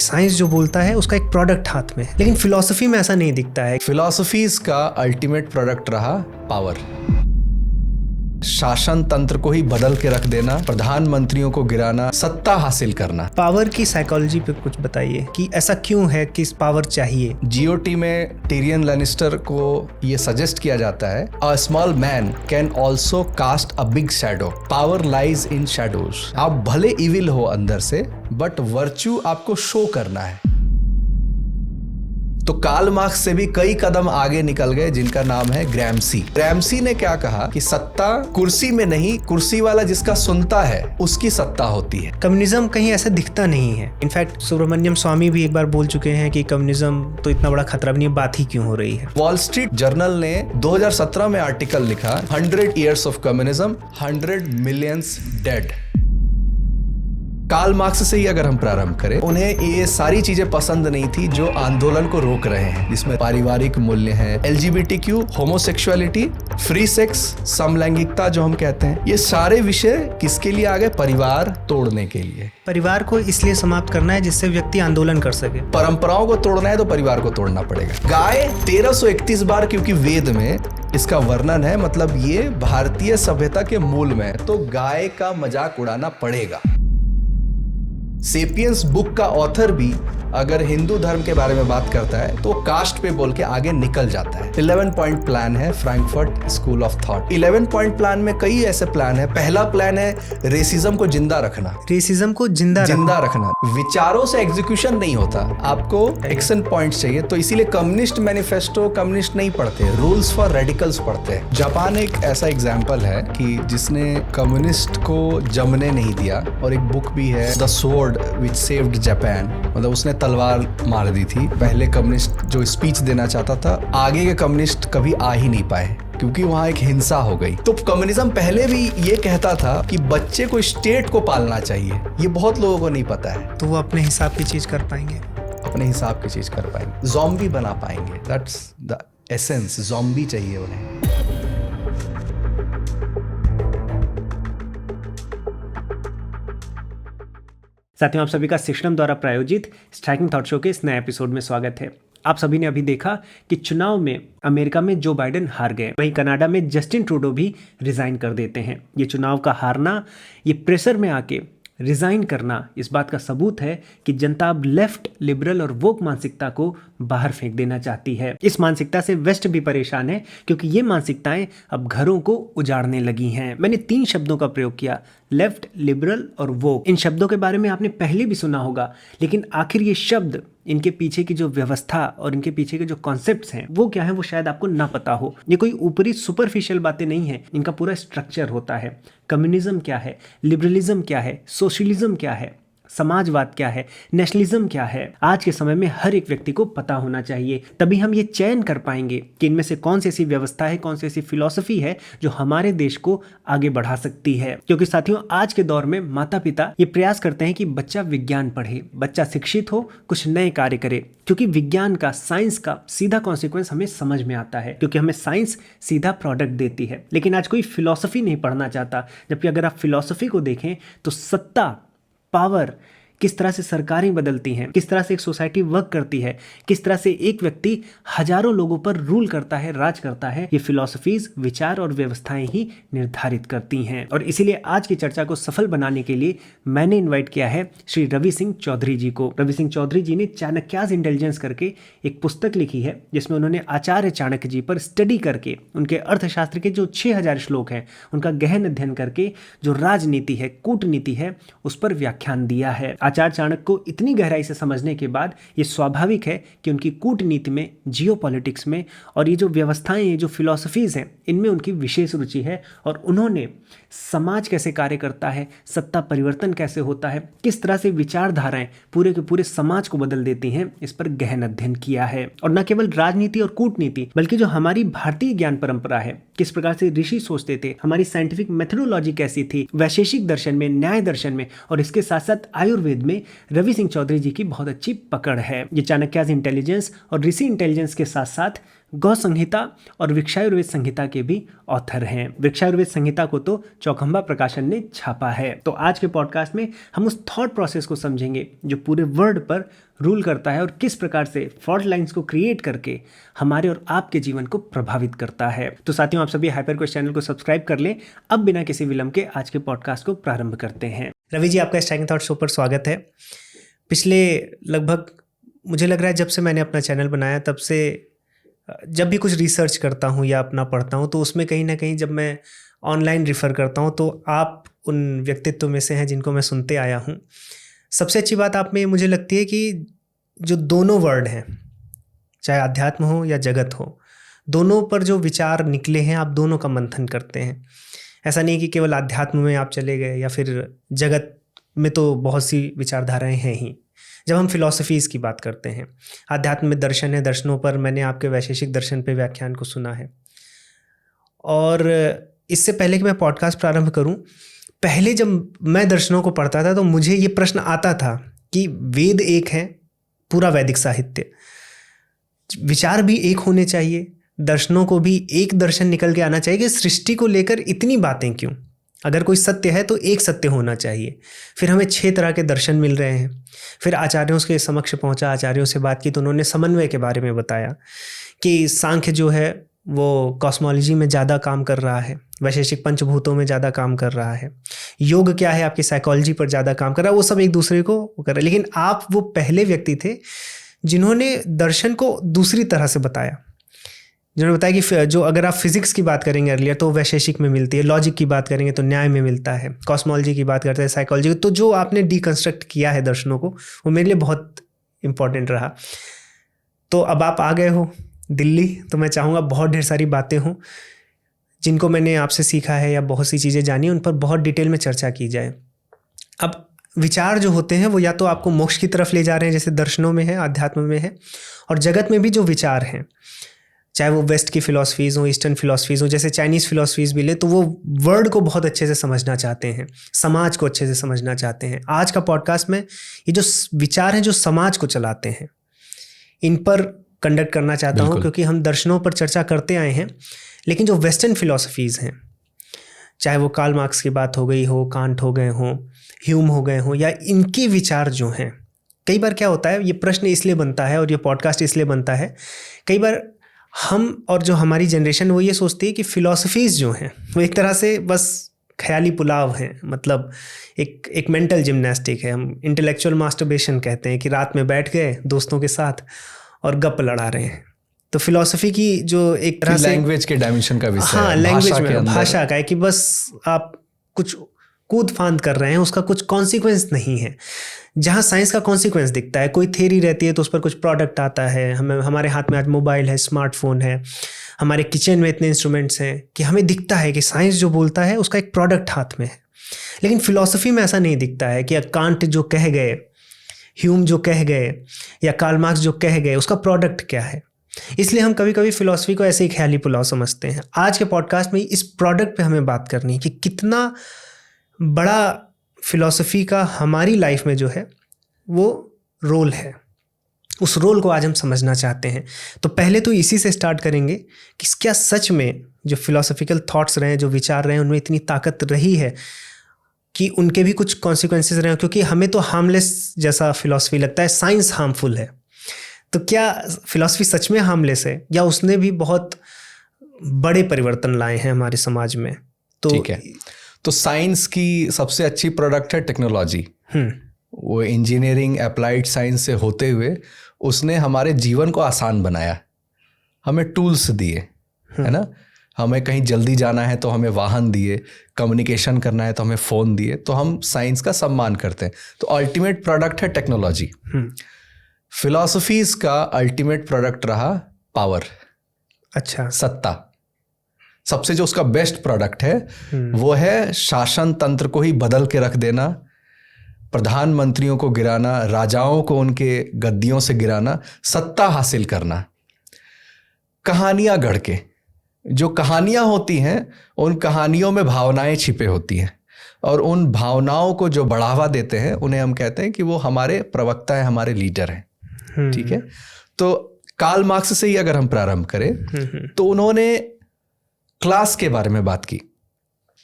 Science जो बोलता है उसका एक प्रोडक्ट हाथ में है, लेकिन फिलॉसफी में ऐसा नहीं दिखता है। फिलॉसफीज का अल्टीमेट प्रोडक्ट रहा पावर। शासन तंत्र को ही बदल के रख देना, प्रधानमंत्रियों को गिराना, सत्ता हासिल करना। पावर की साइकोलॉजी पे कुछ बताइए कि ऐसा क्यों है कि इस पावर चाहिए। जीओटी में टिरियन लैनिस्टर को ये सजेस्ट किया जाता है, a small man can also cast a big shadow, power lies in shadows. आप भले इविल हो अंदर से, बट वर्च्यू आपको शो करना है। तो कार्ल मार्क्स से भी कई कदम आगे निकल गए, जिनका नाम है ग्रैम्सी। ग्रैम्सी ने क्या कहा कि सत्ता कुर्सी में नहीं, कुर्सी वाला जिसका सुनता है उसकी सत्ता होती है। कम्युनिज्म कहीं ऐसा दिखता नहीं है। इनफैक्ट सुब्रमण्यम स्वामी भी एक बार बोल चुके हैं कि कम्युनिज्म तो इतना बड़ा खतरा भी नहीं, बात ही क्यों हो रही है। वॉल स्ट्रीट जर्नल ने 2017 में आर्टिकल लिखा, 100 years of communism, 100 millions dead. Karl Marx से ही अगर हम प्रारंभ करें, उन्हें ये सारी चीजें पसंद नहीं थी जो आंदोलन को रोक रहे हैं, जिसमें पारिवारिक मूल्य हैं, LGBTQ, होमोसेक्सुअलिटी, फ्री सेक्स, समलैंगिकता जो हम कहते हैं। ये सारे विषय किसके लिए आ गए? परिवार तोड़ने के लिए। परिवार को इसलिए समाप्त करना है जिससे व्यक्ति आंदोलन कर सके। परंपराओं को तोड़ना है तो परिवार को तोड़ना पड़ेगा। गाय 1331 बार, क्योंकि वेद में इसका वर्णन है, मतलब ये भारतीय सभ्यता के मूल में, तो गाय का मजाक उड़ाना पड़ेगा। सेपियंस बुक का ऑथर भी अगर हिंदू धर्म के बारे में बात करता है तो कास्ट पे बोल के आगे निकल जाता है। 11 पॉइंट प्लान है Frankfurt school of thought. 11 point plan में कई ऐसे प्लान है। पहला प्लान है रेसिज्म को जिंदा रखना। रेसिज्म को जिंदा रखना। विचारों से एग्जीक्यूशन नहीं होता, आपको एक्शन पॉइंट्स चाहिए। तो इसीलिए कम्युनिस्ट मैनिफेस्टो कम्युनिस्ट नहीं पढ़ते, रूल्स फॉर रेडिकल्स पढ़ते हैं। जापान एक ऐसा एग्जाम्पल है कि जिसने कम्युनिस्ट को जमने नहीं दिया, और एक बुक भी है the sword which saved Japan, मतलब उसने तलवार मार दी थी। पहले कम्युनिस्ट जो स्पीच देना चाहता था, आगे के कम्युनिस्ट कभी आ ही नहीं पाए क्योंकि वहां एक हिंसा हो गई। तो कम्युनिज्म पहले भी ये कहता था कि बच्चे को स्टेट को पालना चाहिए। ये बहुत लोगों को नहीं पता है। तो वो अपने हिसाब की चीज कर पाएंगे, अपने हिसाब की चीज कर पाएंगे, ज़ॉम्बी बना पाएंगे। दैट्स द एसेंस, ज़ॉम्बी चाहिए उन्हें। साथियों, आप सभी का सिस्टम द्वारा प्रायोजित स्ट्राइकिंग थॉट शो के इस नए एपिसोड में स्वागत है। आप सभी ने अभी देखा कि चुनाव में अमेरिका में जो बाइडेन हार गए, वहीं कनाडा में जस्टिन ट्रूडो भी रिजाइन कर देते हैं। ये चुनाव का हारना, ये प्रेशर में आके रिजाइन करना, इस बात का सबूत है कि जनता अब लेफ्ट, लिबरल और वोक मानसिकता को बाहर फेंक देना चाहती है। इस मानसिकता से वेस्ट भी परेशान है, क्योंकि ये मानसिकताएं अब घरों को उजाड़ने लगी हैं। मैंने 3 शब्दों का प्रयोग किया, लेफ्ट, लिबरल और वोक। इन शब्दों के बारे में आपने पहले भी सुना होगा, लेकिन आखिर ये शब्द, इनके पीछे की जो व्यवस्था और इनके पीछे के जो कॉन्सेप्ट्स हैं वो क्या है, वो शायद आपको ना पता हो। ये कोई ऊपरी सुपरफिशियल बातें नहीं है, इनका पूरा स्ट्रक्चर होता है। कम्युनिज्म क्या है, लिबरलिज्म क्या है, सोशलिज्म क्या है, समाजवाद क्या है, नेशनलिज्म क्या है, आज के समय में हर एक व्यक्ति को पता होना चाहिए। तभी हम ये चयन कर पाएंगे कि इनमें से कौन सी ऐसी व्यवस्था है, कौन सी ऐसी फिलॉसफी है जो हमारे देश को आगे बढ़ा सकती है। क्योंकि साथियों, आज के दौर में माता पिता ये प्रयास करते हैं कि बच्चा विज्ञान पढ़े, बच्चा शिक्षित हो, कुछ नए कार्य करे, क्योंकि विज्ञान का, साइंस का सीधा कॉन्सिक्वेंस हमें समझ में आता है, क्योंकि हमें साइंस सीधा प्रोडक्ट देती है। लेकिन आज कोई फिलॉसफी नहीं पढ़ना चाहता, जबकि अगर आप फिलॉसफी को देखें तो सत्ता, पावर, किस तरह से सरकारें बदलती हैं, किस तरह से एक सोसाइटी वर्क करती है, किस तरह से एक व्यक्ति हजारों लोगों पर रूल करता है, राज करता है, ये फिलॉसफीज, विचार और व्यवस्थाएं ही निर्धारित करती हैं। और इसीलिए आज की चर्चा को सफल बनाने के लिए मैंने इन्वाइट किया है श्री रवि सिंह चौधरी जी को। रवि सिंह चौधरी जी ने चाणक्याज इंटेलिजेंस करके एक पुस्तक लिखी है, जिसमें उन्होंने आचार्य चाणक्य जी पर स्टडी करके, उनके अर्थशास्त्र के जो 6000 श्लोक हैं उनका गहन अध्ययन करके जो राजनीति है, कूटनीति है, उस पर व्याख्यान दिया है। आचार्य चाणक्य को इतनी गहराई से समझने के बाद ये स्वाभाविक है कि उनकी कूटनीति में, जियोपॉलिटिक्स में और ये जो व्यवस्थाएं, ये जो फिलॉसफीज हैं, इनमें उनकी विशेष रुचि है। और उन्होंने समाज कैसे कार्य करता है, सत्ता परिवर्तन कैसे होता है, किस तरह से विचारधाराएं पूरे के पूरे समाज को बदल देती हैं, इस पर गहन अध्ययन किया है। और न केवल राजनीति और कूटनीति, बल्कि जो हमारी भारतीय ज्ञान परंपरा है, किस प्रकार से ऋषि सोचते थे, हमारी साइंटिफिक मेथोडोलॉजी कैसी थी, वैशेषिक दर्शन में, न्याय दर्शन में, और इसके साथ साथ आयुर्वेद वेद में रवि सिंह चौधरी जी की बहुत अच्छी पकड़ है। ये चाणक्याज इंटेलिजेंस और ऋषि इंटेलिजेंस के साथ साथ गौ संहिता और वृक्षायुर्वेद संहिता के भी ऑथर हैं। वृक्षायुर्वेद संहिता को तो चौखंबा प्रकाशन ने छापा है। तो आज के पॉडकास्ट में हम उस थॉट प्रोसेस को समझेंगे जो पूरे वर्ल्ड पर रूल करता है और किस प्रकार से फॉल्ट लाइंस को क्रिएट करके हमारे और आपके जीवन को प्रभावित करता है। तो साथियों, आप सभी हाइपर क्वेश्चन चैनल को सब्सक्राइब कर लें। अब बिना किसी विलंब के आज के पॉडकास्ट को प्रारंभ करते हैं। रवि जी, आपका स्ट्राइकिंग थॉट शो पर स्वागत है। पिछले लगभग मुझे लग रहा है जब से मैंने अपना चैनल बनाया तब से जब भी कुछ रिसर्च करता हूँ या अपना पढ़ता हूँ तो उसमें कहीं ना कहीं जब मैं ऑनलाइन रिफ़र करता हूँ तो आप उन व्यक्तित्व में से हैं जिनको मैं सुनते आया हूँ। सबसे अच्छी बात आप में मुझे लगती है कि जो दोनों वर्ड हैं, चाहे अध्यात्म हो या जगत हो, दोनों पर जो विचार निकले हैं आप दोनों का मंथन करते हैं। ऐसा नहीं कि केवल अध्यात्म में आप चले गए या फिर जगत में तो बहुत सी विचारधाराएं हैं ही। जब हम फिलॉसफीज़ की बात करते हैं, आध्यात्म में दर्शन है, दर्शनों पर मैंने आपके वैशेषिक दर्शन पे व्याख्यान को सुना है। और इससे पहले कि मैं पॉडकास्ट प्रारंभ करूं, पहले जब मैं दर्शनों को पढ़ता था तो मुझे ये प्रश्न आता था कि वेद एक है, पूरा वैदिक साहित्य, विचार भी एक होने चाहिए, दर्शनों को भी एक दर्शन निकल के आना चाहिए कि सृष्टि को लेकर इतनी बातें क्यों? अगर कोई सत्य है तो एक सत्य होना चाहिए। फिर हमें 6 तरह के दर्शन मिल रहे हैं। फिर आचार्यों के समक्ष पहुंचा, आचार्यों से बात की तो उन्होंने समन्वय के बारे में बताया कि सांख्य जो है वो कॉस्मोलॉजी में ज़्यादा काम कर रहा है, वैशेषिक पंचभूतों में ज़्यादा काम कर रहा है, योग क्या है आपकी साइकोलॉजी पर ज़्यादा काम कर रहा है। वो सब एक दूसरे को कर रहा है। लेकिन आप वो पहले व्यक्ति थे जिन्होंने दर्शन को दूसरी तरह से बताया, जिन्होंने बताया कि जो अगर आप फिजिक्स की बात करेंगे अर्लियर तो वैशेषिक में मिलती है, लॉजिक की बात करेंगे तो न्याय में मिलता है, कॉस्मोलॉजी की बात करते हैं साइकोलॉजी। तो जो आपने डीकंस्ट्रक्ट किया है दर्शनों को, वो मेरे लिए बहुत इंपॉर्टेंट रहा। तो अब आप आ गए हो दिल्ली, तो मैं चाहूँगा बहुत ढेर सारी बातें हों जिनको मैंने आपसे सीखा है या बहुत सी चीज़ें जानी, उन पर बहुत डिटेल में चर्चा की जाए। अब विचार जो होते हैं वो या तो आपको मोक्ष की तरफ ले जा रहे हैं, जैसे दर्शनों में है, आध्यात्म में है, और जगत में भी जो विचार हैं, चाहे वो वेस्ट की फ़िलासफ़ीज़ हो, ईस्टर्न फ़िलासफ़ीज़ हो, जैसे चाइनीज़ फ़िलासफ़ीज़ भी ले, तो वो वर्ल्ड को बहुत अच्छे से समझना चाहते हैं, समाज को अच्छे से समझना चाहते हैं। आज का पॉडकास्ट में ये जो विचार हैं जो समाज को चलाते हैं, इन पर कंडक्ट करना चाहता हूँ, क्योंकि हम दर्शनों पर चर्चा करते आए हैं। लेकिन जो वेस्टर्न फ़िलासफ़ीज़ हैं, चाहे वो कार्ल मार्क्स की बात हो गई हो, कांट हो गए हों, ह्यूम हो गए हों, या इनके विचार जो हैं, कई बार क्या होता है, ये प्रश्न इसलिए बनता है और ये पॉडकास्ट इसलिए बनता है, कई बार हम और जो हमारी जनरेशन वो ये सोचती है कि फ़िलासफ़ीज़ जो हैं वो एक तरह से बस ख़याली पुलाव हैं, मतलब एक मेंटल जिम्नास्टिक है। हम इंटेलेक्चुअल मास्टरबेशन कहते हैं कि रात में बैठ गए दोस्तों के साथ और गप लड़ा रहे हैं। तो फिलॉसफी की जो एक तरह से लैंग्वेज के डायमेंशन का विषय, हाँ, लैंग्वेज में भाषा का है कि बस आप कुछ कूद फांद कर रहे हैं, उसका कुछ कॉन्सिक्वेंस नहीं है। जहाँ साइंस का कॉन्सिक्वेंस दिखता है, कोई थ्योरी रहती है तो उस पर कुछ प्रोडक्ट आता है। हमारे हाथ में आज मोबाइल है, स्मार्टफोन है, हमारे किचन में इतने इंस्ट्रूमेंट्स हैं कि हमें दिखता है कि साइंस जो बोलता है उसका एक प्रोडक्ट हाथ में है। लेकिन फिलॉसफी में ऐसा नहीं दिखता है कि कांट जो कह गए, ह्यूम जो कह गए, या कार्ल मार्क्स जो कह गए, उसका प्रोडक्ट क्या है। इसलिए हम कभी कभी फिलॉसफी को ऐसे ही ख्याली पुलाव समझते हैं। आज के पॉडकास्ट में इस प्रोडक्ट पे हमें बात करनी है कि कितना बड़ा फिलॉसफी का हमारी लाइफ में जो है वो रोल है। उस रोल को आज हम समझना चाहते हैं। तो पहले तो इसी से स्टार्ट करेंगे कि क्या सच में जो फिलॉसफिकल थॉट्स रहे हैं, जो विचार रहे हैं, उनमें इतनी ताकत रही है कि उनके भी कुछ कॉन्सिक्वेंसेस रहे हैं। क्योंकि हमें तो हार्मलेस जैसा फिलॉसफी लगता है, साइंस हार्मफुल है। तो क्या फिलॉसफी सच में हार्मलेस है, या उसने भी बहुत बड़े परिवर्तन लाए हैं हमारे समाज में? तो ठीक है, तो साइंस की सबसे अच्छी प्रोडक्ट है टेक्नोलॉजी। वो इंजीनियरिंग, अप्लाइड साइंस से होते हुए उसने हमारे जीवन को आसान बनाया, हमें टूल्स दिए, है ना। हमें कहीं जल्दी जाना है तो हमें वाहन दिए, कम्युनिकेशन करना है तो हमें फ़ोन दिए, तो हम साइंस का सम्मान करते हैं। तो अल्टीमेट प्रोडक्ट है टेक्नोलॉजी। फिलॉसफीज का अल्टीमेट प्रोडक्ट रहा पावर, अच्छा, सत्ता। सबसे जो उसका बेस्ट प्रोडक्ट है वो है शासन तंत्र को ही बदल के रख देना, प्रधानमंत्रियों को गिराना, राजाओं को उनके गद्दियों से गिराना, सत्ता हासिल करना, कहानियां गढ़ के। जो कहानियां होती हैं उन कहानियों में भावनाएं छिपे होती हैं, और उन भावनाओं को जो बढ़ावा देते हैं उन्हें हम कहते हैं कि वो हमारे प्रवक्ता हैं, हमारे लीडर हैं। ठीक है, तो कार्ल मार्क्स से ही अगर हम प्रारंभ करें तो उन्होंने क्लास के बारे में बात की।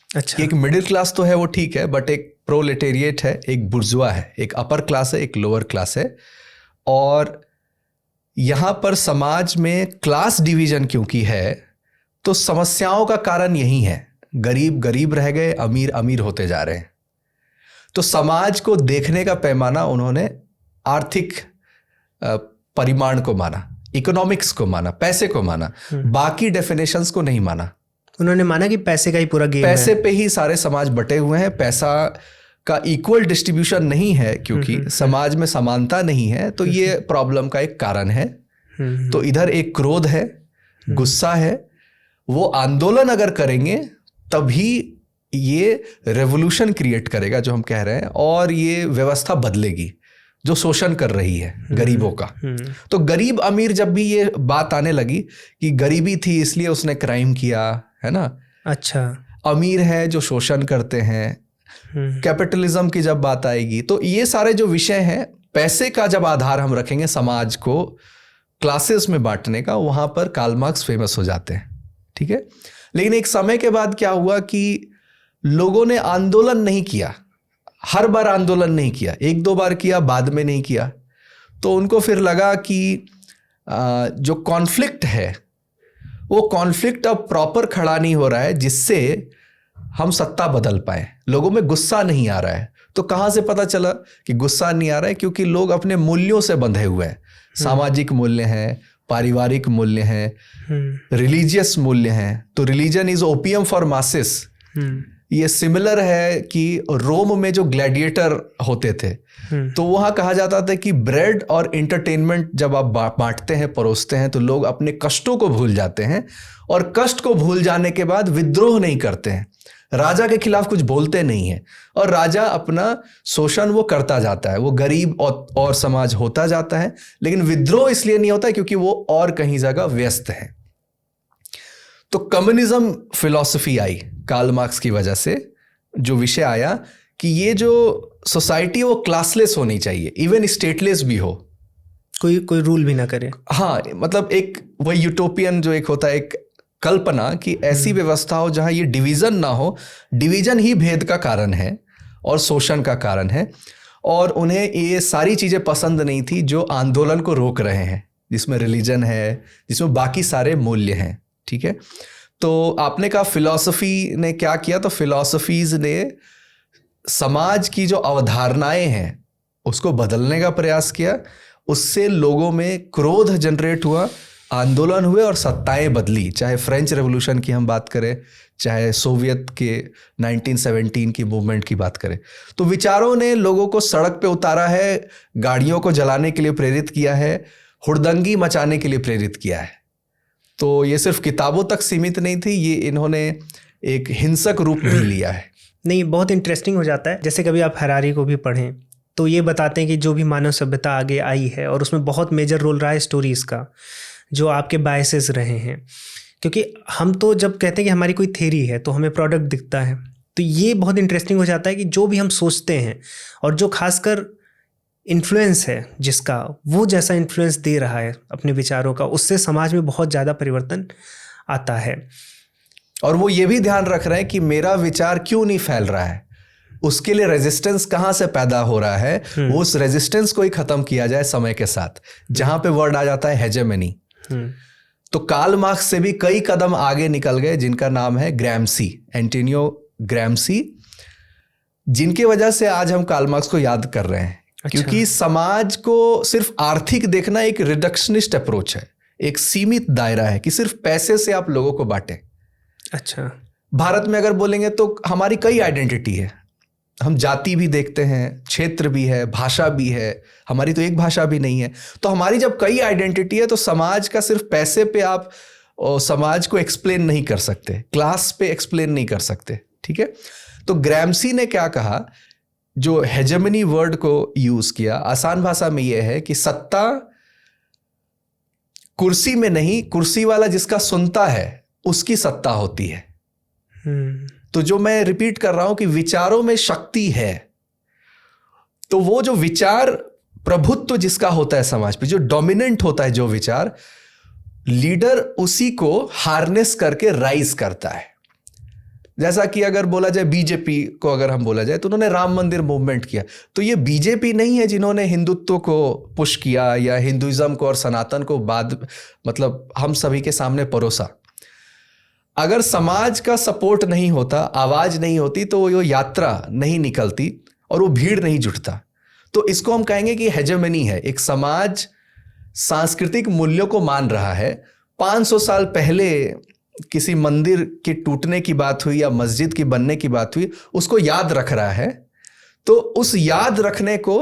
अच्छा। एक मिडिल क्लास तो है वो ठीक है, बट एक प्रोलेटेरिएट है, एक बुर्जुआ है, एक अपर क्लास है, एक लोअर क्लास है। और यहाँ पर समाज में क्लास डिवीजन क्योंकि है तो समस्याओं का कारण यही है, गरीब गरीब रह गए, अमीर अमीर होते जा रहे हैं। तो समाज को देखने का पैमाना उन्होंने आर्थिक परिमाण को माना, इकोनॉमिक्स को माना, पैसे को माना, बाकी डेफिनेशंस को नहीं माना। उन्होंने माना कि पैसे का ही पूरा गेम है, पैसे पे ही सारे समाज बटे हुए हैं, पैसा का इक्वल डिस्ट्रीब्यूशन नहीं है क्योंकि समाज में समानता नहीं है, तो ये प्रॉब्लम का एक कारण है। तो इधर एक क्रोध है, गुस्सा है, वो आंदोलन अगर करेंगे तभी ये रेवोल्यूशन क्रिएट करेगा जो हम कह रहे हैं, और ये व्यवस्था बदलेगी जो शोषण कर रही है गरीबों का। तो गरीब अमीर जब भी ये बात आने लगी कि गरीबी थी इसलिए उसने क्राइम किया, है ना, अच्छा, अमीर है जो शोषण करते हैं, कैपिटलिज्म की जब बात आएगी, तो ये सारे जो विषय हैं, पैसे का जब आधार हम रखेंगे समाज को क्लासेस में बांटने का, वहां पर कार्ल मार्क्स फेमस हो जाते हैं। ठीक है, लेकिन एक समय के बाद क्या हुआ कि लोगों ने आंदोलन नहीं किया, हर बार आंदोलन नहीं किया, एक दो बार किया, बाद में नहीं किया। तो उनको फिर लगा कि जो कॉन्फ्लिक्ट है वो कॉन्फ्लिक्ट अब प्रॉपर खड़ा नहीं हो रहा है जिससे हम सत्ता बदल पाए। लोगों में गुस्सा नहीं आ रहा है। तो कहाँ से पता चला कि गुस्सा नहीं आ रहा है? क्योंकि लोग अपने मूल्यों से बंधे हुए हैं। सामाजिक मूल्य हैं, पारिवारिक मूल्य हैं, रिलीजियस मूल्य हैं। तो religion is opium for masses. ये सिमिलर है कि रोम में जो ग्लैडिएटर होते थे तो वहां कहा जाता था कि ब्रेड और एंटरटेनमेंट जब आप बांटते हैं, परोसते हैं, तो लोग अपने कष्टों को भूल जाते हैं, और कष्ट को भूल जाने के बाद विद्रोह नहीं करते हैं, राजा के खिलाफ कुछ बोलते नहीं है, और राजा अपना शोषण वो करता जाता है, वो गरीब और समाज होता जाता है, लेकिन विद्रोह इसलिए नहीं होता क्योंकि वो और कहीं जगह व्यस्त है। तो कम्युनिज्म फिलॉसफी आई कार्ल मार्क्स की वजह से। जो विषय आया कि ये जो सोसाइटी वो क्लासलेस होनी चाहिए, इवन स्टेटलेस भी हो, कोई रूल भी ना करे। हाँ, मतलब एक वही यूटोपियन जो एक होता है, एक कल्पना कि ऐसी व्यवस्था हो जहां ये डिवीजन ना हो। डिवीजन ही भेद का कारण है और शोषण का कारण है, और उन्हें ये सारी चीजें पसंद नहीं थी जो आंदोलन को रोक रहे हैं, जिसमें रिलीजन है, जिसमें बाकी सारे मूल्य हैं। ठीक है, तो आपने कहा फिलॉसफी ने क्या किया, तो फिलॉसफीज ने समाज की जो अवधारणाएं हैं उसको बदलने का प्रयास किया। उससे लोगों में क्रोध जनरेट हुआ, आंदोलन हुए और सत्ताएं बदली। चाहे फ्रेंच रेवोल्यूशन की हम बात करें, चाहे सोवियत के 1917 की मूवमेंट की बात करें, तो विचारों ने लोगों को सड़क पे उतारा है, गाड़ियों को जलाने के लिए प्रेरित किया है, हुड़दंगी मचाने के लिए प्रेरित किया है। तो ये सिर्फ किताबों तक सीमित नहीं थी, ये इन्होंने एक हिंसक रूप भी लिया है। नहीं, बहुत इंटरेस्टिंग हो जाता है। जैसे कभी आप हैरारी को भी पढ़ें तो ये बताते हैं कि जो भी मानव सभ्यता आगे आई है, और उसमें बहुत मेजर रोल रहा है स्टोरीज़ का, जो आपके बायसेस रहे हैं। क्योंकि हम तो जब कहते हैं कि हमारी कोई थ्योरी है तो हमें प्रोडक्ट दिखता है, तो ये बहुत इंटरेस्टिंग हो जाता है कि जो भी हम सोचते हैं और जो खासकर इन्फ्लुएंस है जिसका, वो जैसा इन्फ्लुएंस दे रहा है अपने विचारों का, उससे समाज में बहुत ज़्यादा परिवर्तन आता है। और वो ये भी ध्यान रख रहे हैं कि मेरा विचार क्यों नहीं फैल रहा है, उसके लिए रेजिस्टेंस कहाँ से पैदा हो रहा है, वो उस रेजिस्टेंस को ही खत्म किया जाए समय के साथ। जहाँ पे वर्ड आ जाता है हेजेमनी, तो कार्ल मार्क्स से भी कई कदम आगे निकल गए, जिनका नाम है ग्रैम्सी, एंटोनियो ग्रैम्सी, जिनकी वजह से आज हम कार्ल मार्क्स को याद कर रहे हैं। अच्छा। क्योंकि समाज को सिर्फ आर्थिक देखना एक रिडक्शनिस्ट अप्रोच है, एक सीमित दायरा है कि सिर्फ पैसे से आप लोगों को बांटें। अच्छा, भारत में अगर बोलेंगे तो हमारी कई आइडेंटिटी है, हम जाति भी देखते हैं, क्षेत्र भी है, भाषा भी है, हमारी तो एक भाषा भी नहीं है। तो हमारी जब कई आइडेंटिटी है तो समाज का सिर्फ पैसे पे आप समाज को एक्सप्लेन नहीं कर सकते, क्लास पे एक्सप्लेन नहीं कर सकते। ठीक है, तो ग्रैम्सी ने क्या कहा, जो हेजेमनी वर्ड को यूज किया, आसान भाषा में यह है कि सत्ता कुर्सी में नहीं, कुर्सी वाला जिसका सुनता है उसकी सत्ता होती है। तो जो मैं रिपीट कर रहा हूं कि विचारों में शक्ति है, तो वो जो विचार प्रभुत्व जिसका होता है समाज पे, जो डोमिनेंट होता है जो विचार, लीडर उसी को हार्नेस करके राइज करता है। जैसा कि अगर बोला जाए बीजेपी को, अगर हम बोला जाए तो उन्होंने राम मंदिर मूवमेंट किया, तो ये बीजेपी नहीं है जिन्होंने हिंदुत्व को पुश किया या हिंदुइज्म को और सनातन को बाद मतलब हम सभी के सामने परोसा। अगर समाज का सपोर्ट नहीं होता, आवाज नहीं होती, तो वो यात्रा नहीं निकलती और वो भीड़ नहीं जुटता। तो इसको हम कहेंगे कि हेजेमनी है। एक समाज सांस्कृतिक मूल्यों को मान रहा है। 500 साल पहले किसी मंदिर के टूटने की बात हुई या मस्जिद की बनने की बात हुई, उसको याद रख रहा है, तो उस याद रखने को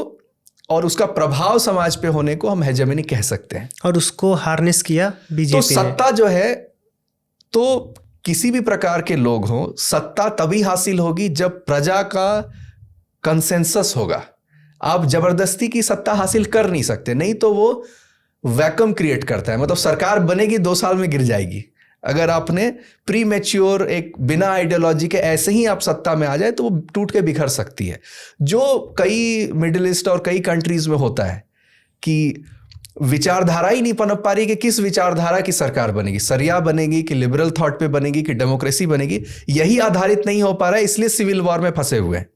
और उसका प्रभाव समाज पे होने को हम हेजेमनी कह सकते हैं। और उसको हार्नेस किया बीजेपी तो सत्ता जो है, तो किसी भी प्रकार के लोग हों, सत्ता तभी हासिल होगी जब प्रजा का कंसेंसस होगा। आप जबरदस्ती की सत्ता हासिल कर नहीं सकते, नहीं तो वो वैक्यूम क्रिएट करता है। मतलब सरकार बनेगी 2 साल में गिर जाएगी। अगर आपने प्री मैच्योर एक बिना आइडियोलॉजी के ऐसे ही आप सत्ता में आ जाए तो वो टूट के बिखर सकती है। जो कई मिडिल ईस्ट और कई कंट्रीज में होता है कि विचारधारा ही नहीं पनप पा रही कि किस विचारधारा की सरकार बनेगी, सरिया बनेगी कि लिबरल थॉट पे बनेगी कि डेमोक्रेसी बनेगी, यही आधारित नहीं हो पा रहा है, इसलिए सिविल वॉर में फंसे हुए हैं।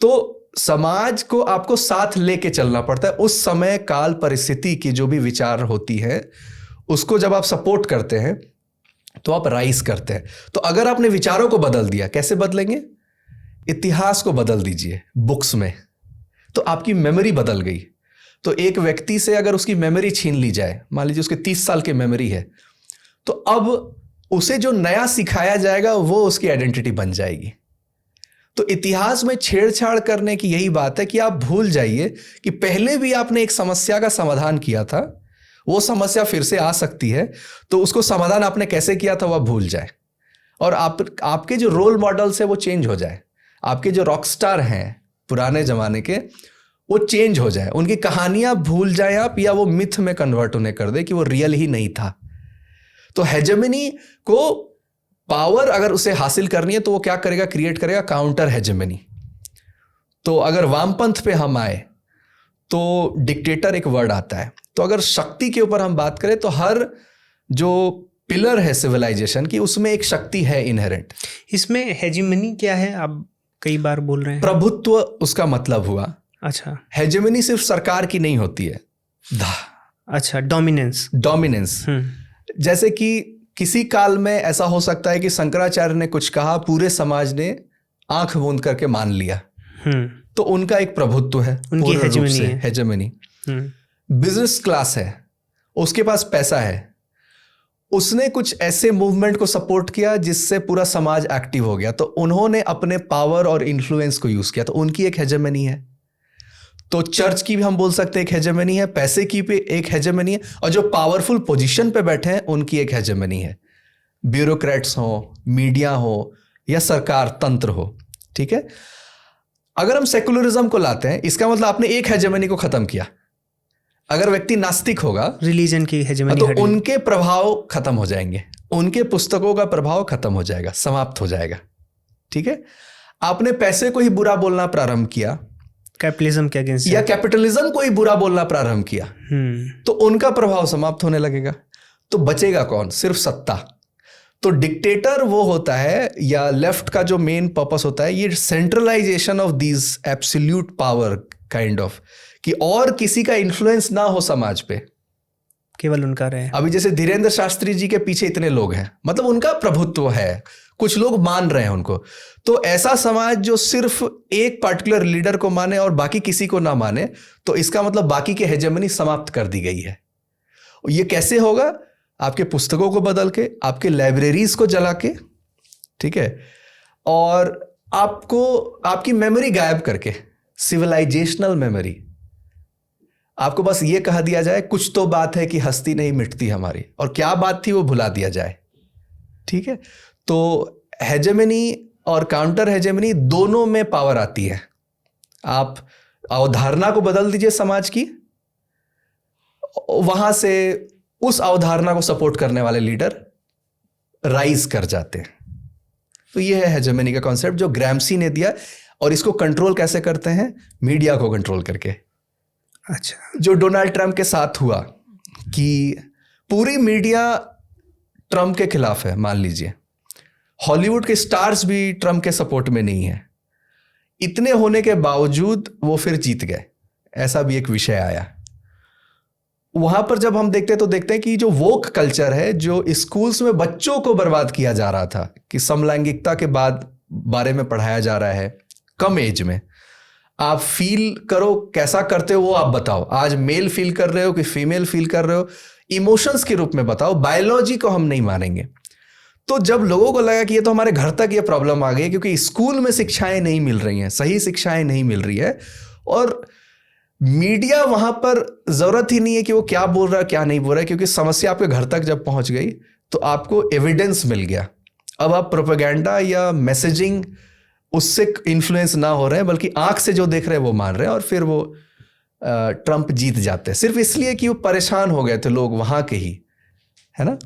तो समाज को आपको साथ लेके चलना पड़ता है। उस समय काल परिस्थिति की जो भी विचार होती है उसको जब आप सपोर्ट करते हैं तो आप राइज करते हैं। तो अगर आपने विचारों को बदल दिया, कैसे बदलेंगे? इतिहास को बदल दीजिए बुक्स में, तो आपकी मेमोरी बदल गई। तो एक व्यक्ति से अगर उसकी मेमोरी छीन ली जाए, मान लीजिए उसके 30 साल की मेमोरी है, तो अब उसे जो नया सिखाया जाएगा वो उसकी आइडेंटिटी बन जाएगी। तो इतिहास में छेड़छाड़ करने की यही बात है कि आप भूल जाइए कि पहले भी आपने एक समस्या का समाधान किया था, वो समस्या फिर से आ सकती है, तो उसको समाधान आपने कैसे किया था वह भूल जाए। और आपके जो रोल मॉडल्स है वो चेंज हो जाए। आपके जो रॉक स्टार हैं पुराने जमाने के, वो चेंज हो जाए, उनकी कहानियां भूल जाए आप, या वो मिथ में कन्वर्ट उन्हें कर दे कि वो रियल ही नहीं था। तो हेजेमनी को पावर अगर उसे हासिल करनी है तो वो क्या करेगा? क्रिएट करेगा काउंटर हेजेमनी। तो अगर वामपंथ पे हम आए तो डिक्टेटर एक वर्ड आता है। तो अगर शक्ति के ऊपर हम बात करें तो हर जो पिलर है सिविलाइजेशन की, उसमें एक शक्ति है इनहेरेंट। इसमें हेजेमनी क्या है? आप कई बार बोल रहे हैं प्रभुत्व, उसका मतलब हुआ। अच्छा, हेजेमनी सिर्फ सरकार की नहीं होती है। अच्छा, डोमिनेंस। जैसे कि किसी काल में ऐसा हो सकता है कि शंकराचार्य ने कुछ कहा, पूरे समाज ने आंख मूंद करके मान लिया, तो उनका एक प्रभुत्व है, उनकी हेजेमनी। बिजनेस क्लास है, उसके पास पैसा है, उसने कुछ ऐसे मूवमेंट को सपोर्ट किया जिससे पूरा समाज एक्टिव हो गया, तो उन्होंने अपने पावर और इन्फ्लुएंस को यूज किया, तो उनकी एक हेजेमनी है। तो चर्च की भी हम बोल सकते हैं एक हेजेमनी है, पैसे की भी एक हेजेमनी है, और जो पावरफुल पोजीशन पे बैठे हैं उनकी एक हेजेमनी है। ब्यूरोक्रेट्स हो, मीडिया हो या सरकार तंत्र हो, ठीक है। अगर हम सेकुलरिज्म को लाते हैं, इसका मतलब आपने एक हेजेमनी को खत्म किया। अगर व्यक्ति नास्तिक होगा, रिलीजन की हेजेमनी, तो उनके प्रभाव खत्म हो जाएंगे, उनके पुस्तकों का प्रभाव खत्म हो जाएगा, समाप्त हो जाएगा, ठीक है। आपने पैसे को ही बुरा बोलना प्रारंभ किया, कैपिटलिज्म के अगेंस्ट, या कैपिटलिज्म को ही बुरा बोलना प्रारंभ किया, तो उनका प्रभाव समाप्त होने लगेगा। तो बचेगा कौन? सिर्फ सत्ता। तो डिक्टेटर वो होता है, या लेफ्ट का जो मेन पर्पस होता है, ये centralisation of these absolute power kind of, कि और किसी का इन्फ्लुएंस ना हो समाज पे, केवल उनका रहे। अभी जैसे धीरेन्द्र शास्त्री जी के पीछे इतने लोग हैं, मतलब उनका प्रभुत्व है, कुछ लोग मान रहे हैं उनको। तो ऐसा समाज जो सिर्फ एक पार्टिकुलर लीडर को माने और बाकी किसी को ना माने, तो इसका मतलब बाकी की हेजेमनी समाप्त कर दी गई है। ये कैसे होगा? आपके पुस्तकों को बदल के, आपके लाइब्रेरीज को जला के, ठीक है, और आपको आपकी मेमोरी गायब करके, सिविलाइजेशनल मेमोरी। आपको बस ये कहा दिया जाए कुछ तो बात है कि हस्ती नहीं मिटती हमारी, और क्या बात थी वो भुला दिया जाए, ठीक है। तो हेजेमनी और काउंटर हेजेमनी दोनों में पावर आती है। आप अवधारणा को बदल दीजिए समाज की, वहां से उस अवधारणा को सपोर्ट करने वाले लीडर राइज कर जाते हैं। तो ये है हेजेमनी का कॉन्सेप्ट जो ग्रैम्सी ने दिया, और इसको कंट्रोल कैसे करते हैं? मीडिया को कंट्रोल करके। अच्छा, जो डोनाल्ड ट्रंप के साथ हुआ कि पूरी मीडिया ट्रंप के खिलाफ है, मान लीजिए हॉलीवुड के स्टार्स भी ट्रंप के सपोर्ट में नहीं है, इतने होने के बावजूद वो फिर जीत गए, ऐसा भी एक विषय आया। वहां पर जब हम देखते हैं तो देखते हैं कि जो वोक कल्चर है, जो स्कूल्स में बच्चों को बर्बाद किया जा रहा था, कि समलैंगिकता के बारे में पढ़ाया जा रहा है कम एज में, आप फील करो, कैसा करते हो वो आप बताओ, आज मेल फील कर रहे हो कि फीमेल फील कर रहे हो, इमोशंस के रूप में बताओ, बायोलॉजी को हम नहीं मानेंगे। तो जब लोगों को लगा कि ये तो हमारे घर तक ये प्रॉब्लम आ गई है, क्योंकि स्कूल में शिक्षाएं नहीं मिल रही हैं, सही शिक्षाएं नहीं मिल रही है, और मीडिया वहां पर जरूरत ही नहीं है कि वो क्या बोल रहा है क्या नहीं बोल रहा है, क्योंकि समस्या आपके घर तक जब पहुंच गई तो आपको एविडेंस मिल गया। अब आप प्रोपेगेंडा या मैसेजिंग उससे इन्फ्लुएंस ना हो रहे हैं, बल्कि आंख से जो देख रहे हैं वो मान रहे हैं, और फिर वो ट्रंप जीत जाते हैं सिर्फ इसलिए कि वो परेशान हो गए थे लोग वहां के ही, है ना।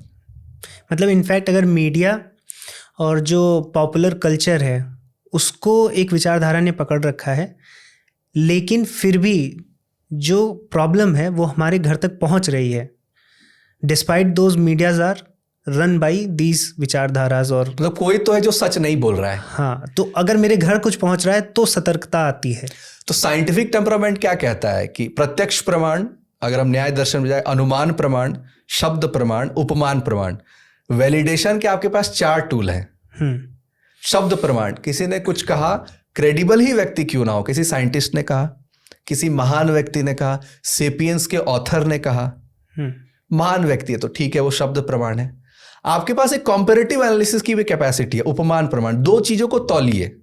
मतलब इनफैक्ट अगर मीडिया और जो पॉपुलर कल्चर है उसको एक विचारधारा ने पकड़ रखा है, लेकिन फिर भी जो प्रॉब्लम है वो हमारे घर तक पहुंच रही है, despite those medias are run by these विचारधाराज। और मतलब कोई तो है जो सच नहीं बोल रहा है। हाँ, तो अगर मेरे घर कुछ पहुंच रहा है तो सतर्कता आती है। तो साइंटिफिक टेम्परामेंट क्या कहता है कि प्रत्यक्ष प्रमाण, अगर हम न्याय दर्शन में जाए, अनुमान प्रमाण, शब्द प्रमाण, उपमान प्रमाण। वैलिडेशन के आपके पास 4 टूल हैं। शब्द प्रमाण, किसी ने कुछ कहा, क्रेडिबल ही व्यक्ति क्यों ना हो, किसी साइंटिस्ट ने कहा, किसी महान व्यक्ति ने कहा, सेपियंस के ऑथर ने कहा, महान व्यक्ति है तो ठीक है, वो शब्द प्रमाण है। आपके पास एक कॉम्पेरेटिव एनालिसिस की भी कैपेसिटी है, उपमान प्रमाण। 2 चीजों को तौलिए,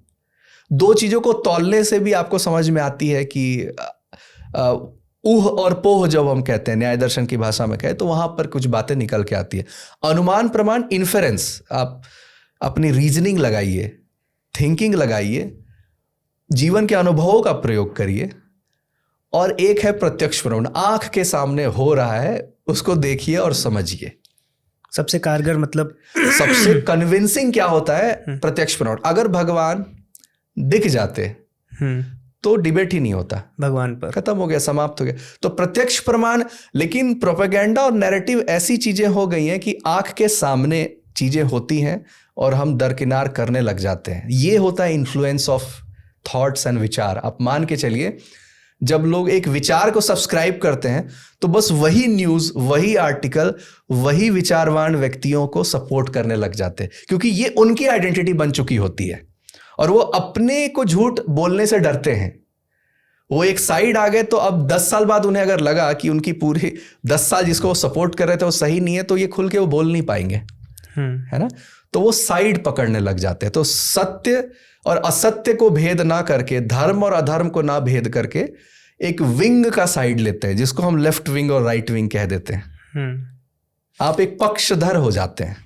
2 चीजों को तौलने से भी आपको समझ में आती है कि ऊह और पोह जब हम कहते हैं न्याय दर्शन की भाषा में कहें, तो वहां पर कुछ बातें निकल के आती है। अनुमान प्रमाण, इन्फेरेंस, आप अपनी रीजनिंग लगाइए, थिंकिंग लगाइए, जीवन के अनुभवों का प्रयोग करिए। और एक है प्रत्यक्ष प्रमाण, आंख के सामने हो रहा है उसको देखिए और समझिए। सबसे कारगर, मतलब सबसे कन्विंसिंग क्या होता है? प्रत्यक्ष प्रमाण। अगर भगवान दिख जाते तो डिबेट ही नहीं होता, भगवान पर खत्म हो गया, समाप्त हो गया। तो प्रत्यक्ष प्रमाण। लेकिन प्रोपेगेंडा और नैरेटिव ऐसी चीजें हो गई हैं कि आंख के सामने चीजें होती हैं और हम दरकिनार करने लग जाते हैं। ये होता है इन्फ्लुएंस ऑफ थॉट्स एंड विचार। आप मान के चलिए, जब लोग एक विचार को सब्सक्राइब करते हैं तो बस वही न्यूज़, वही आर्टिकल, वही विचारवान व्यक्तियों को सपोर्ट करने लग जाते हैं, क्योंकि ये उनकी आइडेंटिटी बन चुकी होती है और वो अपने को झूठ बोलने से डरते हैं। वो एक साइड आ गए तो अब 10 साल बाद उन्हें अगर लगा कि उनकी पूरी 10 साल जिसको वो सपोर्ट कर रहे थे वो सही नहीं है, तो ये खुल के वो बोल नहीं पाएंगे, है ना। तो वो साइड पकड़ने लग जाते हैं। तो सत्य और असत्य को भेद ना करके, धर्म और अधर्म को ना भेद करके एक विंग का साइड लेते हैं, जिसको हम लेफ्ट विंग और राइट विंग कह देते हैं। आप एक पक्षधर हो जाते हैं,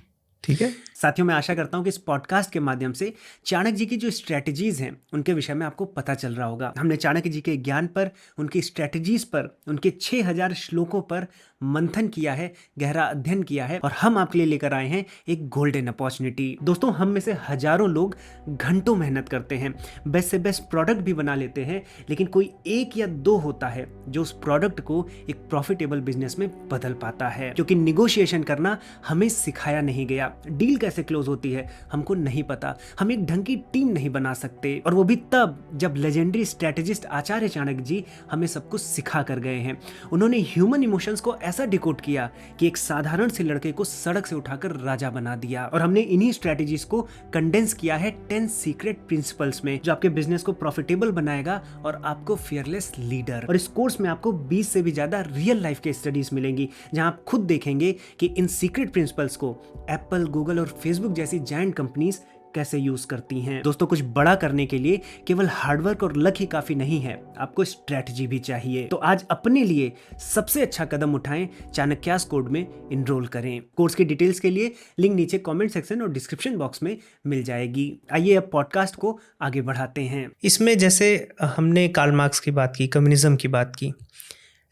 ठीक है। साथियों, मैं आशा करता हूं कि इस पॉडकास्ट के माध्यम से चाणक्य जी की जो स्ट्रैटेजीज हैं उनके विषय में आपको पता चल रहा होगा। हमने चाणक्य जी के ज्ञान पर, उनकी स्ट्रैटेजीज पर, उनके 6000 श्लोकों पर मंथन किया है, गहरा अध्ययन किया है, और हम आपके लिए लेकर आए हैं एक गोल्डन अपॉर्चुनिटी। दोस्तों, हम में से हजारों लोग घंटों मेहनत करते हैं, बेस्ट से बेस्ट प्रोडक्ट भी बना लेते हैं, लेकिन कोई 1 या 2 होता है जो उस प्रोडक्ट को एक प्रॉफिटेबल बिजनेस में बदल पाता है। क्योंकि निगोशिएशन करना हमें सिखाया नहीं गया, डील कैसे क्लोज होती है हमको नहीं पता, हम एक ढंग की टीम नहीं बना सकते, और वो भी तब जब लेजेंडरी स्ट्रैटेजिस्ट आचार्य चाणक्य जी हमें सब कुछ सिखा कर गए हैं। उन्होंने ह्यूमन इमोशंस को ऐसा डिकोड किया कि एक साधारण से लड़के को सड़क से उठाकर राजा बना दिया। और हमने इन्हीं स्ट्रैटेजीज को कंडेंस किया है 10 सीक्रेट प्रिंसिपल्स में, जो आपके बिजनेस को प्रॉफिटेबल बनाएगा और आपको फियरलेस लीडर। और इस कोर्स में आपको 20 से भी ज्यादा रियल लाइफ के स्टडीज मिलेंगी, जहां आप खुद देखेंगे कि इन सीक्रेट प्रिंसिपल्स को एप्पल, गूगल और फेसबुक जैसी जायंट कंपनीज कैसे यूज करती हैं। दोस्तों, कुछ बड़ा करने के लिए केवल हार्डवर्क और लक ही काफी नहीं है, आपको स्ट्रैटेजी भी चाहिए। तो आज अपने लिए सबसे अच्छा कदम उठाएं, चाणक्यास कोड में इनरोल करें। कोर्स की डिटेल्स के लिए लिंक नीचे कमेंट सेक्शन और डिस्क्रिप्शन बॉक्स में मिल जाएगी। आइए अब पॉडकास्ट को आगे बढ़ाते हैं। इसमें जैसे हमने कार्ल मार्क्स की बात की, कम्युनिज्म की बात की,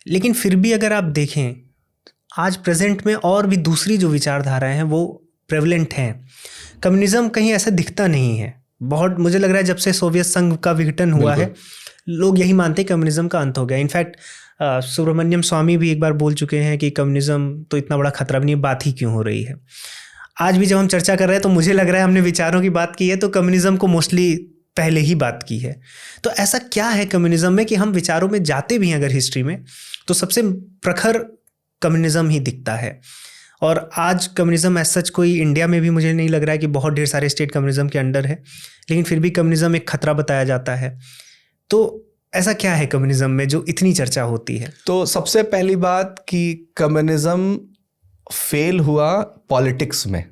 लेकिन फिर भी अगर आप देखें आज प्रेजेंट में और भी दूसरी जो विचारधाराएं हैं वो प्रेवलेंट हैं। कम्युनिज्म कहीं ऐसा दिखता नहीं है। बहुत मुझे लग रहा है जब से सोवियत संघ का विघटन हुआ है, लोग यही मानते हैं कम्युनिज्म का अंत हो गया। इनफैक्ट सुब्रमण्यम स्वामी भी एक बार बोल चुके हैं कि कम्युनिज्म तो इतना बड़ा खतरा भी नहीं, बात ही क्यों हो रही है। आज भी जब हम चर्चा कर रहे हैं तो मुझे लग रहा है हमने विचारों की बात की है तो कम्युनिज्म को मोस्टली पहले ही बात की है। तो ऐसा क्या है कम्युनिज्म में कि हम विचारों में जाते भी हैं अगर हिस्ट्री में, तो सबसे प्रखर कम्युनिज्म ही दिखता है। और आज कम्युनिज्म एज सच कोई इंडिया में भी मुझे नहीं लग रहा है कि बहुत ढेर सारे स्टेट कम्युनिज्म के अंडर है, लेकिन फिर भी कम्युनिज्म एक खतरा बताया जाता है। तो ऐसा क्या है कम्युनिज्म में जो इतनी चर्चा होती है? तो सबसे पहली बात कि कम्युनिज्म फेल हुआ पॉलिटिक्स में।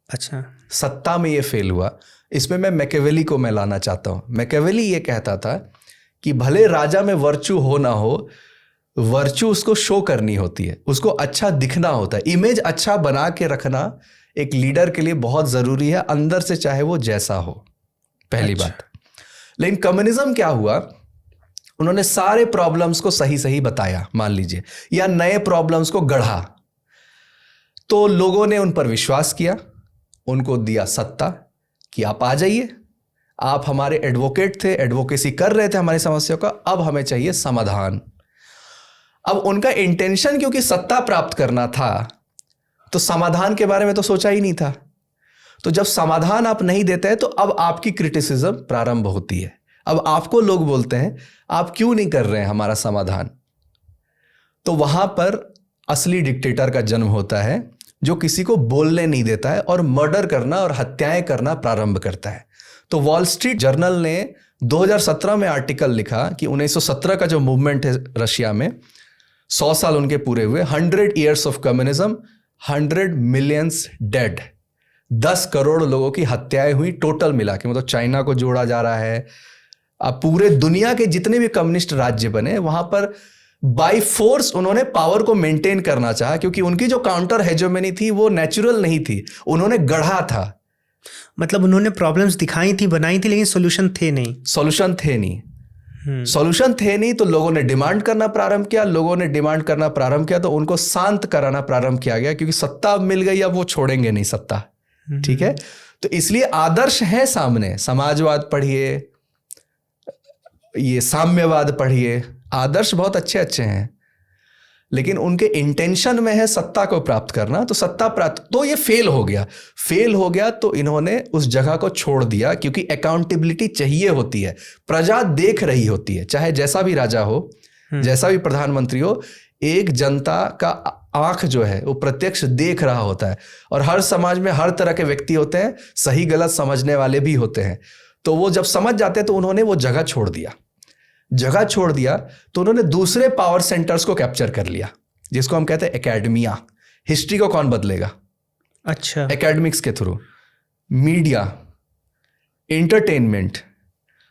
अच्छा, सत्ता में ये फेल हुआ। इसमें मैं मैकियावेली को मैं लाना चाहता हूँ। मैकियावेली ये कहता था कि भले राजा में वर्चू हो ना हो, वर्चू उसको शो करनी होती है, उसको अच्छा दिखना होता है। इमेज अच्छा बना के रखना एक लीडर के लिए बहुत ज़रूरी है, अंदर से चाहे वो जैसा हो, पहली बात। लेकिन कम्युनिज्म क्या हुआ, उन्होंने सारे प्रॉब्लम्स को सही सही बताया मान लीजिए, या नए प्रॉब्लम्स को गढ़ा, तो लोगों ने उन पर विश्वास किया, उनको दिया सत्ता कि आप आ जाइए, आप हमारे एडवोकेट थे, एडवोकेसी कर रहे थे हमारी समस्याओं का, अब हमें चाहिए समाधान। अब उनका इंटेंशन क्योंकि सत्ता प्राप्त करना था, तो समाधान के बारे में तो सोचा ही नहीं था। तो जब समाधान आप नहीं देते हैं तो अब आपकी क्रिटिसिज्म प्रारंभ होती है। अब आपको लोग बोलते हैं आप क्यों नहीं कर रहे हैं हमारा समाधान। तो वहां पर असली डिक्टेटर का जन्म होता है, जो किसी को बोलने नहीं देता है और मर्डर करना और हत्याएं करना प्रारंभ करता है। तो वॉल स्ट्रीट जर्नल ने 2017 में आर्टिकल लिखा कि 1917 का जो मूवमेंट है रशिया में, 100 साल उनके पूरे हुए, 100 years of communism, 100 millions dead, 10 crore लोगों की हत्याएं हुई टोटल मिला के, मतलब चाइना को जोड़ा जा रहा है। अब पूरे दुनिया के जितने भी कम्युनिस्ट राज्य बने, वहां पर बाय फोर्स उन्होंने पावर को मेंटेन करना चाहा, क्योंकि उनकी जो काउंटर हेजेमनी थी वो नेचुरल नहीं थी, उन्होंने गढ़ा था। मतलब उन्होंने प्रॉब्लम्स दिखाई थी, बनाई थी, लेकिन सॉल्यूशन थे नहीं। सॉल्यूशन थे नहीं, तो लोगों ने डिमांड करना प्रारंभ किया। लोगों ने डिमांड करना प्रारंभ किया तो उनको शांत कराना प्रारंभ किया गया, क्योंकि सत्ता मिल गई, अब वो छोड़ेंगे नहीं सत्ता। ठीक है, तो इसलिए आदर्श है सामने, समाजवाद पढ़िए, ये साम्यवाद पढ़िए, आदर्श बहुत अच्छे अच्छे हैं, लेकिन उनके इंटेंशन में है सत्ता को प्राप्त करना। तो सत्ता प्राप्त, तो ये फेल हो गया तो इन्होंने उस जगह को छोड़ दिया, क्योंकि अकाउंटेबिलिटी चाहिए होती है, प्रजा देख रही होती है, चाहे जैसा भी राजा हो, जैसा भी प्रधानमंत्री हो, एक जनता का आंख जो है वो प्रत्यक्ष देख रहा होता है। और हर समाज में हर तरह के व्यक्ति होते हैं, सही गलत समझने वाले भी होते हैं। तो वो जब समझ जाते हैं तो उन्होंने वो जगह छोड़ दिया तो उन्होंने दूसरे पावर सेंटर्स को कैप्चर कर लिया, जिसको हम कहते हैं एकेडमिया। हिस्ट्री को कौन बदलेगा? अच्छा, एकेडमिक्स के थ्रू, मीडिया, एंटरटेनमेंट।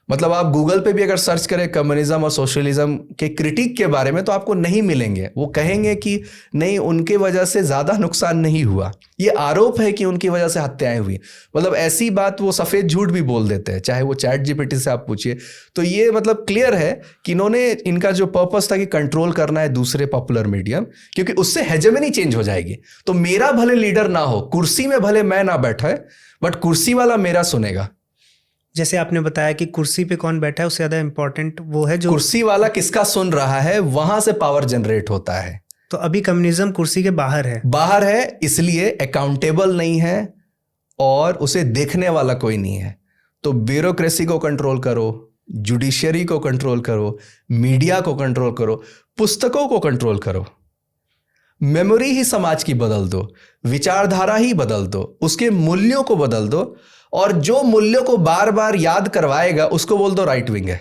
मतलब आप गूगल पे भी अगर सर्च करें कम्युनिज्म और सोशलिज्म के क्रिटिक के बारे में तो आपको नहीं मिलेंगे। वो कहेंगे कि नहीं, उनके वजह से ज्यादा नुकसान नहीं हुआ, ये आरोप है कि उनकी वजह से हत्याएं हुई। मतलब ऐसी बात वो सफेद झूठ भी बोल देते हैं, चाहे वो चैट जीपीटी से आप पूछिए। तो ये मतलब क्लियर है कि इन्होंने, इनका जो पर्पस था कि कंट्रोल करना है दूसरे पॉपुलर मीडियम, क्योंकि उससे हेजेमनी चेंज हो जाएगी। तो मेरा भले लीडर ना हो, कुर्सी में भले मैं ना बैठा है, बट कुर्सी वाला मेरा सुनेगा। जैसे आपने बताया कि कुर्सी पे कौन बैठा है उससे ज्यादा इंपॉर्टेंट वो है जो कुर्सी वाला किसका सुन रहा है, वहां से पावर जनरेट होता है। तो अभी कम्युनिज्म कुर्सी के बाहर है, इसलिए अकाउंटेबल नहीं है और उसे देखने वाला कोई नहीं है। तो ब्यूरोक्रेसी को कंट्रोल करो, जुडिशरी को कंट्रोल करो, मीडिया को कंट्रोल करो, पुस्तकों को कंट्रोल करो, मेमोरी ही समाज की बदल दो, विचारधारा ही बदल दो, उसके मूल्यों को बदल दो, और जो मूल्यों को बार बार याद करवाएगा उसको बोल दो राइट विंग है।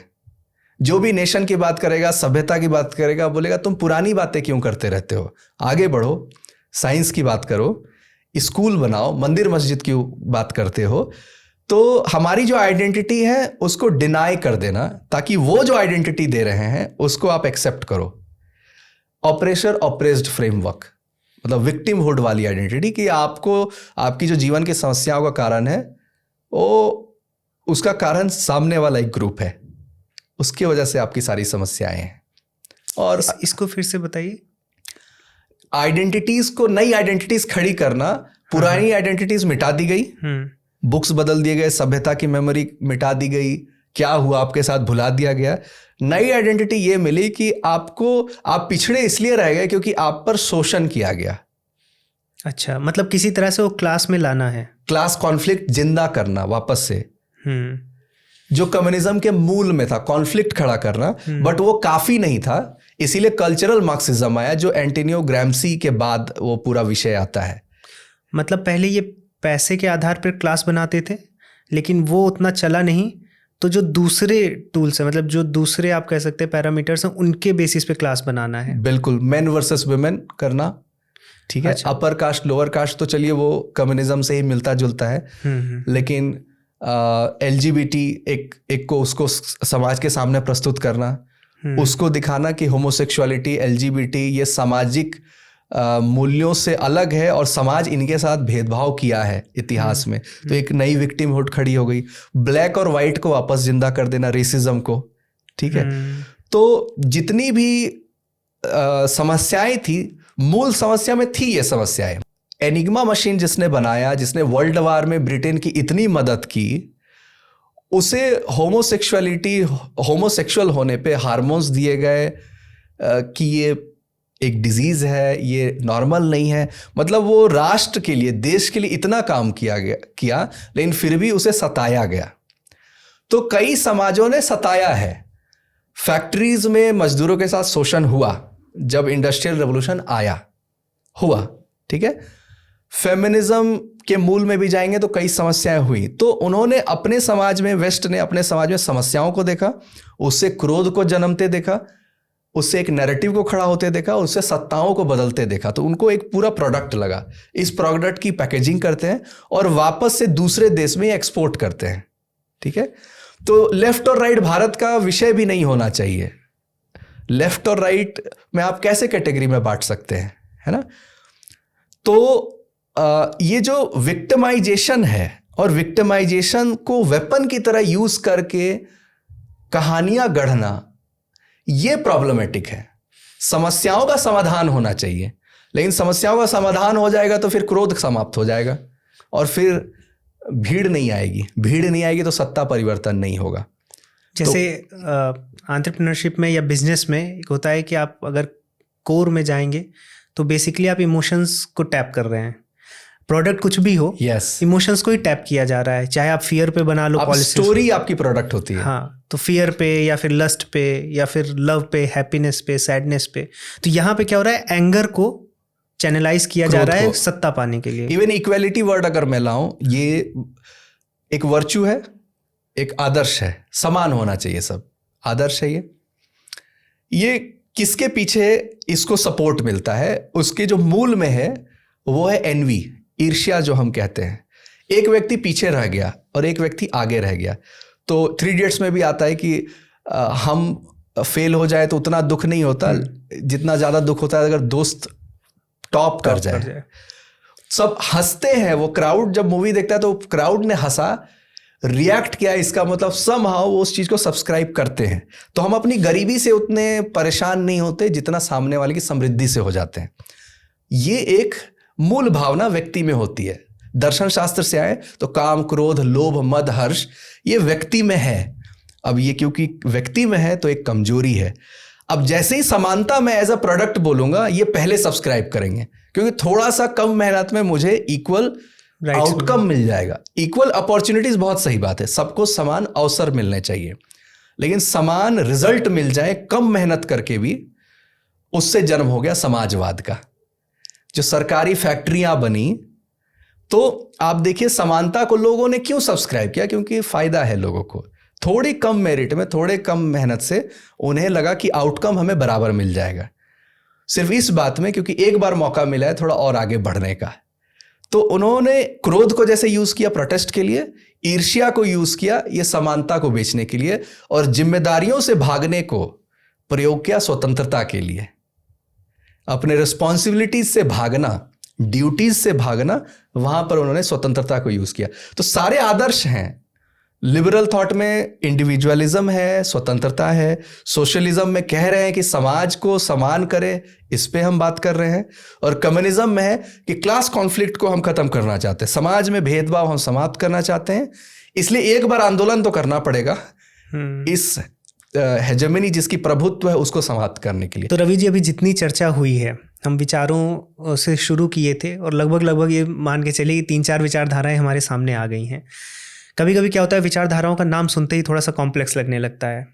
जो भी नेशन की बात करेगा, सभ्यता की बात करेगा, बोलेगा तुम पुरानी बातें क्यों करते रहते हो, आगे बढ़ो, साइंस की बात करो, स्कूल बनाओ, मंदिर मस्जिद की बात करते हो। तो हमारी जो आइडेंटिटी है उसको डिनाई कर देना, ताकि वो जो आइडेंटिटी दे रहे हैं उसको आप एक्सेप्ट करो। ऑपरेशर ऑपरेस्ड फ्रेमवर्क, मतलब विक्टिमहुड वाली आइडेंटिटी, कि आपको, आपकी जो जीवन की समस्याओं का कारण है वो, उसका कारण सामने वाला एक ग्रुप है, उसकी वजह से आपकी सारी समस्याएं हैं। और इसको फिर से बताइए। आइडेंटिटीज को, नई आइडेंटिटीज खड़ी करना, पुरानी आइडेंटिटीज मिटा दी गई, बुक्स बदल दिए गए, सभ्यता की मेमोरी मिटा दी गई, क्या हुआ आपके साथ भुला दिया गया। नई आइडेंटिटी ये मिली कि आप पिछड़े इसलिए रह गए क्योंकि आप पर शोषण किया गया। अच्छा, मतलब किसी तरह से वो क्लास में लाना है, क्लास कॉन्फ्लिक्ट जिंदा करना वापस से, जो कम्युनिज्म के मूल में था, कॉन्फ्लिक्ट खड़ा करना। बट वो काफी नहीं था, इसीलिए कल्चरल मार्क्सिज्म आया, जो एंटोनियो ग्रैम्सी के बाद वो पूरा विषय आता है। मतलब पहले ये पैसे के आधार पर क्लास बनाते थे, लेकिन वो उतना चला नहीं, तो जो दूसरे टूल्स हैं, मतलब जो दूसरे आप कह सकते हैं पैरामीटर्स हैं, उनके बेसिस पे क्लास बनाना है। बिल्कुल, मेन वर्सेस वुमेन करना, ठीक है। अच्छा। अपर कास्ट लोअर कास्ट तो चलिए वो कम्युनिज्म से ही मिलता जुलता है, लेकिन LGBT एक को उसको समाज के सामने प्रस्तुत करना, उसको दिखाना कि होमोसेक्सुअलिटी, LGBT ये सामाजिक मूल्यों से अलग है और समाज इनके साथ भेदभाव किया है इतिहास में। तो एक नई विक्टिमहुड खड़ी हो गई। ब्लैक और वाइट को वापस जिंदा कर देना, रेसिज्म को, ठीक है। तो जितनी भी समस्याएं थी, मूल समस्या में थी ये समस्याएं। एनिग्मा मशीन जिसने बनाया, जिसने वर्ल्ड वार में ब्रिटेन की इतनी मदद की, उसे होमोसेक्सुअल होने पे हार्मोन्स दिए गए कि ये एक डिजीज है, ये नॉर्मल नहीं है। मतलब वो राष्ट्र के लिए, देश के लिए इतना काम किया, लेकिन फिर भी उसे सताया गया। तो कई समाजों ने सताया है। फैक्ट्रीज में मजदूरों के साथ शोषण हुआ जब इंडस्ट्रियल रेवोल्यूशन हुआ, ठीक है। फेमिनिज्म के मूल में भी जाएंगे तो कई समस्याएं हुई। तो उन्होंने अपने समाज में, वेस्ट ने अपने समाज में समस्याओं को देखा, उससे क्रोध को जन्मते देखा, उससे एक नैरेटिव को खड़ा होते देखा, उससे सत्ताओं को बदलते देखा। तो उनको एक पूरा प्रोडक्ट लगा। इस प्रोडक्ट की पैकेजिंग करते हैं और वापस से दूसरे देश में एक्सपोर्ट करते हैं, ठीक है। तो लेफ्ट और राइट भारत का विषय भी नहीं होना चाहिए। लेफ्ट और राइट में आप कैसे कैटेगरी में बांट सकते हैं, है ना। तो ये जो विक्टिमाइजेशन है और विक्टिमाइजेशन को वेपन की तरह यूज करके कहानियां गढ़ना, ये प्रॉब्लमेटिक है। समस्याओं का समाधान होना चाहिए, लेकिन समस्याओं का समाधान हो जाएगा तो फिर क्रोध समाप्त हो जाएगा और फिर भीड़ नहीं आएगी तो सत्ता परिवर्तन नहीं होगा। जैसे एंटरप्रेन्योरशिप में या बिजनेस में एक होता है कि आप अगर कोर में जाएंगे तो बेसिकली आप इमोशंस को टैप कर रहे हैं। प्रोडक्ट कुछ भी हो, इमोशंस को ही टैप किया जा रहा है। चाहे आप फियर पे बना लो, स्टोरी आपकी प्रोडक्ट होती है। हाँ, तो फियर पे या फिर लस्ट पे या फिर लव पे, हैप्पीनेस पे, सैडनेस पे। तो यहाँ पे क्या हो रहा है, एंगर को चैनलाइज किया जा रहा है सत्ता पाने के लिए। इवन इक्वेलिटी वर्ड अगर मैं लाऊं, ये एक वर्च्यू है, एक आदर्श है, समान होना चाहिए सब, आदर्श है ये किसके पीछे इसको सपोर्ट मिलता है, उसके जो मूल में है वो है एनवी, ईर्ष्या जो हम कहते हैं। एक व्यक्ति पीछे रह गया और एक व्यक्ति आगे रह गया। तो 3 इडियट्स में भी आता है कि हम फेल हो जाए तो उतना दुख नहीं होता जितना ज्यादा दुख होता है अगर दोस्त टॉप कर जाए। सब हंसते हैं, वो क्राउड जब मूवी देखता है तो क्राउड ने हंसा, रिएक्ट किया, इसका मतलब समहाउ वो उस चीज को सब्सक्राइब करते हैं। तो हम अपनी गरीबी से उतने परेशान नहीं होते जितना सामने वाले की समृद्धि से हो जाते हैं। ये एक मूल भावना व्यक्ति में होती है। दर्शन शास्त्र से आए तो काम, क्रोध, लोभ, मद, हर्ष ये व्यक्ति में है। अब ये क्योंकि व्यक्ति में है तो एक कमजोरी है। अब जैसे ही समानता में एज अ प्रोडक्ट बोलूंगा, ये पहले सब्सक्राइब करेंगे क्योंकि थोड़ा सा कम मेहनत में मुझे इक्वल आउटकम मिल जाएगा। इक्वल अपॉर्चुनिटीज बहुत सही बात है, सबको समान अवसर मिलने चाहिए, लेकिन समान रिजल्ट मिल जाए कम मेहनत करके भी, उससे जन्म हो गया समाजवाद का। जो सरकारी फैक्ट्रियां बनी, तो आप देखिए समानता को लोगों ने क्यों सब्सक्राइब किया, क्योंकि फायदा है लोगों को। थोड़ी कम मेरिट में, थोड़े कम मेहनत से उन्हें लगा कि आउटकम हमें बराबर मिल जाएगा, सिर्फ इस बात में क्योंकि एक बार मौका मिला है थोड़ा और आगे बढ़ने का। तो उन्होंने क्रोध को जैसे यूज किया प्रोटेस्ट के लिए, ईर्ष्या को यूज किया ये समानता को बेचने के लिए, और जिम्मेदारियों से भागने को प्रयोग किया स्वतंत्रता के लिए। अपने रिस्पॉन्सिबिलिटीज से भागना, ड्यूटीज से भागना, वहां पर उन्होंने स्वतंत्रता को यूज किया। तो सारे आदर्श हैं लिबरल थॉट में इंडिविजुअलिज्म है, स्वतंत्रता है। सोशलिज्म में कह रहे हैं कि समाज को समान करे, इस पे हम बात कर रहे हैं। और कम्युनिज्म में है कि क्लास कॉन्फ्लिक्ट को हम खत्म करना चाहते हैं, समाज में भेदभाव हम समाप्त करना चाहते हैं। इसलिए एक बार आंदोलन तो करना पड़ेगा इस हेजेमनी जिसकी प्रभुत्व है उसको समाप्त करने के लिए। तो रवि जी, अभी जितनी चर्चा हुई है, हम विचारों से शुरू किए थे और लगभग ये मान के चलिए कि 3-4 विचारधाराएं हमारे सामने आ गई हैं। कभी कभी क्या होता है, विचारधाराओं का नाम सुनते ही थोड़ा सा कॉम्प्लेक्स लगने लगता है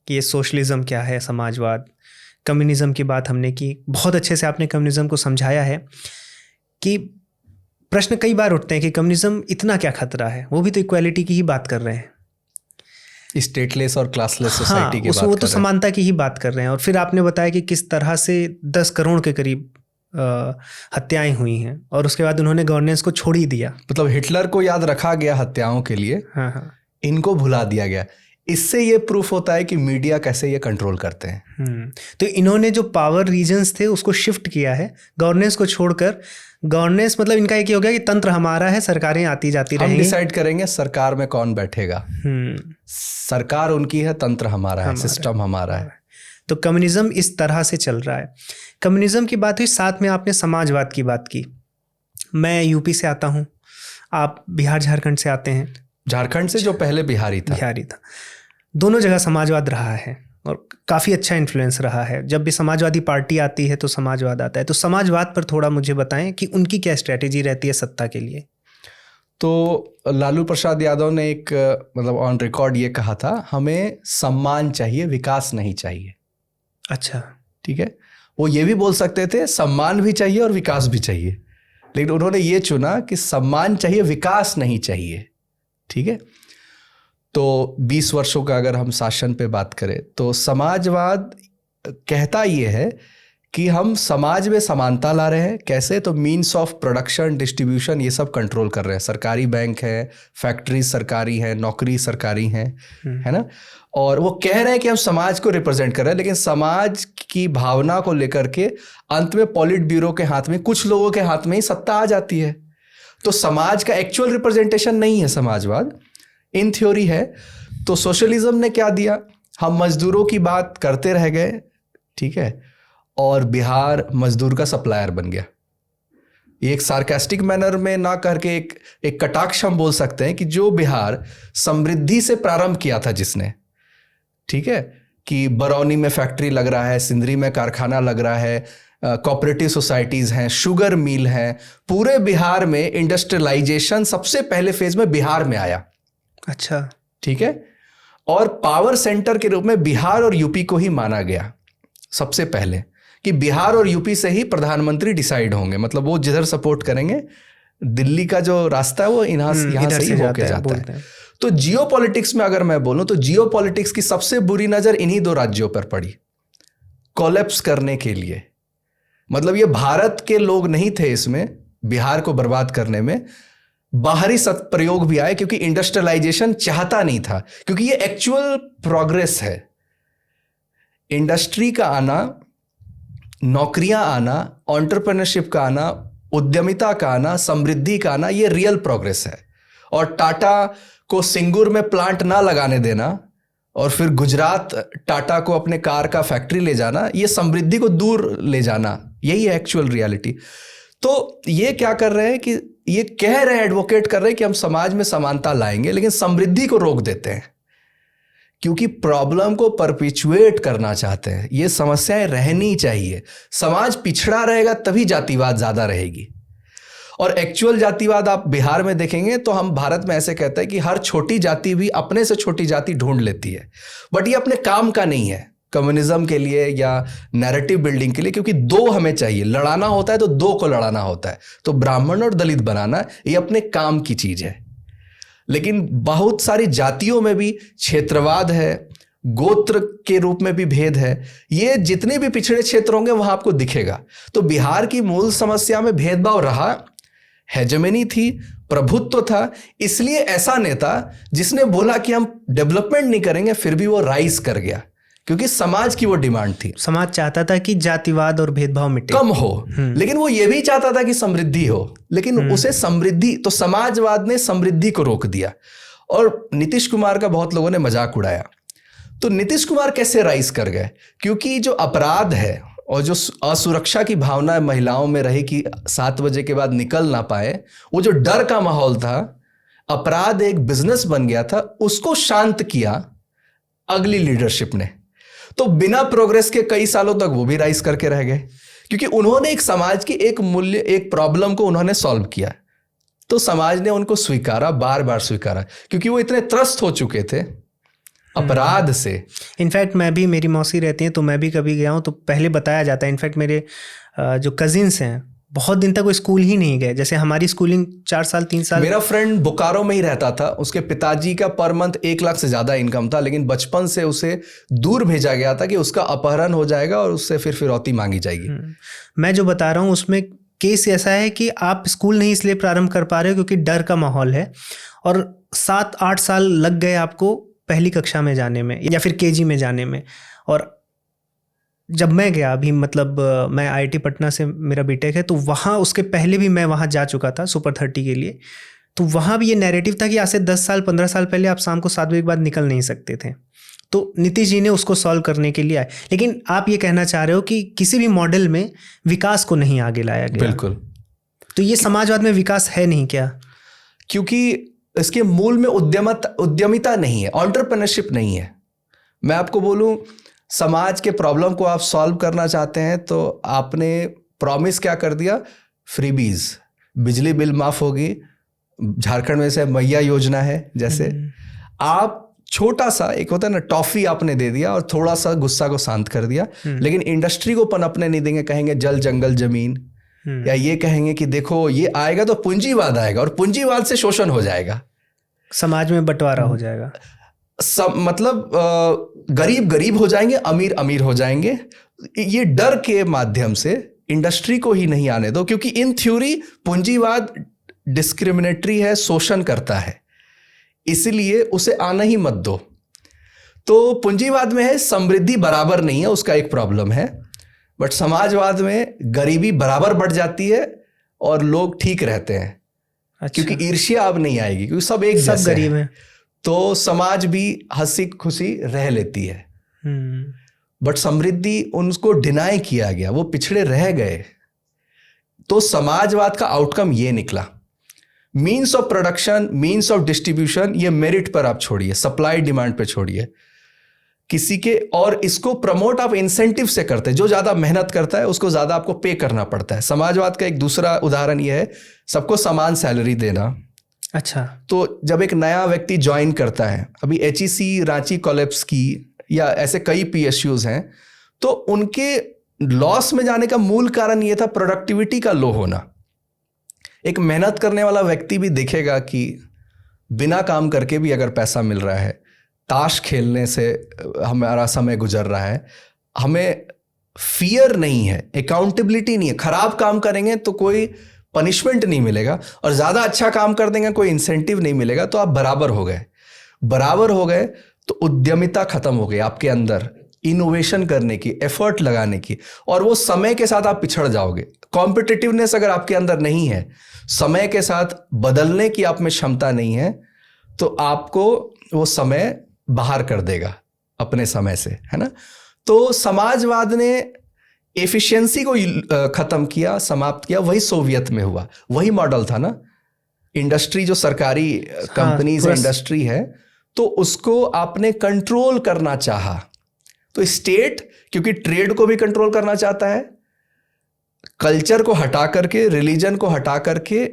कि ये सोशलिज्म क्या है, समाजवाद, कम्युनिज्म की बात हमने की। बहुत अच्छे से आपने कम्युनिज्म को समझाया है कि प्रश्न कई बार उठते हैं कि कम्युनिज्म इतना क्या खतरा है, वो भी तो इक्वालिटी की ही बात कर रहे हैं, स्टेटलेस और क्लासलेस सोसाइटी की बात कर वो रहे तो हैं। समानता की ही बात कर रहे हैं। और फिर आपने बताया कि किस तरह से 10 करोड़ के करीब हत्याएं हुई हैं और उसके बाद उन्होंने गवर्नेंस को छोड़ ही दिया। मतलब हिटलर को याद रखा गया हत्याओं के लिए, हाँ, इनको भुला दिया गया। इससे ये प्रूफ होता है कि मीडिया कैसे ये कंट्रोल करते हैं। तो इन्होंने जो पावर रीजन्स थे उसको शिफ्ट किया है, गवर्नेंस को छोड़कर। गवर्नेंस मतलब इनका एक ही हो गया कि तंत्र हमारा है, सरकारें आती जाती रहेंगी, हम डिसाइड करेंगे सरकार में कौन बैठेगा। सरकार उनकी है, तंत्र हमारा है, सिस्टम हमारा है। तो कम्युनिज्म इस तरह से चल रहा है। कम्युनिज्म की बात हुई, साथ में आपने समाजवाद की बात की। मैं यूपी से आता हूँ, आप बिहार झारखंड से आते हैं। झारखंड से, जो पहले बिहारी था। दोनों जगह समाजवाद रहा है और काफ़ी अच्छा इन्फ्लुएंस रहा है। जब भी समाजवादी पार्टी आती है तो समाजवाद आता है। तो समाजवाद पर थोड़ा मुझे बताएं कि उनकी क्या स्ट्रैटेजी रहती है सत्ता के लिए। तो लालू प्रसाद यादव ने एक मतलब ऑन रिकॉर्ड ये कहा था, हमें सम्मान चाहिए, विकास नहीं चाहिए। अच्छा, ठीक है। वो ये भी बोल सकते थे सम्मान भी चाहिए और विकास भी चाहिए, लेकिन उन्होंने ये चुना कि सम्मान चाहिए, विकास नहीं चाहिए। ठीक है। तो 20 वर्षों का अगर हम शासन पे बात करें तो समाजवाद कहता ये है कि हम समाज में समानता ला रहे हैं। कैसे? तो मीन्स ऑफ प्रोडक्शन, डिस्ट्रीब्यूशन, ये सब कंट्रोल कर रहे हैं। सरकारी बैंक है, फैक्ट्रीज सरकारी है, नौकरी सरकारी है ना। और वो कह रहे हैं कि हम समाज को रिप्रेजेंट कर रहे हैं, लेकिन समाज की भावना को लेकर के अंत में पॉलिट ब्यूरो के हाथ में, कुछ लोगों के हाथ में ही सत्ता आ जाती है। तो समाज का एक्चुअल रिप्रेजेंटेशन नहीं है समाजवाद, इन थ्योरी है। तो सोशलिज्म ने क्या दिया, हम मजदूरों की बात करते रह गए, ठीक है, और बिहार मजदूर का सप्लायर बन गया। एक सार्कास्टिक मैनर में ना करके एक कटाक्ष हम बोल सकते हैं कि जो बिहार समृद्धि से प्रारंभ किया था जिसने, ठीक है, कि बरौनी में फैक्ट्री लग रहा है, सिंदरी में कारखाना लग रहा है, कोऑपरेटिव सोसाइटीज हैं, शुगर मिल हैं, पूरे बिहार में इंडस्ट्रियलाइजेशन सबसे पहले फेज में बिहार में आया। अच्छा, ठीक है। और पावर सेंटर के रूप में बिहार और यूपी को ही माना गया सबसे पहले, कि बिहार और यूपी से ही प्रधानमंत्री डिसाइड होंगे। मतलब वो जिधर सपोर्ट करेंगे, दिल्ली का जो रास्ता है वो यहाँ से ही होके जाता है। तो जियो पॉलिटिक्स में अगर मैं बोलूं तो जियो पॉलिटिक्स की सबसे बुरी नजर इन्हीं 2 राज्यों पर पड़ी कोलैप्स करने के लिए। मतलब ये भारत के लोग नहीं थे इसमें, बिहार को बर्बाद करने में बाहरी सत्प्रयोग भी आए, क्योंकि इंडस्ट्रियलाइजेशन चाहता नहीं था, क्योंकि ये एक्चुअल प्रोग्रेस है। इंडस्ट्री का आना, नौकरियां आना, एंटरप्रेन्योरशिप का आना, उद्यमिता का आना, समृद्धि का आना, ये रियल प्रोग्रेस है। और टाटा को सिंगूर में प्लांट ना लगाने देना और फिर गुजरात टाटा को अपने कार का फैक्ट्री ले जाना, ये समृद्धि को दूर ले जाना, यही है एक्चुअल रियलिटी। तो ये क्या कर रहे हैं कि ये कह रहे हैं, एडवोकेट कर रहे हैं कि हम समाज में समानता लाएंगे, लेकिन समृद्धि को रोक देते हैं, क्योंकि प्रॉब्लम को परपिचुएट करना चाहते हैं। ये समस्याएं रहनी चाहिए। समाज पिछड़ा रहेगा तभी जातिवाद ज्यादा रहेगी। और एक्चुअल जातिवाद आप बिहार में देखेंगे तो हम भारत में ऐसे कहते हैं कि हर छोटी जाति भी अपने से छोटी जाति ढूंढ लेती है, बट ये अपने काम का नहीं है कम्युनिज्म के लिए या नैरेटिव बिल्डिंग के लिए, क्योंकि 2 हमें चाहिए। लड़ाना होता है तो 2 को लड़ाना होता है। तो ब्राह्मण और दलित बनाना ये अपने काम की चीज है। लेकिन बहुत सारी जातियों में भी क्षेत्रवाद है, गोत्र के रूप में भी भेद है। ये जितने भी पिछड़े क्षेत्र होंगे वहां आपको दिखेगा। तो बिहार की मूल समस्या में भेदभाव रहा, हेजेमनी थी, प्रभुत्व था। इसलिए ऐसा नेता जिसने बोला कि हम डेवलपमेंट नहीं करेंगे, फिर भी वो राइज कर गया, क्योंकि समाज की वो डिमांड थी। समाज चाहता था कि जातिवाद और भेदभाव मिटे, कम हो, लेकिन वो ये भी चाहता था कि समृद्धि हो। लेकिन उसे समृद्धि, तो समाजवाद ने समृद्धि को रोक दिया। और नीतीश कुमार का बहुत लोगों ने मजाक उड़ाया। तो नीतीश कुमार कैसे राइज कर गए? क्योंकि जो अपराध है और जो असुरक्षा की भावना महिलाओं में रही कि 7 बजे के बाद निकल ना पाए, वो जो डर का माहौल था, अपराध एक बिजनेस बन गया था, उसको शांत किया अगली लीडरशिप ने। तो बिना प्रोग्रेस के कई सालों तक वो भी राइज करके रह गए, क्योंकि उन्होंने एक समाज की एक मूल्य, एक प्रॉब्लम को उन्होंने सॉल्व किया। तो समाज ने उनको स्वीकारा, बार बार स्वीकारा, क्योंकि वो इतने त्रस्त हो चुके थे अपराध से। इनफैक्ट मैं भी, मेरी मौसी रहती हैं तो मैं भी कभी गया हूँ तो पहले बताया जाता है। इनफैक्ट मेरे जो कजिन्स हैं बहुत दिन तक वो स्कूल ही नहीं गए। जैसे हमारी स्कूलिंग 4 साल 3 साल। मेरा फ्रेंड बोकारो में ही रहता था, उसके पिताजी का पर मंथ 1 लाख से ज्यादा इनकम था, लेकिन बचपन से उसे दूर भेजा गया था कि उसका अपहरण हो जाएगा और उससे फिर फिरौती मांगी जाएगी। मैं जो बता रहा हूँ उसमें केस ऐसा है कि आप स्कूल नहीं इसलिए प्रारंभ कर पा रहे हो क्योंकि डर का माहौल है, और 7-8 साल लग गए आपको पहली कक्षा में जाने में या फिर केजी में जाने में। और जब मैं गया अभी, मतलब मैं IIT पटना से मेरा बीटेक है, तो वहाँ उसके पहले भी मैं वहाँ जा चुका था सुपर 30 के लिए। तो वहाँ भी ये नैरेटिव था कि आज से 10 साल 15 साल पहले आप शाम को 7 बजे के बाद निकल नहीं सकते थे। तो नीतीश जी ने उसको सॉल्व करने के लिए आए। लेकिन आप ये कहना चाह रहे हो कि किसी भी मॉडल में विकास को नहीं आगे लाया गया। बिल्कुल। तो ये समाजवाद में विकास है नहीं क्या? क्योंकि इसके मूल में उद्यमिता नहीं है, एंटरप्रेन्योरशिप नहीं है। मैं आपको बोलूं, समाज के प्रॉब्लम को आप सॉल्व करना चाहते हैं तो आपने प्रॉमिस क्या कर दिया? फ्रीबीज, बिजली बिल माफ होगी, झारखंड में से मैया योजना है, जैसे आप छोटा सा एक होता है ना टॉफी आपने दे दिया और थोड़ा सा गुस्सा को शांत कर दिया, लेकिन इंडस्ट्री को पनपने नहीं देंगे। कहेंगे जल जंगल जमीन, या ये कहेंगे कि देखो ये आएगा तो पूंजीवाद आएगा और पूंजीवाद से शोषण हो जाएगा, समाज में बंटवारा हो जाएगा। मतलब गरीब गरीब हो जाएंगे, अमीर अमीर हो जाएंगे। ये डर के माध्यम से इंडस्ट्री को ही नहीं आने दो, क्योंकि इन थ्योरी पूंजीवाद डिस्क्रिमिनेटरी है, शोषण करता है, इसलिए उसे आना ही मत दो। तो पूंजीवाद में है समृद्धि बराबर नहीं है, उसका एक प्रॉब्लम है। बट समाजवाद में गरीबी बराबर बढ़ जाती है और लोग ठीक रहते हैं। अच्छा। क्योंकि ईर्ष्या अब नहीं आएगी, क्योंकि सब एक जैसे गरीब हैं, तो समाज भी हंसी खुशी रह लेती है। बट समृद्धि उनको डिनाई किया गया, वो पिछड़े रह गए। तो समाजवाद का आउटकम ये निकला। Means of production, means of distribution, ये मेरिट पर आप छोड़िए, सप्लाई डिमांड पे छोड़िए किसी के, और इसको प्रमोट आप इंसेंटिव से करते हैं। जो ज्यादा मेहनत करता है उसको ज्यादा आपको पे करना पड़ता है। समाजवाद का एक दूसरा उदाहरण ये है, सबको समान सैलरी देना। अच्छा। तो जब एक नया व्यक्ति ज्वाइन करता है, अभी HEC रांची कोलैप्स की या ऐसे कई PSUs हैं, तो उनके लॉस में जाने का मूल कारण ये था प्रोडक्टिविटी का लो होना। एक मेहनत करने वाला व्यक्ति भी देखेगा कि बिना काम करके भी अगर पैसा मिल रहा है, ताश खेलने से हमारा समय गुजर रहा है, हमें फियर नहीं है, अकाउंटेबिलिटी नहीं है। खराब काम करेंगे तो कोई पनिशमेंट नहीं मिलेगा, और ज़्यादा अच्छा काम कर देंगे कोई इंसेंटिव नहीं मिलेगा, तो आप बराबर हो गए। बराबर हो गए तो उद्यमिता खत्म हो गई आपके अंदर, इनोवेशन करने की, एफर्ट लगाने की, और वो समय के साथ आप पिछड़ जाओगे। कॉम्पिटिटिवनेस अगर आपके अंदर नहीं है, समय के साथ बदलने की आप में क्षमता नहीं है, तो आपको वो समय बाहर कर देगा अपने समय से, है ना। तो समाजवाद ने एफिशिएंसी को खत्म किया, समाप्त किया। वही सोवियत में हुआ, वही मॉडल था ना। इंडस्ट्री जो सरकारी कंपनीज इंडस्ट्री है, तो उसको आपने कंट्रोल करना चाहा। तो स्टेट क्योंकि ट्रेड को भी कंट्रोल करना चाहता है, कल्चर को हटा करके, रिलीजन को हटा करके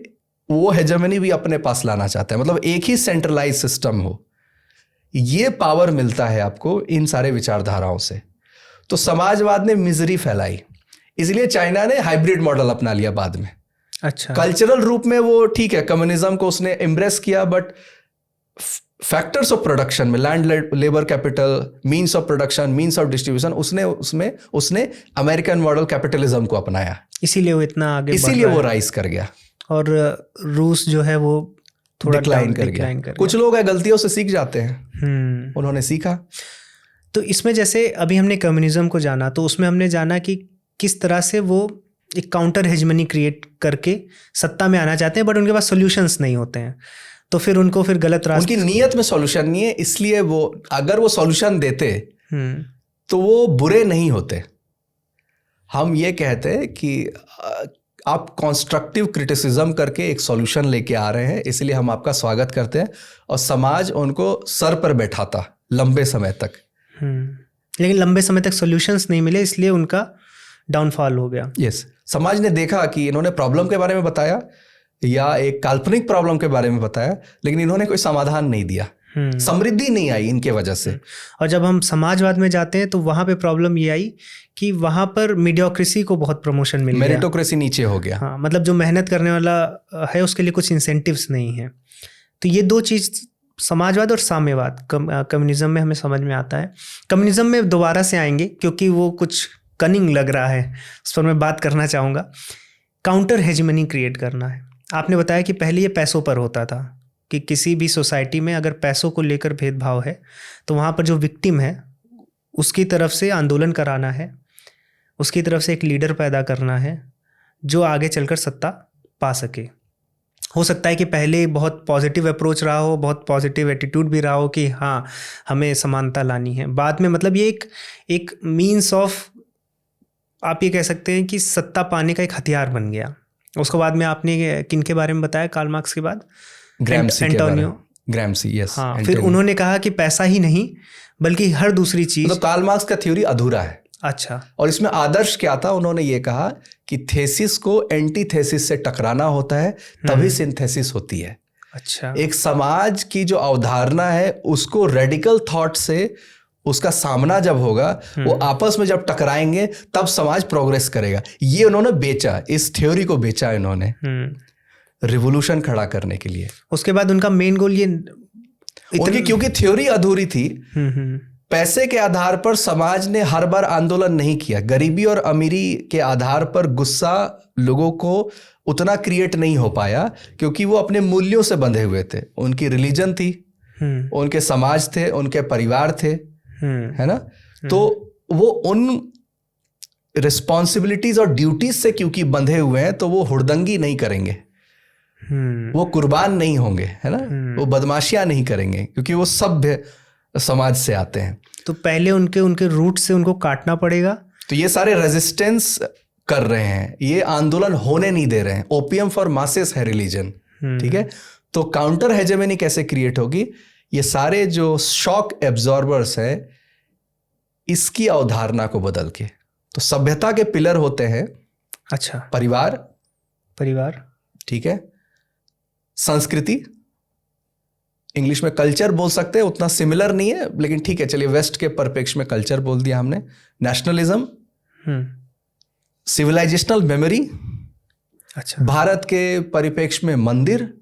वो हेजेमनी भी अपने पास लाना चाहता है। मतलब एक ही सेंट्रलाइज सिस्टम हो, ये पावर मिलता है आपको इन सारे विचारधाराओं से। तो समाजवाद ने मिजरी फैलाई, इसलिए चाइना ने हाइब्रिड मॉडल अपना लिया बाद में। अच्छा। कल्चरल रूप में वो ठीक है, कम्युनिज्म को उसने एम्ब्रेस किया, बट फैक्टर्स ऑफ प्रोडक्शन में land, labour capital, means of production, means of distribution, उसने अमेरिकन मॉडल कैपिटलिज्म को अपनाया। इसीलिए वो इतना आगे, इसीलिए वो राइज कर गया। और रूस जो है वो थोड़ा डिक्लाइन कर गया। कुछ लोग है गलतियों से सीख जाते हैं, उन्होंने सीखा। तो इसमें जैसे अभी हमने कम्युनिज्म को जाना, तो उसमें हमने जाना कि किस तरह से वो एक काउंटर हेजमनी क्रिएट करके सत्ता में आना चाहते हैं, बट उनके पास सॉल्यूशंस नहीं होते हैं। तो फिर उनको फिर गलत रास्ते, उनकी नीयत में सॉल्यूशन नहीं है, इसलिए वो अगर वो सॉल्यूशन देते तो वो बुरे नहीं होते। हम ये कहते हैं कि आप कंस्ट्रक्टिव क्रिटिसिज्म करके एक सॉल्यूशन लेके आ रहे हैं, इसलिए हम आपका स्वागत करते हैं, और समाज उनको सर पर बैठाता लंबे समय तक। लेकिन लंबे समय तक सॉल्यूशंस नहीं मिले, इसलिए उनका डाउनफॉल हो गया। यस, समाज ने देखा कि इन्होंने प्रॉब्लम के बारे में बताया या एक काल्पनिक प्रॉब्लम के बारे में बताया, लेकिन इन्होंने कोई समाधान नहीं दिया, समृद्धि नहीं आई इनके वजह से। और जब हम समाजवाद में जाते हैं तो वहां पे प्रॉब्लम ये आई कि वहां पर मीडियोक्रेसी को बहुत प्रमोशन मिल गया, मेरिटोक्रेसी नीचे हो गया। हाँ, मतलब जो मेहनत करने वाला है उसके लिए कुछ इंसेंटिव्स नहीं है। तो ये दो चीज समाजवाद और साम्यवाद कम्युनिज्म में हमें समझ में आता है। कम्युनिज्म में दोबारा से आएंगे क्योंकि वो कुछ कनिंग लग रहा है, उस पर मैं बात करना चाहूँगा। काउंटर हेजेमनी क्रिएट करना है। आपने बताया कि पहले ये पैसों पर होता था कि किसी भी सोसाइटी में अगर पैसों को लेकर भेदभाव है तो वहाँ पर जो विक्टिम है उसकी तरफ से आंदोलन कराना है, उसकी तरफ से एक लीडर पैदा करना है जो आगे चलकर सत्ता पा सके। हो सकता है कि पहले बहुत पॉजिटिव अप्रोच रहा हो, बहुत पॉजिटिव एटीट्यूड भी रहा हो कि हाँ हमें समानता लानी है। बाद में मतलब ये एक मीन्स ऑफ, आप ये कह सकते हैं कि सत्ता पाने का एक हथियार बन गया। उसको बाद में आपने किन के बारे में बताया? कार्ल मार्क्स के बाद ग्राम्सी, यस। हाँ, फिर उन्होंने कहा कि पैसा ही नहीं बल्कि हर दूसरी चीज। तो कार्ल मार्क्स का थ्योरी अधूरा है। अच्छा। और इसमें आदर्श क्या था? उन्होंने ये कहा कि थेसिस को एंटीथेसिस से टकराना होता है, तभी सिंथेसिस होती है। अच्छा। एक समाज की जो अवधारणा है उसको रेडिकल थॉट से उसका सामना जब होगा, वो आपस में जब टकराएंगे तब समाज प्रोग्रेस करेगा। ये उन्होंने बेचा, इस थ्योरी को बेचा इन्होंने रिवोल्यूशन खड़ा करने के लिए। उसके बाद उनका मेन गोल ये उनकी, क्योंकि थ्योरी अधूरी थी, पैसे के आधार पर समाज ने हर बार आंदोलन नहीं किया। गरीबी और अमीरी के आधार पर गुस्सा लोगों को उतना क्रिएट नहीं हो पाया क्योंकि वो अपने मूल्यों से बंधे हुए थे। उनकी रिलीजन थी, उनके समाज थे, उनके परिवार थे, है ना। तो वो उन रिस्पॉन्सिबिलिटीज और ड्यूटीज से क्योंकि बंधे हुए हैं तो वो हुड़दंगी नहीं करेंगे, वो कुर्बान नहीं होंगे, है ना। वो बदमाशियां नहीं करेंगे क्योंकि वो सभ्य समाज से आते हैं। तो पहले उनके रूट से उनको काटना पड़ेगा। तो ये सारे रेजिस्टेंस कर रहे हैं, ये आंदोलन होने नहीं दे रहे हैं। ओपियम फॉर मासेस है रिलीजन, ठीक है। तो काउंटर हेजेमनी कैसे क्रिएट होगी? ये सारे जो शॉक एब्जॉर्बर्स है इसकी अवधारणा को बदल के। तो सभ्यता के पिलर होते हैं, अच्छा, परिवार, ठीक है, संस्कृति, इंग्लिश में कल्चर बोल सकते हैं, उतना सिमिलर नहीं है लेकिन ठीक है, चलिए वेस्ट के परिप्रेक्ष्य में कल्चर बोल दिया हमने। नेशनलिज्म, सिविलाइजेशनल मेमोरी, अच्छा, भारत के परिप्रेक्ष्य में मंदिर,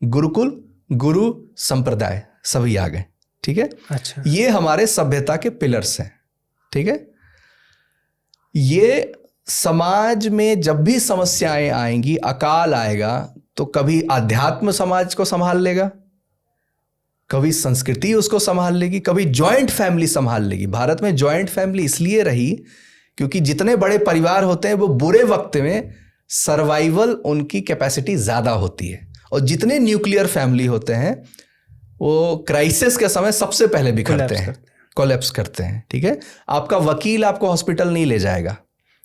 गुरुकुल, गुरु, संप्रदाय, सभी आ गए, ठीक है। अच्छा, ये हमारे सभ्यता के पिलर्स हैं, ठीक है। ये समाज में जब भी समस्याएं आएंगी, अकाल आएगा, तो कभी आध्यात्म समाज को संभाल लेगा, कभी संस्कृति उसको संभाल लेगी, कभी जॉइंट फैमिली संभाल लेगी। भारत में जॉइंट फैमिली इसलिए रही क्योंकि जितने बड़े परिवार होते हैं वो बुरे वक्त में सर्वाइवल उनकी कैपेसिटी ज्यादा होती है, और जितने न्यूक्लियर फैमिली होते हैं वो क्राइसिस के समय सबसे पहले बिखरते हैं, कोलैप्स करते हैं, ठीक है। आपका वकील आपको हॉस्पिटल नहीं ले जाएगा,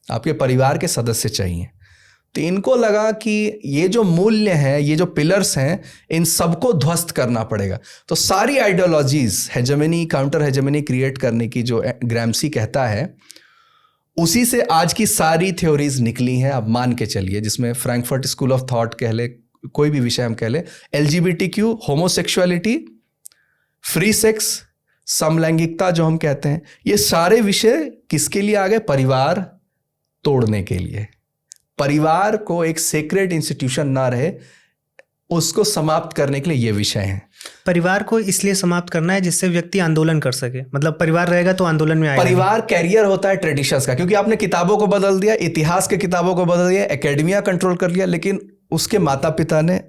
आपके परिवार के सदस्य चाहिए। तो इनको लगा कि ये जो मूल्य हैं, ये जो पिलर्स हैं, इन सबको ध्वस्त करना पड़ेगा। तो सारी ideologies, hegemony, counter hegemony create करने की जो ग्राम्सी कहता है, उसी से आज की सारी थ्योरीज निकली हैं। आप मान के चलिए, जिसमें फ्रैंकफर्ट स्कूल ऑफ थॉट कह ले, कोई भी विषय हम कह ले, LGBTQ, होमोसेक्सुअलिटी, फ्री सेक्स, समलैंगिकता जो हम कहते हैं, ये सारे विषय किसके लिए आ गए? परिवार तोड़ने के लिए। परिवार को एक सेक्रेट इंस्टीट्यूशन ना रहे, उसको समाप्त करने के लिए ये विषय हैं। परिवार को इसलिए समाप्त करना है जिससे व्यक्ति आंदोलन कर सके, मतलब परिवार रहेगा तो आंदोलन में आएगा। परिवार कैरियर होता है ट्रेडिशंस का, क्योंकि आपने किताबों को बदल दिया, इतिहास के किताबों को बदल दिया, एकेडमिया कंट्रोल कर लिया, लेकिन उसके माता पिता ने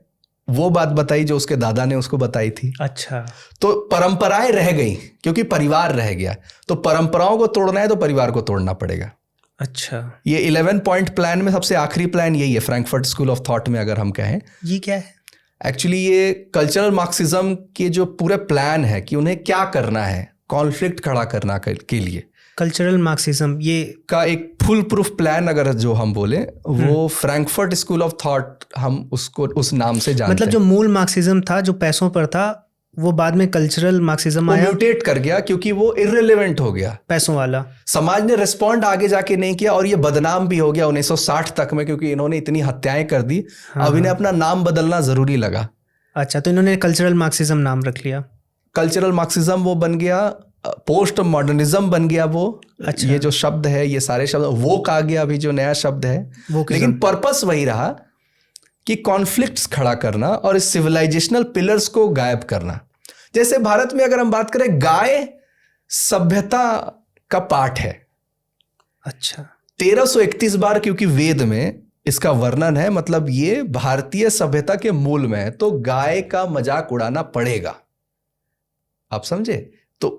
वो बात बताई जो उसके दादा ने उसको बताई थी। अच्छा, तो परंपराएं रह गई क्योंकि परिवार रह गया। तो परंपराओं को तोड़ना है तो परिवार को तोड़ना पड़ेगा। अच्छा, ये 11 पॉइंट प्लान में सबसे आखिरी प्लान यही है, फ्रैंकफर्ट स्कूल ऑफ थॉट में अगर हम कहें। ये क्या है? एक्चुअली ये कल्चरल मार्क्सिज्म के जो पूरे प्लान है कि उन्हें क्या करना है कॉन्फ्लिक्ट खड़ा करना के लिए, कल्चरल मार्क्सिज्म ये का एक फुल प्रूफ प्लान अगर जो हम बोले वो फ्रैंकफर्ट स्कूल ऑफ थॉट हम उसको उस नाम से जानते मतलब हैं। जो मूल मार्क्सिज्म था जो पैसों पर था वो बाद में कल्चरल मार्क्सिज्म वो आया, म्यूटेट कर गया क्योंकि वो इररिलेवेंट हो गया, पैसों वाला। समाज ने रिस्पॉन्ड आगे जाके नहीं किया और ये बदनाम भी हो गया 1960 तक में, क्योंकि इन्होंने इतनी हत्याएं कर दी। अब इन्हें अपना नाम बदलना जरूरी लगा। अच्छा, तो इन्होंने कल्चरल मार्क्सिज्म नाम रख लिया। कल्चरल मार्क्सिज्म वो बन गया, पोस्ट मॉडर्निज्म बन गया वो। अच्छा। ये जो शब्द है, ये सारे शब्द, वोक आ गया अभी जो नया शब्द है, लेकिन पर्पस वही रहा कि कॉन्फ्लिक्ट्स खड़ा करना और इस सिविलाइजेशनल पिलर्स को गायब करना। जैसे भारत में अगर हम बात करें, गाय सभ्यता का पार्ट है। अच्छा, 1331 बार क्योंकि वेद में इसका वर्णन है, मतलब ये भारतीय सभ्यता के मूल में है, तो गाय का मजाक उड़ाना पड़ेगा। आप समझे? तो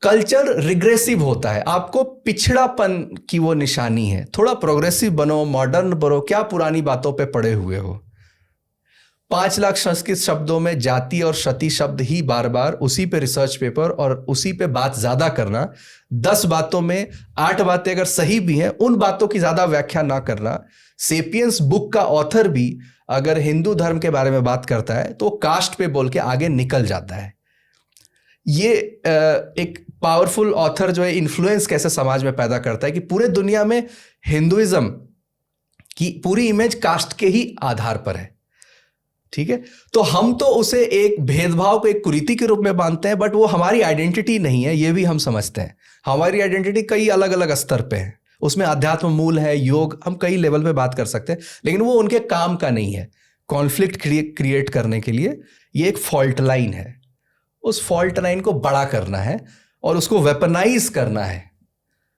कल्चर रिग्रेसिव होता है, आपको पिछड़ापन की वो निशानी है। थोड़ा प्रोग्रेसिव बनो, मॉडर्न बनो, क्या पुरानी बातों पे पड़े हुए हो। 5 लाख संस्कृत शब्दों में जाति और क्षति शब्द ही बार बार उसी पे रिसर्च पेपर और उसी पे बात ज्यादा करना, 10 बातों में 8 बातें अगर सही भी हैं उन बातों की ज्यादा व्याख्या ना करना। सेपियंस बुक का ऑथर भी अगर हिंदू धर्म के बारे में बात करता है तो कास्ट पे बोल के आगे निकल जाता है। ये एक पावरफुल ऑथर जो है इन्फ्लुएंस कैसे समाज में पैदा करता है कि पूरे दुनिया में हिंदुइज्म की पूरी इमेज कास्ट के ही आधार पर है। ठीक है, तो हम तो उसे एक भेदभाव को एक कुरीति के रूप में मानते हैं, बट वो हमारी आइडेंटिटी नहीं है, ये भी हम समझते हैं। हमारी आइडेंटिटी कई अलग अलग स्तर पे है, उसमें अध्यात्म मूल है, योग, हम कई लेवल पे बात कर सकते हैं, लेकिन वो उनके काम का नहीं है। कॉन्फ्लिक्ट क्रिएट करने के लिए ये एक फॉल्ट लाइन है, उस फॉल्ट लाइन को बड़ा करना है और उसको वेपनाइज करना है।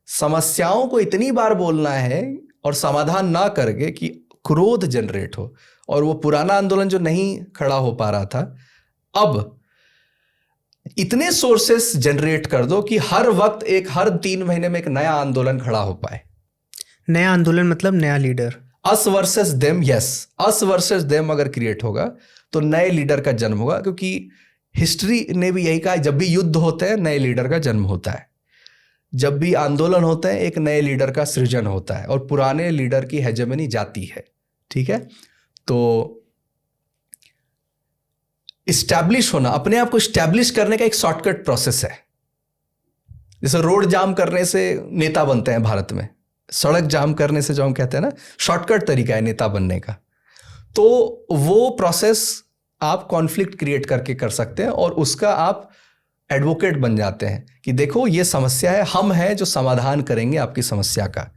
समस्याओं को इतनी बार बोलना है और समाधान ना करके कि क्रोध जनरेट हो, और वो पुराना आंदोलन जो नहीं खड़ा हो पा रहा था, अब इतने सोर्सेस जनरेट कर दो कि हर वक्त हर 3 महीने में एक नया आंदोलन खड़ा हो पाए। नया आंदोलन मतलब नया leader. Us versus them, yes, us versus them अगर क्रिएट होगा तो नए लीडर का जन्म होगा, क्योंकि हिस्ट्री ने भी यही कहा, जब भी युद्ध होते हैं नए लीडर का जन्म होता है, जब भी आंदोलन होते हैं एक नए लीडर का सृजन होता है, और पुराने लीडर की हेजेमनी जाती है। ठीक है, तो इस्टेब्लिश होना, अपने आप को इस्टेब्लिश करने का एक शॉर्टकट प्रोसेस है। जैसे रोड जाम करने से नेता बनते हैं भारत में, सड़क जाम करने से जो हम कहते हैं ना, शॉर्टकट तरीका है नेता बनने का। तो वो प्रोसेस आप कॉन्फ्लिक्ट क्रिएट करके कर सकते हैं और उसका आप एडवोकेट बन जाते हैं कि देखो ये समस्या है, हम हैं जो समाधान करेंगे आपकी समस्या का।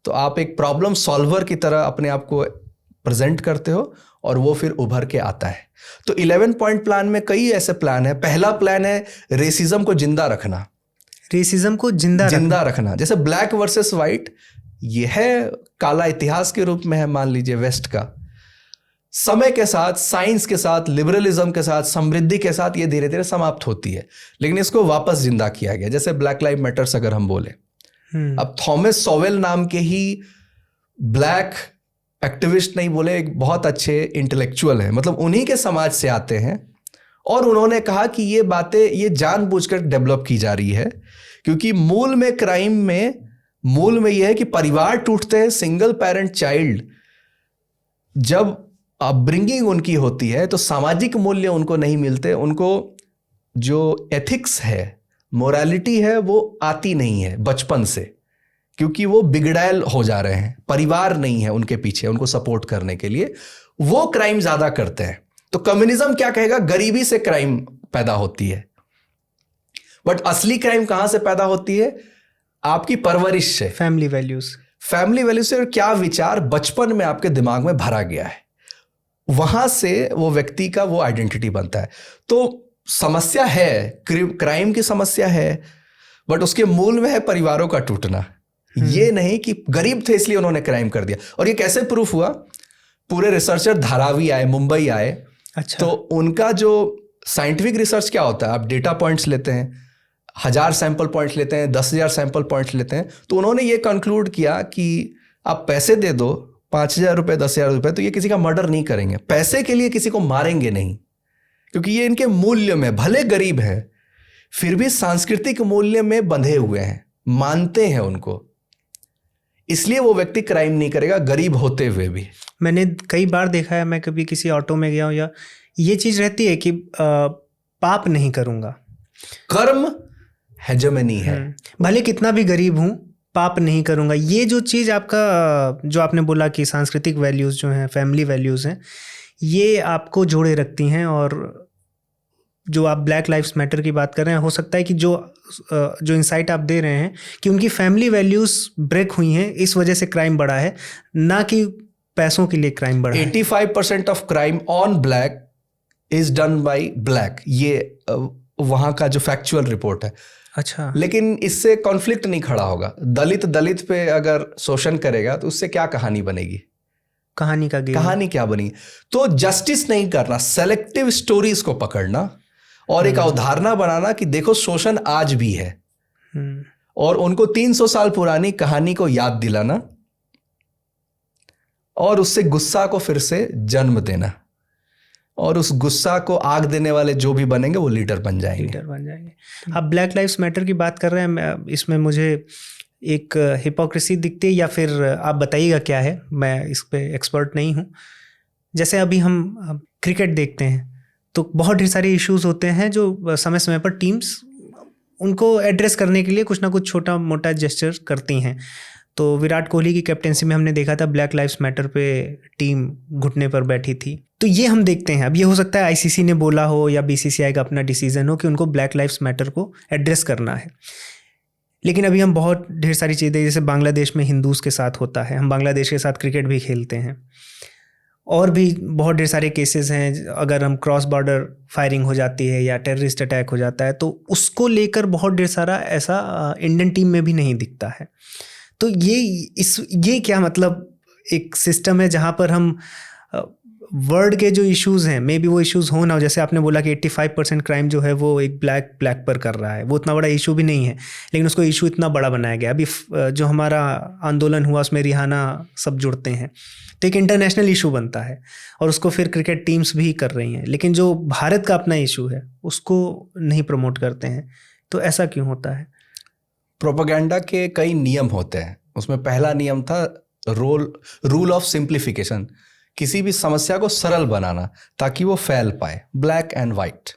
तो आप एक प्रॉब्लम सॉल्वर की तरह अपने आप को प्रेजेंट करते हो और वो फिर उभर के आता है। तो 11 पॉइंट प्लान में कई ऐसे प्लान है। पहला प्लान है रेसिज्म को जिंदा रखना, रेसिज्म को जिंदा रखना। जैसे ब्लैक वर्सेस वाइट, ये है काला इतिहास के रूप में है, मान लीजिए वेस्ट का। समय के साथ, साइंस के साथ, लिबरलिज्म के साथ, समृद्धि के साथ ये धीरे धीरे समाप्त होती है, लेकिन इसको वापस जिंदा किया गया। जैसे ब्लैक लाइव मैटर्स अगर हम बोले, अब थॉमस सॉवेल नाम के ही ब्लैक एक्टिविस्ट नहीं बोले, एक बहुत अच्छे इंटेलेक्चुअल हैं, मतलब उन्हीं के समाज से आते हैं, और उन्होंने कहा कि ये बातें ये जानबूझकर डेवलप की जा रही है, क्योंकि मूल में क्राइम में मूल में यह है कि परिवार टूटते हैं, सिंगल पेरेंट चाइल्ड जब अपब्रिंगिंग उनकी होती है तो सामाजिक मूल्य उनको नहीं मिलते, उनको जो एथिक्स है, मोरालिटी है, वो आती नहीं है बचपन से, क्योंकि वो बिगड़ैल हो जा रहे हैं, परिवार नहीं है उनके पीछे उनको सपोर्ट करने के लिए, वो क्राइम ज्यादा करते हैं। तो कम्युनिज्म क्या कहेगा, गरीबी से क्राइम पैदा होती है, बट असली क्राइम कहां से पैदा होती है, आपकी परवरिश से, फैमिली वैल्यूज से, और क्या विचार बचपन में आपके दिमाग में भरा गया है, वहां से वो व्यक्ति का वो आइडेंटिटी बनता है। तो समस्या है, क्राइम की समस्या है, बट उसके मूल में है परिवारों का टूटना। ये नहीं कि गरीब थे इसलिए उन्होंने क्राइम कर दिया। और ये कैसे प्रूफ हुआ, पूरे रिसर्चर धारावी आए, मुंबई आए। अच्छा। तो उनका जो साइंटिफिक रिसर्च क्या होता है, आप डेटा पॉइंट्स लेते हैं, 1000 सैंपल पॉइंट्स लेते हैं, 10,000 सैंपल पॉइंट्स लेते हैं, तो उन्होंने ये कंक्लूड किया कि आप पैसे दे दो, 5,000 रुपये, 10,000 रुपये, तो ये किसी का मर्डर नहीं करेंगे, पैसे के लिए किसी को मारेंगे नहीं, क्योंकि ये इनके मूल्य में, भले गरीब है फिर भी सांस्कृतिक मूल्य में बंधे हुए हैं, मानते हैं उनको, इसलिए वो व्यक्ति क्राइम नहीं करेगा गरीब होते हुए भी। मैंने कई बार देखा है, मैं कभी किसी ऑटो में गया हूँ या ये चीज़ रहती है कि पाप नहीं करूँगा, कर्म हेजेमनी है, भले कितना भी गरीब हूँ पाप नहीं करूँगा। ये जो चीज़ आपका, जो आपने बोला कि सांस्कृतिक वैल्यूज़ जो हैं, फैमिली वैल्यूज़ हैं, ये आपको जोड़े रखती हैं। और जो आप ब्लैक लाइव्स मैटर की बात कर रहे हैं, हो सकता है कि जो इंसाइट आप दे रहे हैं कि उनकी फैमिली वैल्यूज़ ब्रेक हुई हैं, इस वजह से क्राइम बढ़ा है, ना कि पैसों के लिए क्राइम बढ़ा है। 85% of crime on black is done by black, ये वहाँ का जो फैक्चुअल रिपोर्ट है। अच्छा, लेकिन इससे कॉन्फ्लिक्ट नहीं खड़ा होगा। दलित पे अगर शोषण करेगा तो उससे क्या कहानी बनेगी, कहानी क्या बनेगी? तो जस्टिस नहीं करना, सेलेक्टिव स्टोरीज को पकड़ना और एक अवधारणा बनाना कि देखो शोषण आज भी है, और उनको 300 साल पुरानी कहानी को याद दिलाना और उससे गुस्सा को फिर से जन्म देना, और उस गुस्सा को आग देने वाले जो भी बनेंगे वो लीडर बन जाएंगे। आप ब्लैक लाइव्स मैटर की बात कर रहे हैं, इसमें मुझे एक हिपोक्रेसी दिखती है, या फिर आप बताइएगा क्या है, मैं इस पे एक्सपर्ट नहीं हूँ। जैसे अभी हम क्रिकेट देखते हैं तो बहुत ढेर सारे इश्यूज होते हैं जो समय समय पर टीम्स उनको एड्रेस करने के लिए कुछ ना कुछ छोटा मोटा जेस्चर करती हैं। तो विराट कोहली की कैप्टेंसी में हमने देखा था ब्लैक लाइव्स मैटर पे टीम घुटने पर बैठी थी। तो ये हम देखते हैं। अब ये हो सकता है आईसीसी ने बोला हो या बीसीसीआई का अपना डिसीजन हो कि उनको ब्लैक लाइव्स मैटर को एड्रेस करना है, लेकिन अभी हम बहुत ढेर सारी चीज़ें, जैसे बांग्लादेश में हिंदूज़ के साथ होता है, हम बांग्लादेश के साथ क्रिकेट भी खेलते हैं, और भी बहुत ढेर सारे केसेस हैं। अगर हम क्रॉस बॉर्डर फायरिंग हो जाती है या टेररिस्ट अटैक हो जाता है तो उसको लेकर बहुत ढेर सारा ऐसा इंडियन टीम में भी नहीं दिखता है। तो ये क्या मतलब एक सिस्टम है जहाँ पर हम वर्ल्ड के जो इश्यूज़ हैं, मे बी वो इश्यूज़ हो ना हो, जैसे आपने बोला कि 85% क्राइम जो है वो एक ब्लैक पर कर रहा है, वो उतना बड़ा इशू भी नहीं है, लेकिन उसको इशू इतना बड़ा बनाया गया। अभी जो हमारा आंदोलन हुआ उसमें रिहाना सब जुड़ते हैं, तो एक इंटरनेशनल इशू बनता है और उसको फिर क्रिकेट टीम्स भी कर रही हैं, लेकिन जो भारत का अपना इशू है उसको नहीं प्रमोट करते हैं। तो ऐसा क्यों होता है? प्रोपेगेंडा के कई नियम होते हैं। उसमें पहला नियम था रूल ऑफ सिंप्लीफिकेशन, किसी भी समस्या को सरल बनाना ताकि वो फैल पाए। ब्लैक एंड वाइट,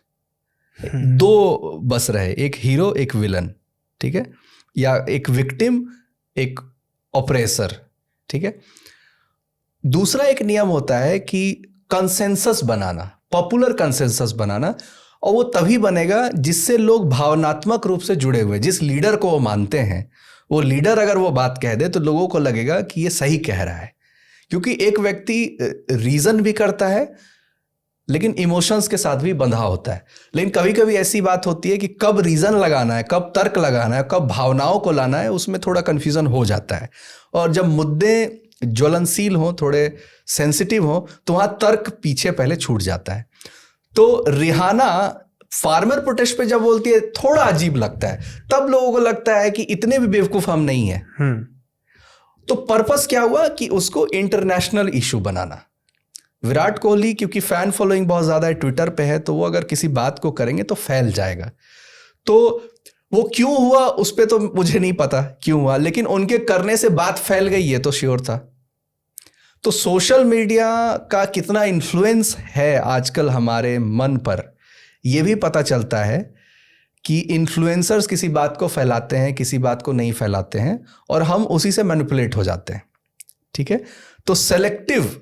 दो बस रहे, एक हीरो एक विलन, ठीक है, या एक विक्टिम एक ऑपरेसर, ठीक है। दूसरा एक नियम होता है कि कंसेंसस बनाना, पॉपुलर कंसेंसस बनाना, और वो तभी बनेगा जिससे लोग भावनात्मक रूप से जुड़े हुए, जिस लीडर को वो मानते हैं, वो लीडर अगर वो बात कह दे तो लोगों को लगेगा कि ये सही कह रहा है। क्योंकि एक व्यक्ति रीजन भी करता है लेकिन इमोशंस के साथ भी बंधा होता है। लेकिन कभी कभी ऐसी बात होती है कि कब रीजन लगाना है, कब तर्क लगाना है, कब भावनाओं को लाना है, उसमें थोड़ा कंफ्यूजन हो जाता है। और जब मुद्दे ज्वलनशील हो, थोड़े सेंसिटिव हो, तो वहां तर्क पीछे पहले छूट जाता है। तो रिहाना फार्मर प्रोटेस्ट पे जब बोलती है थोड़ा अजीब लगता है, तब लोगों को लगता है कि इतने भी बेवकूफ हम नहीं है। तो पर्पस क्या हुआ कि उसको इंटरनेशनल इशू बनाना। विराट कोहली क्योंकि फैन फॉलोइंग बहुत ज्यादा है, ट्विटर पे है, तो वो अगर किसी बात को करेंगे तो फैल जाएगा। तो वो क्यों हुआ उस पे तो मुझे नहीं पता क्यों हुआ, लेकिन उनके करने से बात फैल गई, ये तो श्योर था। तो सोशल मीडिया का कितना इन्फ्लुएंस है आजकल हमारे मन पर, यह भी पता चलता है कि इन्फ्लुएंसर्स किसी बात को फैलाते हैं, किसी बात को नहीं फैलाते हैं, और हम उसी से मैनिपुलेट हो जाते हैं, ठीक है। तो सेलेक्टिव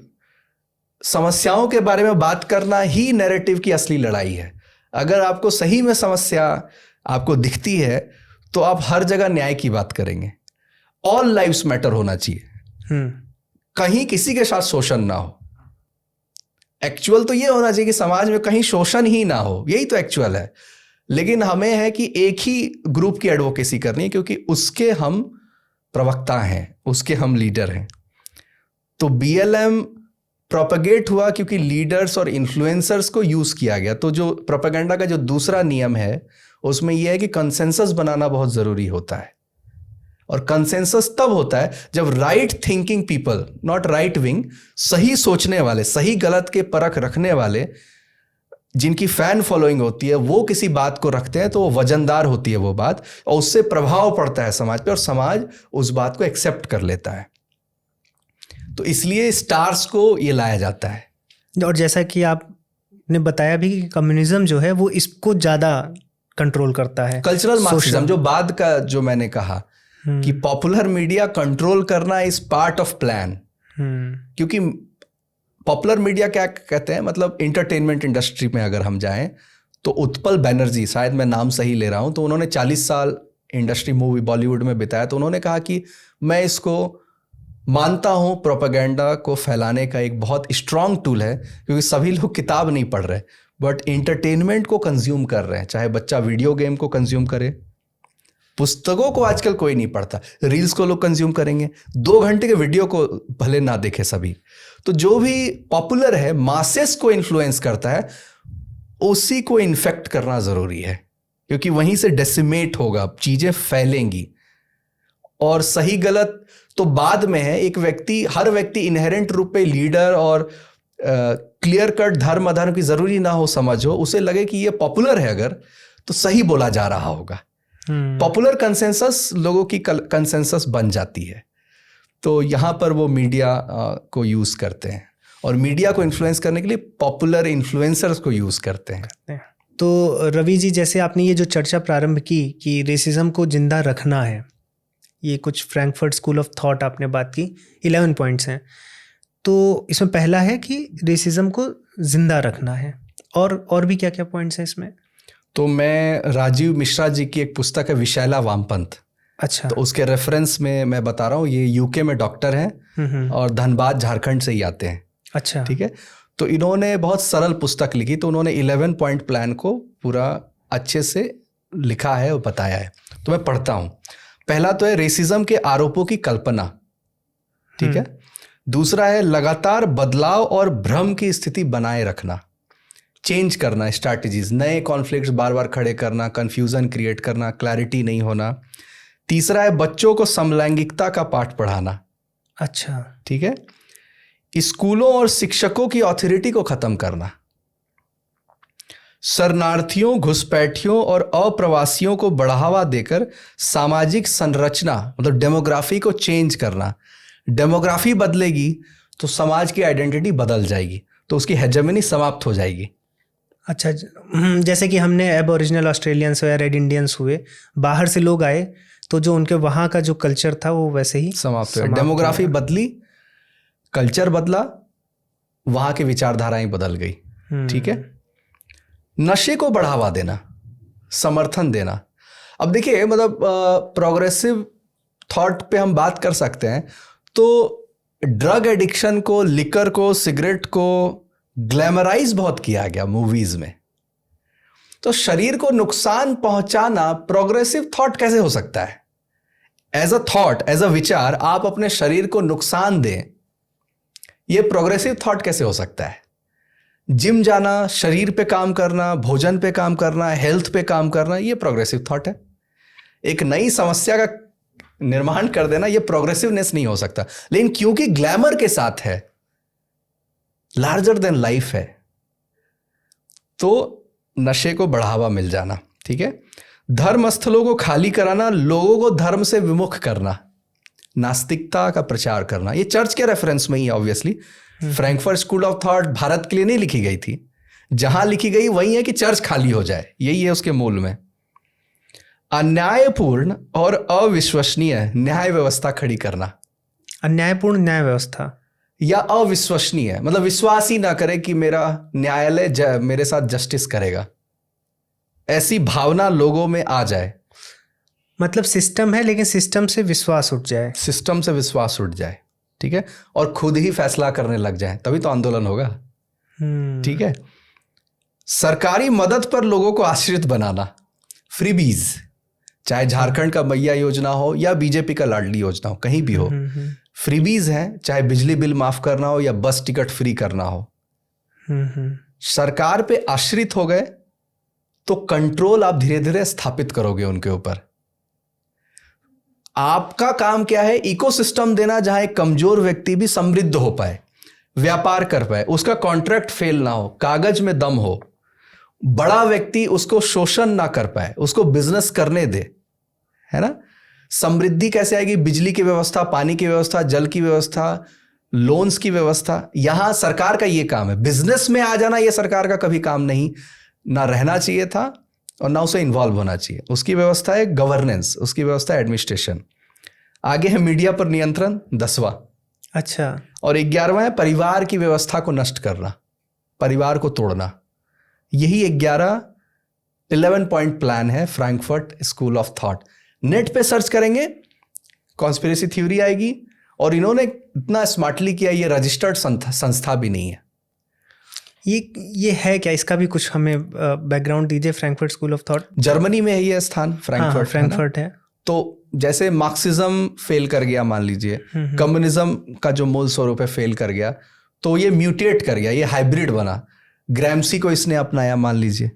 समस्याओं के बारे में बात करना ही नैरेटिव की असली लड़ाई है। अगर आपको सही में समस्या आपको दिखती है तो आप हर जगह न्याय की बात करेंगे। ऑल लाइव्स मैटर होना चाहिए, कहीं किसी के साथ शोषण ना हो। एक्चुअल तो ये होना चाहिए कि समाज में कहीं शोषण ही ना हो, यही तो एक्चुअल है। लेकिन हमें है कि एक ही ग्रुप की एडवोकेसी करनी है क्योंकि उसके हम प्रवक्ता हैं, उसके हम लीडर हैं। तो BLM प्रोपेगेट हुआ क्योंकि लीडर्स और इन्फ्लुएंसर्स को यूज किया गया। तो जो प्रोपेगेंडा का जो दूसरा नियम है उसमें यह है कि कंसेंसस बनाना बहुत जरूरी होता है। और कंसेंसस तब होता है जब right thinking people, not right wing, सही सोचने वाले, सही गलत के परख रखने वाले, जिनकी फैन फॉलोइंग होती है, वो किसी बात को रखते हैं तो वो वजनदार होती है वो बात, और उससे प्रभाव पड़ता है समाज पे और समाज उस बात को एक्सेप्ट कर लेता है। तो इसलिए स्टार्स को ये लाया जाता है। और जैसा कि आपने बताया भी कि कम्युनिज्म जो है वो इसको ज़्यादा कंट्रोल करता है। कल्चरल मार्क्सिज्म जो बाद का, जो मैंने कहा कि पॉपुलर मीडिया कंट्रोल करना इज पार्ट ऑफ प्लान, क्योंकि पॉपुलर मीडिया क्या कहते हैं, मतलब इंटरटेनमेंट इंडस्ट्री में अगर हम जाएं तो उत्पल बैनर्जी, शायद मैं नाम सही ले रहा हूं, तो उन्होंने 40 साल इंडस्ट्री मूवी बॉलीवुड में बिताया। तो उन्होंने कहा कि मैं इसको मानता हूं प्रोपेगेंडा को फैलाने का एक बहुत स्ट्रांग टूल है, क्योंकि सभी लोग किताब नहीं पढ़ रहे बट इंटरटेनमेंट को कंज्यूम कर रहे हैं। चाहे बच्चा वीडियो गेम को कंज्यूम करे, पुस्तकों को आजकल कोई नहीं पढ़ता, रील्स को लोग कंज्यूम करेंगे, 2 घंटे के वीडियो को भले ना देखे सभी। तो जो भी पॉपुलर है, मासेस को इन्फ्लुएंस करता है, उसी को इन्फेक्ट करना जरूरी है, क्योंकि वहीं से डेसिमेट होगा, चीजें फैलेंगी। और सही गलत तो बाद में है। हर व्यक्ति इनहेरेंट रूप पे लीडर और क्लियर कट धर्म अधर्म की जरूरी ना हो समझ हो, उसे लगे कि ये पॉपुलर है अगर, तो सही बोला जा रहा होगा। पॉपुलर कंसेंसस लोगों की कंसेंसस बन जाती है। तो यहां पर वो मीडिया को यूज करते हैं, और मीडिया को इन्फ्लुएंस करने के लिए पॉपुलर इन्फ्लुएंसर्स को यूज करते हैं। तो रवि जी, जैसे आपने ये जो चर्चा प्रारंभ की कि रेसिज्म को जिंदा रखना है, ये कुछ फ्रैंकफर्ट स्कूल ऑफ थॉट आपने बात की, 11 पॉइंट्स हैं। तो इसमें पहला है कि रेसिज्म को जिंदा रखना है, और भी क्या क्या पॉइंट्स हैं इसमें? तो मैं राजीव मिश्रा जी की एक पुस्तक है विशैला वामपंथ, अच्छा, तो उसके रेफरेंस में मैं बता रहा हूँ। ये यूके में डॉक्टर हैं और धनबाद झारखंड से ही आते हैं। अच्छा, ठीक है। तो इन्होंने बहुत सरल पुस्तक लिखी, तो उन्होंने 11 पॉइंट प्लान को पूरा अच्छे से लिखा है और बताया है। तो मैं पढ़ता हूँ। पहला तो है रेसिज्म के आरोपों की कल्पना, ठीक है। दूसरा है लगातार बदलाव और भ्रम की स्थिति बनाए रखना, चेंज करना स्ट्रैटेजीज, नए कॉन्फ्लिक्ट्स बार बार खड़े करना, कंफ्यूजन क्रिएट करना, क्लैरिटी नहीं होना। तीसरा है बच्चों को समलैंगिकता का पाठ पढ़ाना। अच्छा, ठीक है। स्कूलों और शिक्षकों की ऑथोरिटी को खत्म करना। शरणार्थियों, घुसपैठियों और अप्रवासियों को बढ़ावा देकर सामाजिक संरचना, मतलब डेमोग्राफी को चेंज करना। डेमोग्राफी बदलेगी तो समाज की आइडेंटिटी बदल जाएगी, तो उसकी हेजेमनी समाप्त हो जाएगी। अच्छा, जैसे कि हमने एबोरिजिनल ऑस्ट्रेलियंस या रेड इंडियंस हुए, बाहर से लोग आए तो जो उनके वहाँ का जो कल्चर था वो वैसे ही समाप्त हो। डेमोग्राफी बदली, कल्चर बदला, वहाँ की विचारधाराएं बदल गई। ठीक है। नशे को बढ़ावा देना, समर्थन देना। अब देखिए, मतलब प्रोग्रेसिव थॉट पे हम बात कर सकते हैं। तो ड्रग एडिक्शन को, लिकर को, सिगरेट को ग्लैमराइज बहुत किया गया मूवीज में। तो शरीर को नुकसान पहुंचाना प्रोग्रेसिव थॉट कैसे हो सकता है? As a thought, as a विचार, आप अपने शरीर को नुकसान दें, यह प्रोग्रेसिव थॉट कैसे हो सकता है? जिम जाना, शरीर पे काम करना, भोजन पे काम करना, हेल्थ पे काम करना, यह प्रोग्रेसिव थॉट है। एक नई समस्या का निर्माण कर देना, यह प्रोग्रेसिवनेस नहीं हो सकता। लेकिन क्योंकि ग्लैमर के साथ है, लार्जर देन लाइफ है, तो नशे को बढ़ावा मिल जाना। ठीक है। धर्म स्थलों को खाली कराना, लोगों को धर्म से विमुख करना, नास्तिकता का प्रचार करना। ये चर्च के रेफरेंस में ही, obviously Frankfurt school of thought Bharat के लिए नहीं लिखी गई थी। जहां लिखी गई वही है कि चर्च खाली हो जाए, यही है उसके मूल में। अन्यायपूर्ण और अविश्वसनीय न्याय व्यवस्था खड़ी करना। अन्यायपूर्ण न्याय व्यवस्था या अविश्वसनीय, मतलब विश्वास ही ना करे कि मेरा न्यायालय मेरे साथ जस्टिस करेगा, ऐसी भावना लोगों में आ जाए। मतलब सिस्टम है लेकिन सिस्टम से विश्वास उठ जाए, सिस्टम से विश्वास उठ जाए। ठीक है। और खुद ही फैसला करने लग जाए, तभी तो आंदोलन होगा। ठीक है। सरकारी मदद पर लोगों को आश्रित बनाना, फ्रीबीज, चाहे झारखंड का मैया योजना हो या बीजेपी का लाडली योजना हो, कहीं भी हो, फ्रीबीज हैं। चाहे बिजली बिल माफ करना हो या बस टिकट फ्री करना हो। सरकार पे आश्रित हो गए तो कंट्रोल आप धीरे धीरे स्थापित करोगे उनके ऊपर। आपका काम क्या है? इकोसिस्टम देना जहां एक कमजोर व्यक्ति भी समृद्ध हो पाए, व्यापार कर पाए, उसका कॉन्ट्रैक्ट फेल ना हो, कागज में दम हो, बड़ा व्यक्ति उसको शोषण ना कर पाए, उसको बिजनेस करने दे, है ना। समृद्धि कैसे आएगी? बिजली की व्यवस्था, पानी की व्यवस्था, जल की व्यवस्था, लोन्स की व्यवस्था, यहां सरकार का यह काम है। बिजनेस में आ जाना यह सरकार का कभी काम नहीं, ना रहना चाहिए था और ना उसे इन्वॉल्व होना चाहिए। उसकी व्यवस्था है गवर्नेंस, उसकी व्यवस्था है एडमिनिस्ट्रेशन। आगे है मीडिया पर नियंत्रण, 10वां। अच्छा। और 11वां है परिवार की व्यवस्था को नष्ट करना, परिवार को तोड़ना। यही 11 पॉइंट प्लान है Frankfurt school of thought. Net पे सर्च करेंगे कॉन्स्पिरेसी थ्योरी आएगी, और इन्होंने इतना स्मार्टली किया, ये रजिस्टर्ड संस्था भी नहीं है। ये है क्या? इसका भी कुछ हमें बैकग्राउंड दीजिए। Frankfurt school of thought Germany में है ये स्थान, फ्रैंकफर्ट। फ्रैंकफर्ट है। तो जैसे मार्क्सिज्म फेल कर गया, मान लीजिए कम्युनिज्म का जो मूल स्वरूप है फेल कर गया, तो ये म्यूटेट कर गया, ये हाइब्रिड बना। ग्रैम्सी को इसने अपनाया, मान लीजिए।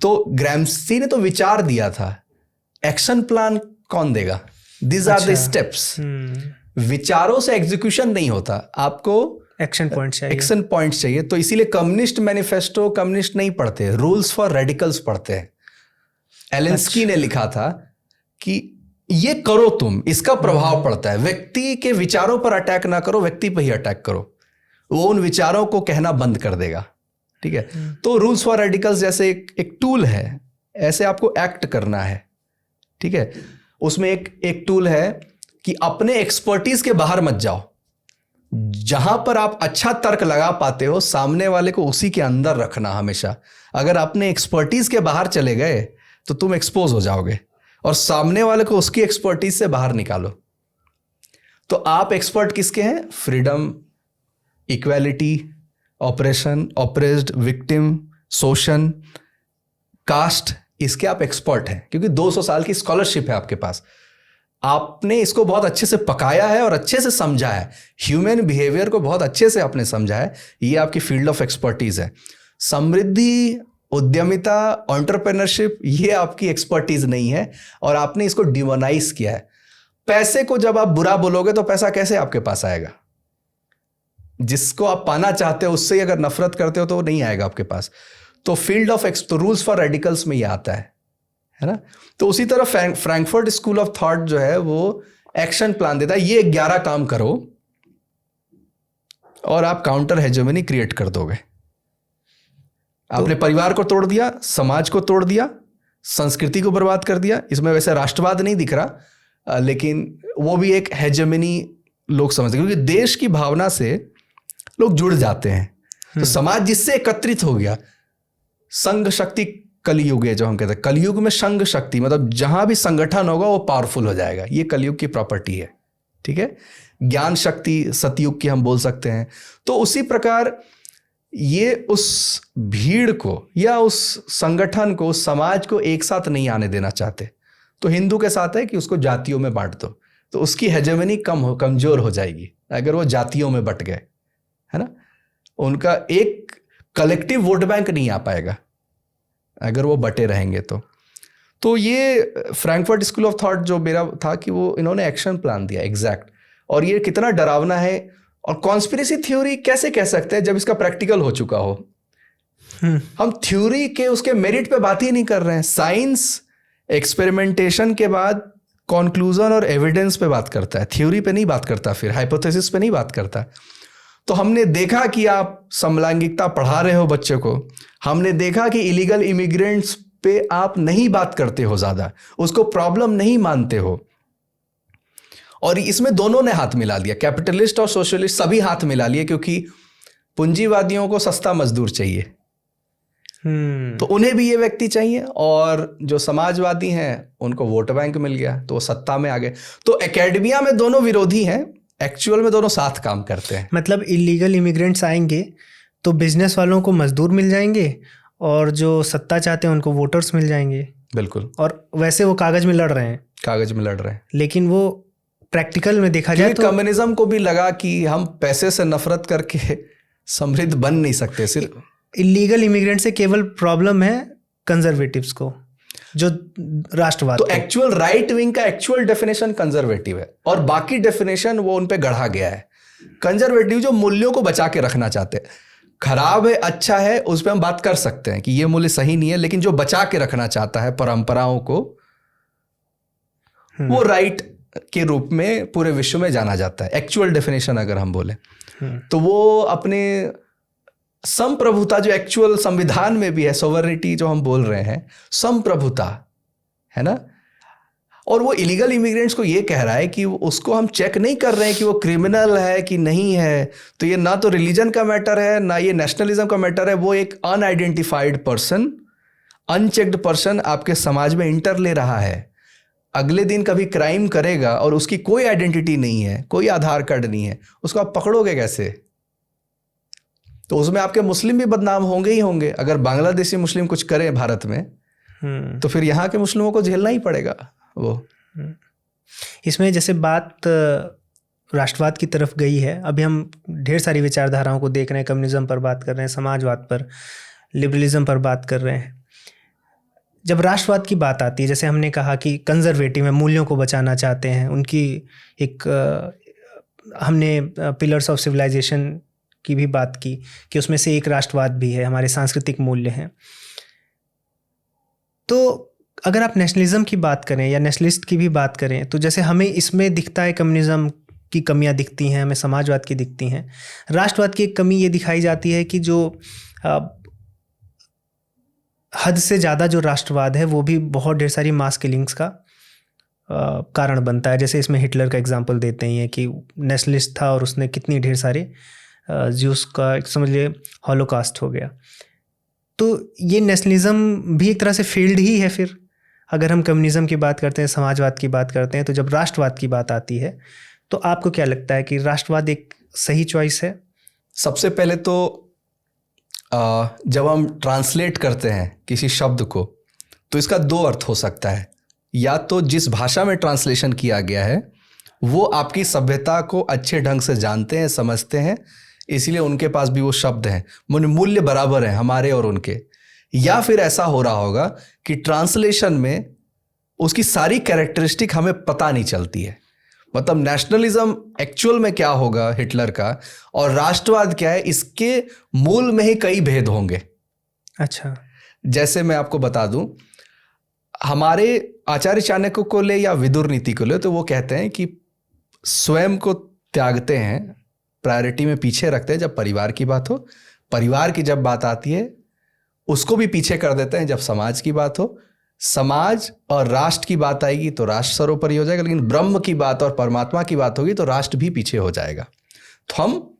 तो ग्रैम्सी ने तो विचार दिया था, एक्शन प्लान कौन देगा? This are the steps. विचारों से एग्जीक्यूशन नहीं होता, आपको एक्शन पॉइंट चाहिए। एक्शन पॉइंट चाहिए। तो इसीलिए कम्युनिस्ट मैनिफेस्टो कम्युनिस्ट नहीं पढ़ते, रूल्स फॉर रेडिकल्स पढ़ते हैं। एलेंस्की ने लिखा था कि ये करो तुम, इसका प्रभाव पड़ता है। व्यक्ति के विचारों पर अटैक ना करो, व्यक्ति पर ही अटैक करो, वो उन विचारों को कहना बंद कर देगा। ठीक है। तो रूल्स फॉर रेडिकल्स जैसे एक टूल है, ऐसे आपको एक्ट करना है। ठीक है। उसमें एक टूल है कि अपने एक्सपर्टीज के बाहर मत जाओ। जहां पर आप अच्छा तर्क लगा पाते हो, सामने वाले को उसी के अंदर रखना हमेशा। अगर अपने एक्सपर्टीज के बाहर चले गए तो तुम एक्सपोज हो जाओगे, और सामने वाले को उसकी एक्सपर्टीज से बाहर निकालो। तो आप एक्सपर्ट किसके हैं? Freedom, equality, operation, oppressed, victim, शोषण, कास्ट, इसके आप एक्सपर्ट हैं, क्योंकि 200 साल की स्कॉलरशिप है आपके पास। आपने इसको बहुत अच्छे से पकाया है और अच्छे से समझा है, ह्यूमन बिहेवियर को बहुत अच्छे से आपने समझा है। ये आपकी फील्ड ऑफ एक्सपर्टीज है। समृद्धि, उद्यमिता, एंटरप्रेन्योरशिप, ये आपकी एक्सपर्टीज नहीं है, और आपने इसको डिमोनाइज किया है। पैसे को जब आप बुरा बोलोगे तो पैसा कैसे आपके पास आएगा? जिसको आप पाना चाहते हो उससे अगर नफरत करते हो तो वो नहीं आएगा आपके पास। तो फील्ड ऑफ तो रूल्स फॉर रेडिकल्स में ये आता है ना। तो उसी तरह फ्रैंकफर्ट स्कूल ऑफ थॉट जो है वो एक्शन प्लान देता है, ये 11 काम करो और आप काउंटर हेजेमनी क्रिएट कर दोगे। आपने परिवार को तोड़ दिया, समाज को तोड़ दिया, संस्कृति को बर्बाद कर दिया। इसमें वैसे राष्ट्रवाद नहीं दिख रहा, लेकिन वो भी एक हेजेमनी लोग समझते हैं, क्योंकि देश की भावना से लोग जुड़ जाते हैं। तो समाज जिससे एकत्रित हो गया, संघ शक्ति कलयुग है जो हम कहते हैं। कलयुग में संघ शक्ति, मतलब जहां भी संगठन होगा वो पावरफुल हो जाएगा। ये कलयुग की प्रॉपर्टी है। ठीक है। ज्ञान शक्ति सतयुग की हम बोल सकते हैं। तो उसी प्रकार ये उस भीड़ को या उस संगठन को, उस समाज को एक साथ नहीं आने देना चाहते। तो हिंदू के साथ है कि उसको जातियों में बांट दो, तो उसकी हेजेमनी कमजोर हो जाएगी अगर वो जातियों में बट गए, है ना। उनका एक कलेक्टिव वोट बैंक नहीं आ पाएगा अगर वो बटे रहेंगे। तो ये फ्रैंकफर्ट स्कूल ऑफ थॉट जो मेरा था कि वो इन्होंने एक्शन प्लान दिया एग्जैक्ट। और ये कितना डरावना है, और कॉन्स्पिरेसी थ्योरी कैसे कह सकते हैं जब इसका प्रैक्टिकल हो चुका हो। हम थ्योरी के उसके मेरिट पे बात ही नहीं कर रहे हैं। साइंस एक्सपेरिमेंटेशन के बाद कॉन्क्लूजन और एविडेंस पे बात करता है, थ्योरी पे नहीं बात करता, फिर हाइपोथेसिस पे नहीं बात करता। तो हमने देखा कि आप समलैंगिकता पढ़ा रहे हो बच्चे को, हमने देखा कि इलीगल इमिग्रेंट्स पे आप नहीं बात करते हो ज्यादा, उसको प्रॉब्लम नहीं मानते हो। और इसमें दोनों ने हाथ मिला लिया, कैपिटलिस्ट और सोशलिस्ट सभी हाथ मिला लिए, क्योंकि पूंजीवादियों को सस्ता मजदूर चाहिए। तो उन्हें भी ये व्यक्ति चाहिए, और जो समाजवादी हैं उनको वोट बैंक मिल गया तो वो सत्ता में आ गए। तो एकेडमिया में दोनों विरोधी हैं, एक्चुअल में दोनों साथ काम करते हैं। मतलब इलीगल इमिग्रेंट्स आएंगे तो बिजनेस वालों को मजदूर मिल जाएंगे, और जो सत्ता चाहते हैं उनको वोटर्स मिल जाएंगे। बिल्कुल। और वैसे वो कागज में लड़ रहे हैं, कागज में लड़ रहे हैं, लेकिन वो प्रैक्टिकल में देखा जाए तो कम्युनिज्म को भी लगा कि हम पैसे से नफरत करके समृद्ध बन नहीं सकते। सिर्फ इलीगल इमिग्रेंट से केवल प्रॉब्लम है कंजर्वेटिव्स को। जो राष्ट्रवाद तो को। एक्चुअल राइट विंग का एक्चुअल डेफिनेशन कंजर्वेटिव है और बाकी डेफिनेशन वो उन पे गढ़ा गया है। कंजर्वेटिव जो मूल्यों को बचा के रखना चाहते हैं, खराब है अच्छा है उस पर हम बात कर सकते हैं कि ये मूल्य सही नहीं है, लेकिन जो बचा के रखना चाहता है परंपराओं को, वो राइट के रूप में पूरे विश्व में जाना जाता है। एक्चुअल डेफिनेशन अगर हम बोले तो वो अपने संप्रभुता जो एक्चुअल संविधान में भी है, सोवरेनिटी जो हम बोल रहे हैं, संप्रभुता है ना, और वो इलीगल इमिग्रेंट्स को ये कह रहा है कि उसको हम चेक नहीं कर रहे हैं कि वो क्रिमिनल है कि नहीं है। तो ये ना तो रिलीजन का मैटर है ना ये नेशनलिज्म का मैटर है, वो एक अनआइडेंटिफाइड पर्सन, अनचेक्ड पर्सन आपके समाज में इंटर ले रहा है। अगले दिन कभी क्राइम करेगा और उसकी कोई आइडेंटिटी नहीं है, कोई आधार कार्ड नहीं है, उसको आप पकड़ोगे कैसे? तो उसमें आपके मुस्लिम भी बदनाम होंगे ही होंगे। अगर बांग्लादेशी मुस्लिम कुछ करे भारत में तो फिर यहाँ के मुस्लिमों को झेलना ही पड़ेगा वो। इसमें जैसे बात राष्ट्रवाद की तरफ गई है, अभी हम ढेर सारी विचारधाराओं को देख रहे हैं, कम्युनिज्म पर बात कर रहे हैं, समाजवाद पर, लिबरलिज्म पर बात कर रहे हैं। जब राष्ट्रवाद की बात आती है, जैसे हमने कहा कि कंजर्वेटिव है, मूल्यों को बचाना चाहते हैं, उनकी एक हमने पिलर्स ऑफ सिविलाइजेशन की भी बात की कि उसमें से एक राष्ट्रवाद भी है, हमारे सांस्कृतिक मूल्य हैं। तो अगर आप नेशनलिज्म की बात करें या नेशनलिस्ट की भी बात करें, तो जैसे हमें इसमें दिखता है कम्युनिज्म की कमियां दिखती हैं, हमें समाजवाद की दिखती हैं। राष्ट्रवाद की एक कमी ये दिखाई जाती है कि जो हद से ज़्यादा जो राष्ट्रवाद है वो भी बहुत ढेर सारी मास किलिंग्स का कारण बनता है। जैसे इसमें हिटलर का एग्जांपल देते हैं कि नेशनलिस्ट था और उसने कितनी ढेर सारे ज्यूस का समझ लिए हॉलोकास्ट हो गया। तो ये नेशनलिज्म भी एक तरह से फेल्ड ही है। फिर अगर हम कम्युनिज्म की बात करते हैं, समाजवाद की बात करते हैं, तो जब राष्ट्रवाद की बात आती है तो आपको क्या लगता है कि राष्ट्रवाद एक सही चॉइस है? सबसे पहले तो जब हम ट्रांसलेट करते हैं किसी शब्द को तो इसका दो अर्थ हो सकता है। या तो जिस भाषा में ट्रांसलेशन किया गया है वो आपकी सभ्यता को अच्छे ढंग से जानते हैं, समझते हैं, इसलिए उनके पास भी वो शब्द हैं, मूल्य बराबर हैं हमारे और उनके। या फिर ऐसा हो रहा होगा कि ट्रांसलेशन में उसकी सारी कैरेक्टरिस्टिक हमें पता नहीं चलती है। मतलब नेशनलिज्म एक्चुअल में क्या होगा हिटलर का और राष्ट्रवाद क्या है, इसके मूल में ही कई भेद होंगे। अच्छा, जैसे मैं आपको बता दूं, हमारे आचार्य चाणक्य को ले या विदुर नीति को ले तो वो कहते हैं कि स्वयं को त्यागते हैं, प्रायोरिटी में पीछे रखते हैं जब परिवार की बात हो, परिवार की जब बात आती है उसको भी पीछे कर देते हैं जब समाज की बात हो, समाज और राष्ट्र की बात आएगी तो राष्ट्र सर्वोपरि हो जाएगा, लेकिन ब्रह्म की बात और परमात्मा की बात होगी तो राष्ट्र भी पीछे हो जाएगा। तो हम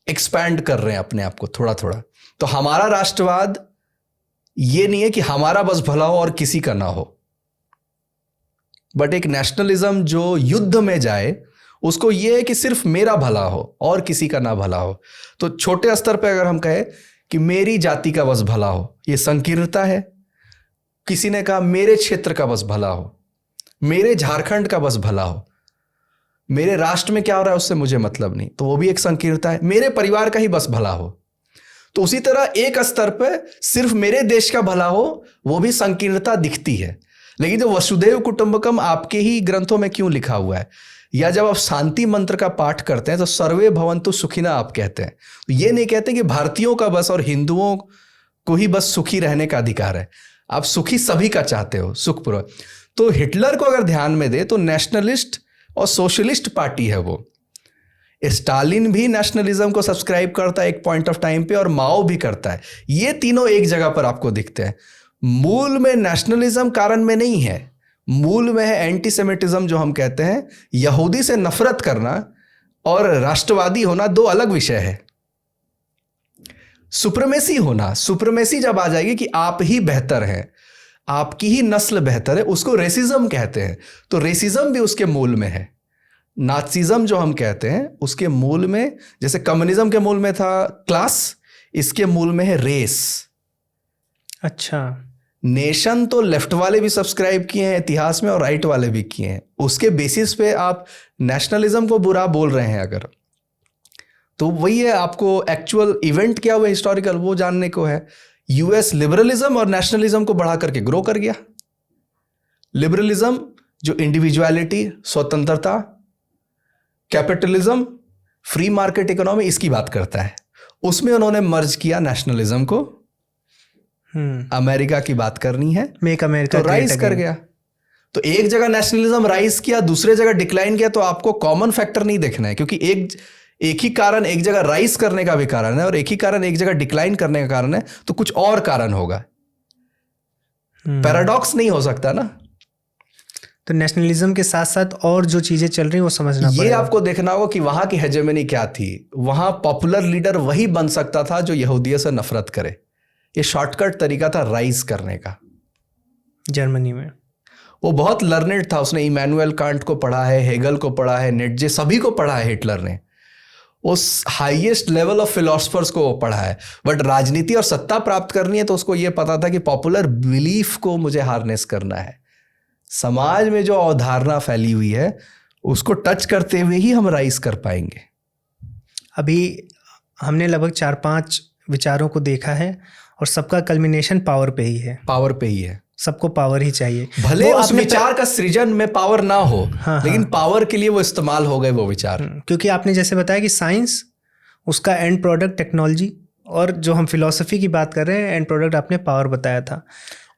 एक्सपैंड कर रहे हैं अपने आप को थोड़ा थोड़ा। तो हमारा राष्ट्रवाद ये नहीं है कि हमारा बस भला हो और किसी का ना हो, बट एक नेशनलिज्म जो युद्ध में जाए उसको ये है कि सिर्फ मेरा भला हो और किसी का ना भला हो। तो छोटे स्तर पे अगर हम कहें कि मेरी जाति का बस भला हो, ये संकीर्णता है। किसी ने कहा मेरे क्षेत्र का बस भला हो, मेरे झारखंड का बस भला हो, मेरे राष्ट्र में क्या हो रहा है उससे मुझे मतलब नहीं, तो वो भी एक संकीर्णता है। मेरे परिवार का ही बस भला हो, तो उसी तरह एक स्तर पे सिर्फ मेरे देश का भला हो, वो भी संकीर्णता दिखती है। लेकिन जो वसुधैव कुटुंबकम आपके ही ग्रंथों में क्यों लिखा हुआ है, या जब आप शांति मंत्र का पाठ करते हैं तो सर्वे भवन्तु सुखिना आप कहते हैं, तो ये नहीं कहते कि भारतीयों का बस और हिंदुओं को ही बस सुखी रहने का अधिकार है, आप सुखी सभी का चाहते हो, सुखपूर्वक। तो हिटलर को अगर ध्यान में दे तो नेशनलिस्ट और सोशलिस्ट पार्टी है वो। स्टालिन भी नेशनलिज्म को सब्सक्राइब करता है एक पॉइंट ऑफ टाइम पे, और माओ भी करता है। ये तीनों एक जगह पर आपको दिखते हैं। मूल में नेशनलिज्म कारण में नहीं है, मूल में है एंटीसेमिटिज्म, जो हम कहते हैं यहूदी से नफरत करना और राष्ट्रवादी होना दो अलग विषय है। सुप्रीमेसी होना, सुप्रीमेसी जब आ जाएगी कि आप ही बेहतर हैं, आपकी ही नस्ल बेहतर है, उसको रेसिज्म कहते हैं। तो रेसिज्म भी उसके मूल में है। नाथसिज्म जो हम कहते हैं उसके मूल में, जैसे कम्युनिज्म के मूल में था क्लास, इसके मूल में है रेस। अच्छा, नेशन तो लेफ्ट वाले भी सब्सक्राइब किए हैं इतिहास में और राइट वाले भी किए हैं। उसके बेसिस पे आप नेशनलिज्म को बुरा बोल रहे हैं अगर, तो वही है, आपको एक्चुअल इवेंट क्या हुआ हिस्टोरिकल वो जानने को है। यूएस लिबरलिज्म और नेशनलिज्म को बढ़ा करके ग्रो कर गया, लिबरलिज्म जो इंडिविजुअलिटी, स्वतंत्रता, कैपिटलिज्म, फ्री मार्केट इकोनॉमी, इसकी बात करता है। उसमें उन्होंने मर्ज किया नेशनलिज्म को। अमेरिका की बात करनी है, मेक अमेरिका तो राइज कर गया। तो एक जगह नेशनलिज्म राइज किया, दूसरे जगह डिक्लाइन किया, तो आपको कॉमन फैक्टर नहीं देखना है, क्योंकि एक ही कारण एक जगह राइज करने का भी कारण है और एक ही कारण एक जगह डिक्लाइन करने का कारण है, तो कुछ और कारण होगा। पैराडॉक्स नहीं हो सकता ना। तो नेशनलिज्म के साथ साथ और जो चीजें चल रही हैं वो समझना ये आपको देखना होगा कि वहां की हेजेमनी क्या थी। वहां पॉपुलर लीडर वही बन सकता था जो यहूदियत से नफरत करे। ये शॉर्टकट तरीका था राइज करने का। जर्मनी में वो बहुत लर्नेड था, उसने इमैनुअल कांट को पढ़ा है, हेगल को पढ़ा है, नीत्शे, सभी को पढ़ा है। हिटलर ने उस हाईएस्ट लेवल ऑफ फिलोसफर्स को पढ़ा है। बट राजनीति और सत्ता प्राप्त करनी है तो उसको यह पता था कि पॉपुलर बिलीफ को मुझे हार्नेस करना है। समाज में जो अवधारणा फैली हुई है उसको टच करते हुए ही हम राइज कर पाएंगे। अभी हमने लगभग 4-5 विचारों को देखा है और सबका कल्मिनेशन पावर पे ही है। पावर पे ही है, सबको पावर ही चाहिए। भले उस विचार का सृजन में पावर ना हो, लेकिन पावर के लिए वो इस्तेमाल हो गए वो विचार। क्योंकि आपने जैसे बताया कि साइंस, उसका एंड प्रोडक्ट टेक्नोलॉजी, और जो हम फिलॉसफी की बात कर रहे हैं एंड प्रोडक्ट आपने पावर बताया था।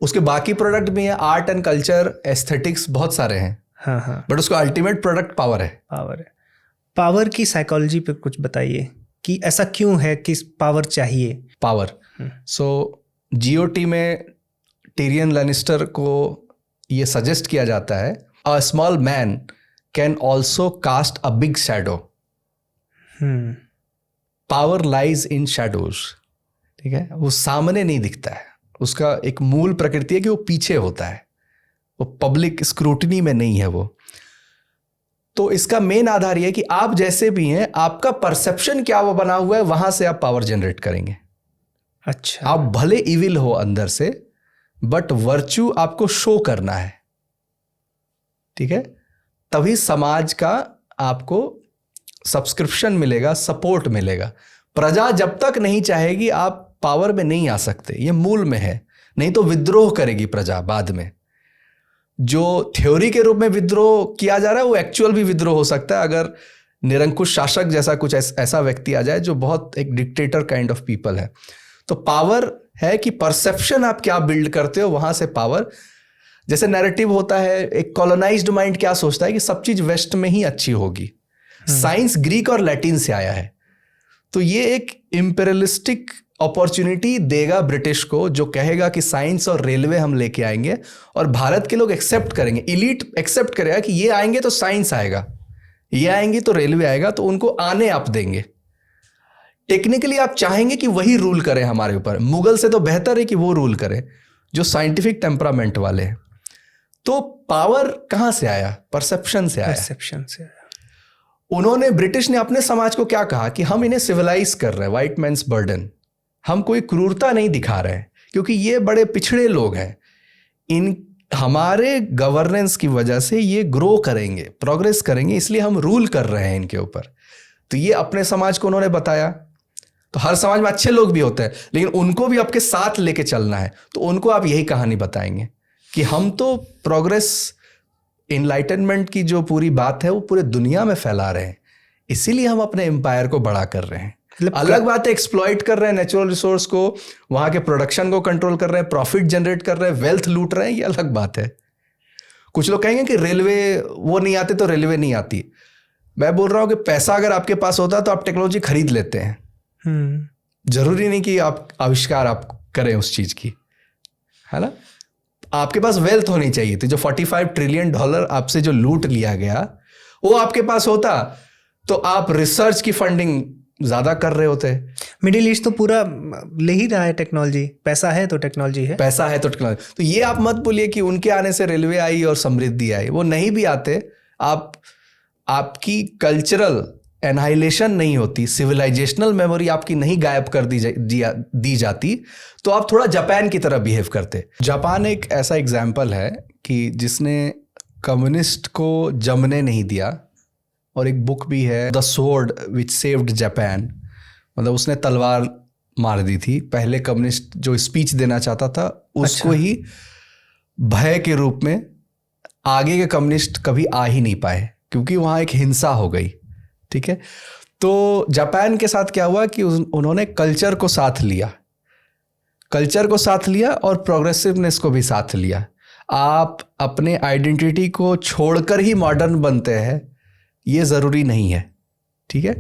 उसके बाकी प्रोडक्ट भी है, आर्ट एंड कल्चर, एस्थेटिक्स, बहुत सारे हैं। हाँ। बट उसका अल्टीमेट प्रोडक्ट पावर है। पावर की साइकोलॉजी पे कुछ बताइए कि ऐसा क्यों है कि पावर चाहिए। पावर जीओटी में टिरियन लैनिस्टर को ये सजेस्ट किया जाता है, a small man can also cast a big shadow. Power lies in shadows. ठीक है, वो सामने नहीं दिखता है, उसका एक मूल प्रकृति है कि वो पीछे होता है, वो पब्लिक स्क्रूटनी में नहीं है वो। तो इसका मेन आधार ये है कि आप जैसे भी हैं, आपका परसेप्शन क्या वो बना हुआ है, वहां से आप पावर जनरेट करेंगे। अच्छा, आप भले इविल हो अंदर से, बट वर्च्यू आपको शो करना है। ठीक है, तभी समाज का आपको सब्सक्रिप्शन मिलेगा, सपोर्ट मिलेगा। प्रजा जब तक नहीं चाहेगी आप पावर में नहीं आ सकते, ये मूल में है। नहीं तो विद्रोह करेगी प्रजा बाद में। जो थ्योरी के रूप में विद्रोह किया जा रहा है वो एक्चुअल भी विद्रोह हो सकता है, अगर निरंकुश शासक जैसा कुछ ऐसा व्यक्ति आ जाए जो बहुत एक डिक्टेटर काइंड ऑफ पीपल है। तो पावर है कि परसेप्शन आप क्या बिल्ड करते हो, वहां से पावर। जैसे नैरेटिव होता है, एक कॉलोनाइज्ड माइंड क्या सोचता है कि सब चीज वेस्ट में ही अच्छी होगी। साइंस ग्रीक और लैटिन से आया है, तो ये एक इंपीरियलिस्टिक अपॉर्चुनिटी देगा ब्रिटिश को, जो कहेगा कि साइंस और रेलवे हम लेके आएंगे और भारत के लोग एक्सेप्ट करेंगे, इलीट एक्सेप्ट करेगा कि ये आएंगे तो साइंस आएगा, ये आएंगे तो रेलवे आएगा, तो उनको आने आप देंगे। टेक्निकली आप चाहेंगे कि वही रूल करे हमारे ऊपर। मुगल से तो बेहतर है कि वो रूल करे जो साइंटिफिक टेम्परामेंट वाले हैं। तो पावर कहां से आया? परसेप्शन से आया। परसेप्शन से आया। उन्होंने, ब्रिटिश ने अपने समाज को क्या कहा कि हम इन्हें सिविलाइज कर रहे हैं, व्हाइट मैन्स बर्डन, हम कोई क्रूरता नहीं दिखा रहे हैं, क्योंकि ये बड़े पिछड़े लोग हैं, इन हमारे गवर्नेंस की वजह से ये ग्रो करेंगे, प्रोग्रेस करेंगे, इसलिए हम रूल कर रहे हैं इनके ऊपर। तो ये अपने समाज को उन्होंने बताया। तो हर समाज में अच्छे लोग भी होते हैं, लेकिन उनको भी आपके साथ लेके चलना है, तो उनको आप यही कहानी बताएंगे कि हम तो प्रोग्रेस, इनलाइटनमेंट की जो पूरी बात है वो पूरे दुनिया में फैला रहे हैं, इसीलिए हम अपने एम्पायर को बड़ा कर रहे हैं। अलग बात है एक्सप्लॉइट कर रहे हैं नेचुरल रिसोर्स को, वहां के प्रोडक्शन को कंट्रोल कर रहे हैं, प्रॉफिट जनरेट कर रहे हैं, वेल्थ लूट रहे हैं, ये अलग बात है। कुछ लोग कहेंगे कि रेलवे वो नहीं आते तो रेलवे नहीं आती। मैं बोल रहा हूं कि पैसा अगर आपके पास होता तो आप टेक्नोलॉजी खरीद लेते हैं। जरूरी नहीं कि आप आविष्कार आप करें उस चीज की, है ना। आपके पास वेल्थ होनी चाहिए थी। जो $45 ट्रिलियन आपसे जो लूट लिया गया, वो आपके पास होता तो आप रिसर्च की फंडिंग ज्यादा कर रहे होते। मिडिल ईस्ट तो पूरा ले ही रहा है टेक्नोलॉजी। पैसा है तो टेक्नोलॉजी है, पैसा है तो टेक्नोलॉजी। तो ये आप मत बोलिए कि उनके आने से रेलवे आई और समृद्धि आई, वो नहीं भी आते। आपकी कल्चरल एनहाइलेशन नहीं होती, सिविलाइजेशनल मेमोरी आपकी नहीं गायब कर दी जाती, तो आप थोड़ा जापान की तरह बिहेव करते। जापान एक ऐसा एग्जाम्पल है कि जिसने कम्युनिस्ट को जमने नहीं दिया, और एक बुक भी है the sword which saved Japan, मतलब उसने तलवार मार दी थी। पहले कम्युनिस्ट जो स्पीच देना चाहता था उसको ही भय के रूप में आगे के कम्युनिस्ट कभी आ ही नहीं पाए क्योंकि वहाँ एक हिंसा हो गई। ठीक है, तो जापान के साथ क्या हुआ कि उन्होंने कल्चर को साथ लिया और प्रोग्रेसिवनेस को भी साथ लिया। आप अपने आइडेंटिटी को छोड़कर ही मॉडर्न बनते हैं ये ज़रूरी नहीं है। ठीक है,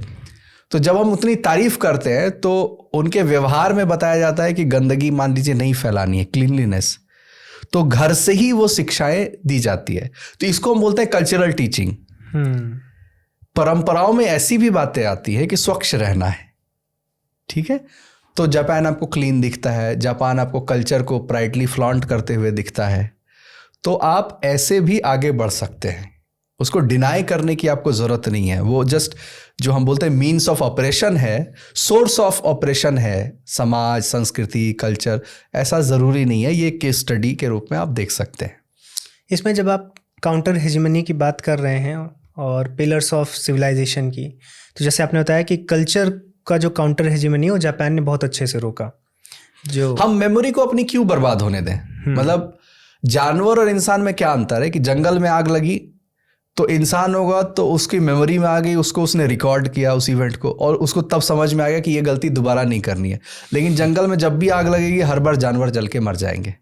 तो जब हम उतनी तारीफ करते हैं तो उनके व्यवहार में बताया जाता है कि गंदगी मान लीजिए नहीं फैलानी है, क्लीनलीनेस, तो घर से ही वो शिक्षाएं दी जाती है। तो इसको हम बोलते हैं कल्चरल टीचिंग। परंपराओं में ऐसी भी बातें आती है कि स्वच्छ रहना है। ठीक है, तो जापान आपको क्लीन दिखता है, जापान आपको कल्चर को प्राइडली फ्लॉन्ट करते हुए दिखता है, तो आप ऐसे भी आगे बढ़ सकते हैं। उसको डिनाई करने की आपको ज़रूरत नहीं है। वो जस्ट जो हम बोलते हैं मीन्स ऑफ ऑपरेशन है, सोर्स ऑफ ऑपरेशन है, समाज, संस्कृति, कल्चर, ऐसा ज़रूरी नहीं है। ये केस स्टडी के रूप में आप देख सकते हैं। इसमें जब आप काउंटर हेजेमनी की बात कर रहे हैं और पिलर्स ऑफ सिविलाइजेशन की, तो जैसे आपने बताया कि कल्चर का जो काउंटर हेजेमनी है वो जापान ने बहुत अच्छे से रोका। जो हम मेमोरी को अपनी क्यों बर्बाद होने दें? मतलब जानवर और इंसान में क्या अंतर है कि जंगल में आग लगी तो इंसान होगा तो उसकी मेमोरी में आ गई, उसको उसने रिकॉर्ड किया उस इवेंट को, और उसको तब समझ में आ गया कि ये गलती दोबारा नहीं करनी है। लेकिन जंगल में जब भी आग लगेगी हर बार जानवर जल के मर जाएंगे।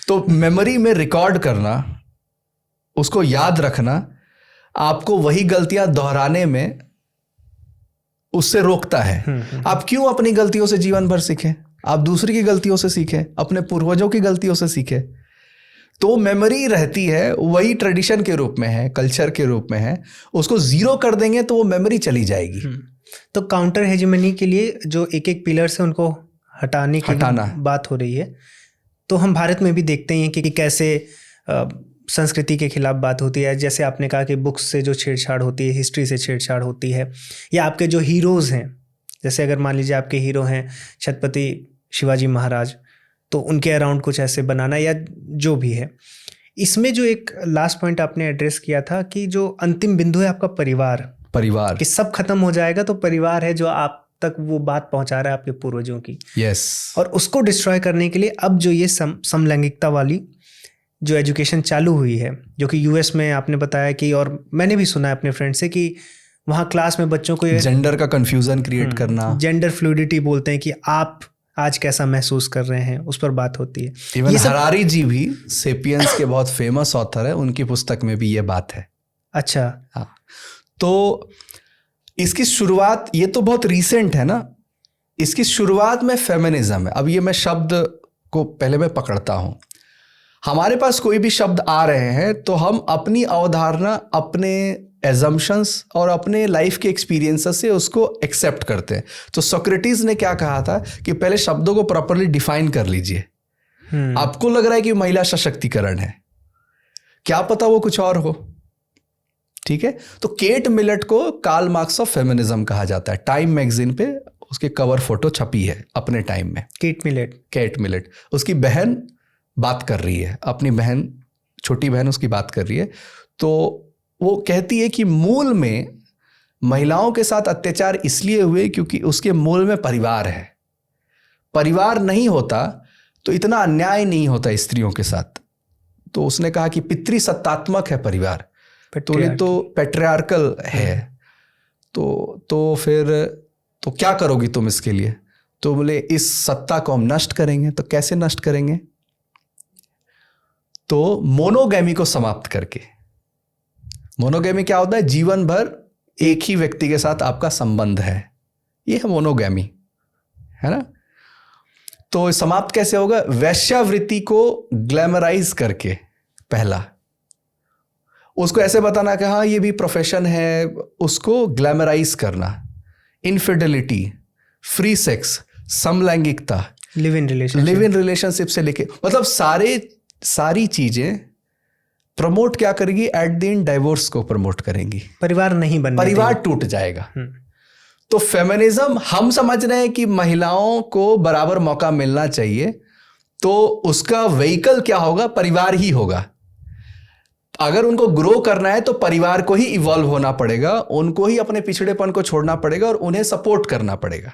तो मेमोरी में रिकॉर्ड करना, उसको याद रखना, आपको वही गलतियां दोहराने में उससे रोकता है। आप क्यों अपनी गलतियों से जीवन भर सीखें? आप दूसरी की गलतियों से सीखें, अपने पूर्वजों की गलतियों से सीखें। तो मेमोरी रहती है, वही ट्रेडिशन के रूप में है, कल्चर के रूप में है। उसको जीरो कर देंगे तो वो मेमोरी चली जाएगी। तो काउंटर हेजेमनी के लिए जो एक एक पिलर्स है उनको हटाने की बात हो रही है। तो हम भारत में भी देखते हैं कि कैसे संस्कृति के खिलाफ बात होती है। जैसे आपने कहा कि बुक्स से जो छेड़छाड़ होती है, हिस्ट्री से छेड़छाड़ होती है, या आपके जो हीरोज़ हैं, जैसे अगर मान लीजिए आपके हीरो हैं छत्रपति शिवाजी महाराज, तो उनके अराउंड कुछ ऐसे बनाना या जो भी है। इसमें जो एक लास्ट पॉइंट आपने एड्रेस किया था कि जो अंतिम बिंदु है आपका परिवार कि सब खत्म हो जाएगा तो परिवार है जो आप तक वो बात पहुंचा रहा है आपके पूर्वजों की। यस। और उसको डिस्ट्रॉय करने के लिए अब जो ये समलैंगिकता वाली जो एजुकेशन चालू हुई है, जो कि यूएस में आपने बताया कि, और मैंने भी सुना है अपने फ्रेंड से कि वहाँ क्लास में बच्चों को जेंडर का कंफ्यूजन क्रिएट करना, जेंडर फ्लूइडिटी बोलते हैं कि आप आज कैसा महसूस कर रहे हैं, उस पर बात होती है। इवन हरारी जी भी सेपियंस के बहुत फेमस ऑथर है, उनकी पुस्तक में भी ये बात है। अच्छा। हाँ, तो इसकी शुरुआत, ये तो बहुत रीसेंट है ना, इसकी शुरुआत में फेमिनिज्म है। अब ये मैं शब्द को पहले मैं पकड़ता हूँ। हमारे पास कोई भी शब्द आ रहे हैं तो हम अपनी अवधारणा, अपने एजम्पशंस और अपने लाइफ के एक्सपीरियंसेस से उसको एक्सेप्ट करते हैं। तो सोक्रेटिस ने क्या कहा था कि पहले शब्दों को प्रॉपरली डिफाइन कर लीजिए। आपको लग रहा है कि महिला सशक्तिकरण है, क्या पता वो कुछ और हो। ठीक है, तो केट मिलेट को कार्ल मार्क्स ऑफ फेमिनिज्म कहा जाता है। टाइम मैगजीन पे उसके कवर फोटो छपी है अपने टाइम में। केट मिलेट उसकी बहन बात कर रही है, अपनी बहन, छोटी बहन उसकी बात कर रही है। तो वो कहती है कि मूल में महिलाओं के साथ अत्याचार इसलिए हुए क्योंकि उसके मूल में परिवार है। परिवार नहीं होता तो इतना अन्याय नहीं होता स्त्रियों के साथ। तो उसने कहा कि पितृसत्तात्मक है परिवार, तो ये तो पैट्रियार्कल है। तो फिर तो क्या करोगी तुम इसके लिए? तो बोले इस सत्ता को हम नष्ट करेंगे। तो कैसे नष्ट करेंगे? तो मोनोगैमी को समाप्त करके। मोनोगैमी क्या होता है? जीवन भर एक ही व्यक्ति के साथ आपका संबंध है, ये है मोनोगैमी, है ना। तो समाप्त कैसे होगा? वैश्यावृत्ति को ग्लैमराइज करके, पहला उसको ऐसे बताना कि हाँ ये भी प्रोफेशन है, उसको ग्लैमराइज करना। इनफिडेलिटी, फ्री सेक्स, समलैंगिकता, लिव इन रिलेशनशिप से लेके, मतलब सारी चीजें प्रमोट क्या करेगी? एट द एंड डाइवोर्स को प्रमोट करेंगी। परिवार नहीं बनने, परिवार टूट जाएगा। तो फेमिनिज्म, हम समझ रहे हैं कि महिलाओं को बराबर मौका मिलना चाहिए, तो उसका व्हीकल क्या होगा? परिवार ही होगा। अगर उनको ग्रो करना है तो परिवार को ही इवॉल्व होना पड़ेगा, उनको ही अपने पिछड़ेपन को छोड़ना पड़ेगा और उन्हें सपोर्ट करना पड़ेगा।